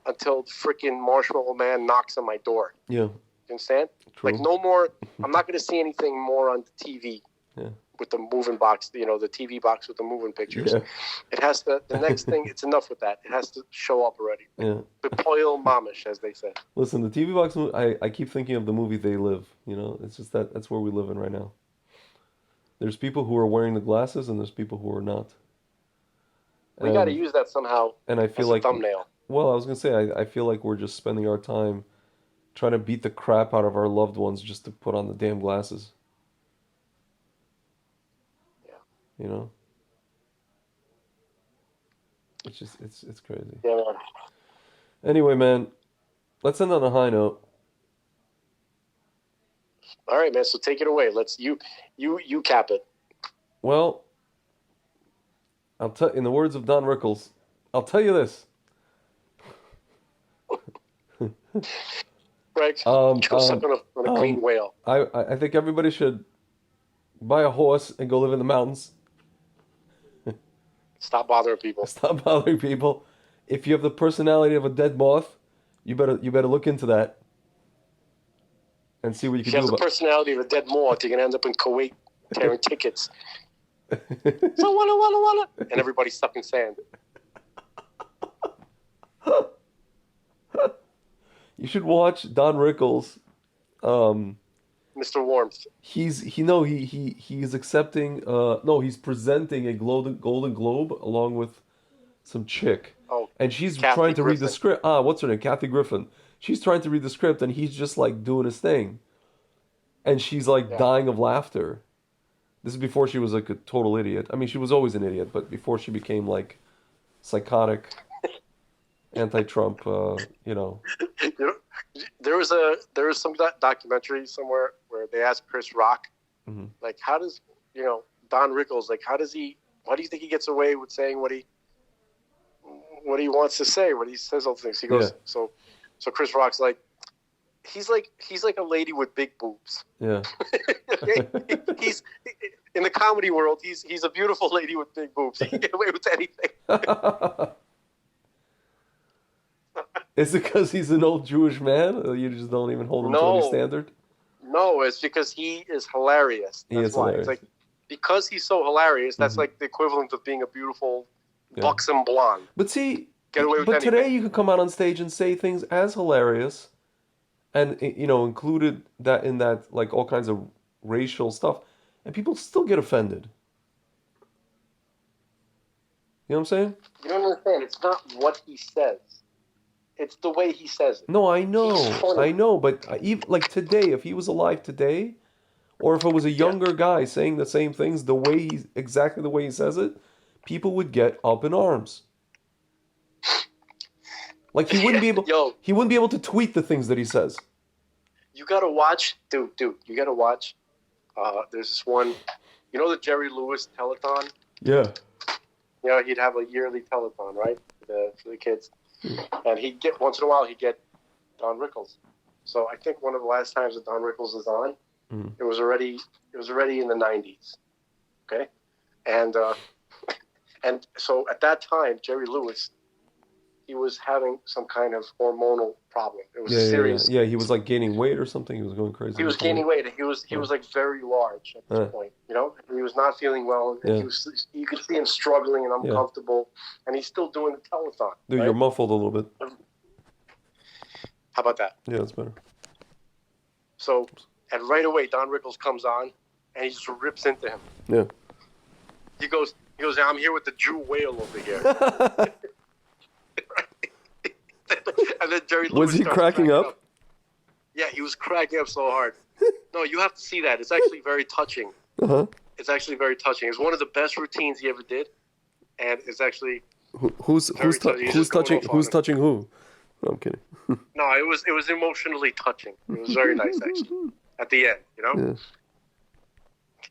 until the freaking Marshmallow Man knocks on my door. Yeah. You understand? True. No more. I'm not gonna see anything more on the TV. Yeah. With the moving box, the TV box with the moving pictures. Yeah. It has to. The next thing, it's enough with that. It has to show up already. Yeah. The poil mamish, as they say. Listen, the TV box. I keep thinking of the movie They Live. It's just that's where we live in right now. There's people who are wearing the glasses, and there's people who are not. We got to use that somehow. And I feel as a thumbnail. Well, I was gonna say I feel like we're just spending our time trying to beat the crap out of our loved ones just to put on the damn glasses. It's just it's crazy. Yeah, man. Anyway, man, let's end on a high note. All right, man. So take it away. You cap it. Well, I'll tell. In the words of Don Rickles, I'll tell you this. Greg, go suck on a clean whale. I think everybody should buy a horse and go live in the mountains. Stop bothering people. Stop bothering people. If you have the personality of a dead moth, you better look into that and see what you can do. If you have the personality of a dead moth, you're gonna end up in Kuwait tearing tickets. So wanna, and everybody's stuck in sand. You should watch Don Rickles. Mr. Warmth. He's accepting. He's presenting a Golden Globe along with some chick. Oh, and she's Kathy trying to read Griffin. the script. What's her name? Kathy Griffin. She's trying to read the script, and he's just doing his thing. And she's dying of laughter. This is before she was a total idiot. I mean, she was always an idiot, but before she became psychotic, anti-Trump. There was some documentary somewhere where they asked Chris Rock, how does Don Rickles, why do you think he gets away with saying what he wants to say, when he says all things? He goes, so Chris Rock's he's like a lady with big boobs. Yeah. He's in the comedy world. He's a beautiful lady with big boobs. He can get away with anything. Is it because he's an old Jewish man? Or you just don't even hold him to any standard? No, it's because he is hilarious. That's why. Hilarious. It's because he's so hilarious. That's the equivalent of being a beautiful, buxom blonde. But see, get away with But anything. today you could come out on stage and say things as hilarious, and included that in that like all kinds of racial stuff, and people still get offended. You know what I'm saying? You don't understand. It's not what he says. It's the way he says it. No, I He's know, funny. but even like today, if he was alive today, or if it was a younger guy saying the same things exactly the way he says it, people would get up in arms. Like he wouldn't be able, he wouldn't be able to tweet the things that he says. You gotta watch, dude. You gotta watch. There's this one. You know the Jerry Lewis telethon? Yeah. He'd have a yearly telethon, right, for the kids, and he'd get once in a while he'd get Don Rickles. So I think one of the last times that Don Rickles was on, it was already in the 90s. Okay, and so at that time Jerry Lewis, he was having some kind of hormonal problem. It was serious. Yeah, he was like gaining weight or something. He was going crazy. He was gaining weight. He was like very large at this point. He was not feeling well. Yeah. You could see him struggling and uncomfortable, and he's still doing the telethon. Dude, right? You're muffled a little bit. How about that? Yeah, that's better. So, and right away, Don Rickles comes on, and he just rips into him. Yeah. He goes, I'm here with the Jew whale over here. And then Jerry Lewis was he cracking up? Yeah, he was cracking up so hard. No, you have to see that. It's actually very touching. Uh-huh. It's actually very touching. It's one of the best routines he ever did, and it's actually who's touching who? No, I'm kidding. No, it was emotionally touching. It was very nice actually. At the end,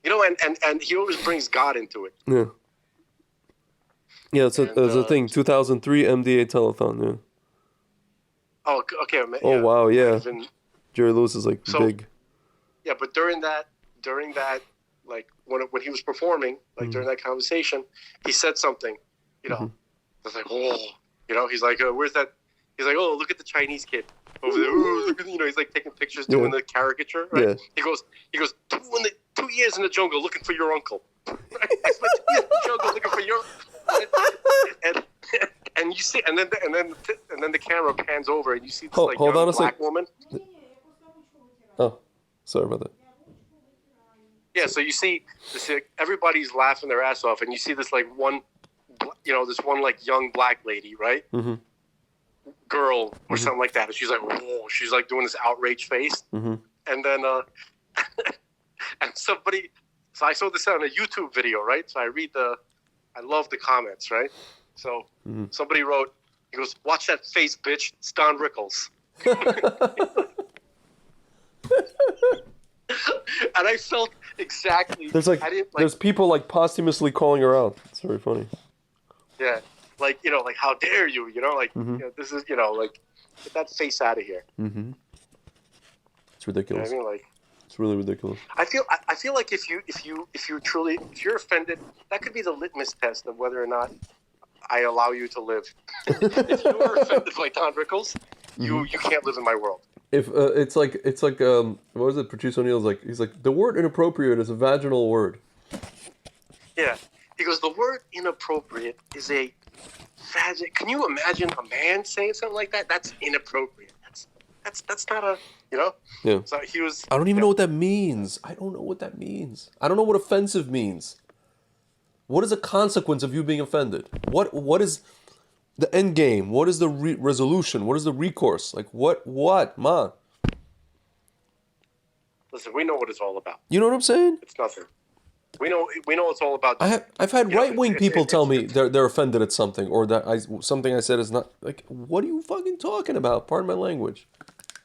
Yeah. And he always brings God into it. Yeah. Yeah, it's a thing. 2003 MDA telethon. Yeah. Oh, okay. Oh wow, yeah. Jerry Lewis is like big. Yeah, but during that, like when he was performing, like during that conversation, he said something. It's like, oh, he's like, where's that? He's like, oh, look at the Chinese kid over there. Ooh, look at, he's like taking pictures, doing the caricature, right? Yeah. He goes, 2 years in the jungle looking for your uncle. Right? I spent 2 years in the jungle looking for your. And you see, and then the camera pans over, and you see this young black woman. Oh, sorry about that. Yeah, so you see this, everybody's laughing their ass off, and you see this one young black lady, right? Mm-hmm. Girl or something like that, and she's like, whoa, she's like doing this outraged face, and then and somebody. So I saw this on a YouTube video, right? So I love the comments, right? So somebody wrote, he goes, watch that face, bitch. It's Don Rickles. And I felt exactly. There's people like posthumously calling her out. It's very funny. Yeah, like how dare you? This is like get that face out of here. Mm-hmm. It's ridiculous. You know what I mean? It's really ridiculous. I feel like if you're offended, that could be the litmus test of whether or not I allow you to live. If you are offended by Don Rickles, you can't live in my world. If it's like what was it? Patrice O'Neal's he's like, the word inappropriate is a vaginal word. Yeah, he goes, the word inappropriate is a vagin. Can you imagine a man saying something like that? That's inappropriate. That's not a Yeah. So he was. I don't even know what that means. I don't know what that means. I don't know what offensive means. What is a consequence of you being offended? What is the end game? What is the resolution? What is the recourse? Like what, man? Listen, we know what it's all about. You know what I'm saying? It's nothing. We know it's all about. I've had right-wing people tell me they're offended at something, or that something I said is not like. What are you fucking talking about? Pardon my language.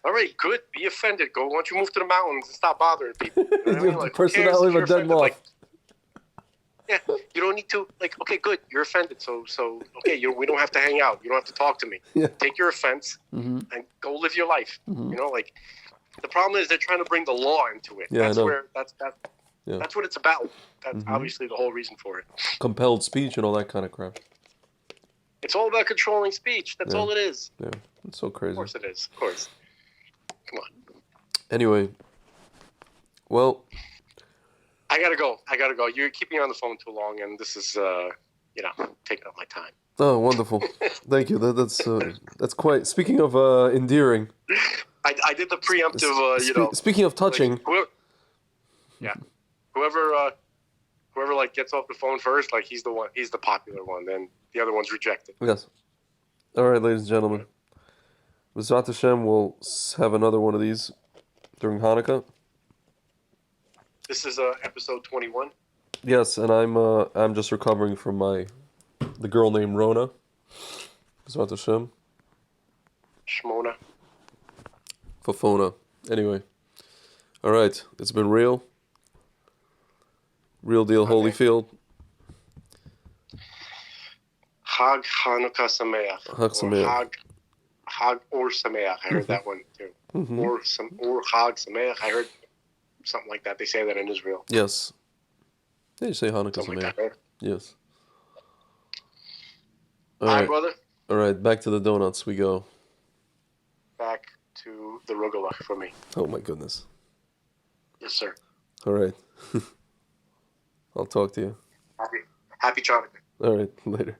All right, good. Be offended. Why don't you move to the mountains and stop bothering people? You know what I mean? Personality of a dead moth. Yeah, you don't need to, okay, good, you're offended, so okay, we don't have to hang out, you don't have to talk to me. Yeah. Take your offense and go live your life. Mm-hmm. The problem is they're trying to bring the law into it. Yeah, that's what it's about. That's obviously the whole reason for it. Compelled speech and all that kind of crap. It's all about controlling speech. That's all it is. Yeah, it's so crazy. Of course it is, of course. Come on. Anyway, well... I gotta go. You're keeping me on the phone too long, and this is, taking up my time. Oh, wonderful. Thank you. That's quite. Speaking of endearing. I did the preemptive, Speaking of touching. Like, whoever like gets off the phone first, like he's the popular one. Then the other one's rejected. Yes. All right, ladies and gentlemen. B'ezrat Hashem, we'll have another one of these during Hanukkah. This is episode 21. Yes, and I'm just recovering from the girl named Rona. B'ezrat Hashem. Shmona. Fafona. Anyway. All right, it's been real. Real deal, Okay. Holyfield. Hag Hanukkah Sameach. Hag Sameach. Hag or Sameach. I heard that one too. Mm-hmm. Or Hag Sameach. I heard something like that. They say that in Israel. Yes. They say Hanukkah Something Sameach. like that, right? Yes. All All right, right, brother. all right. Back to the donuts we go. Back to the Rugelach for me. Oh my goodness. Yes, sir. All right. I'll talk to you. Happy Chanukah. All right, later.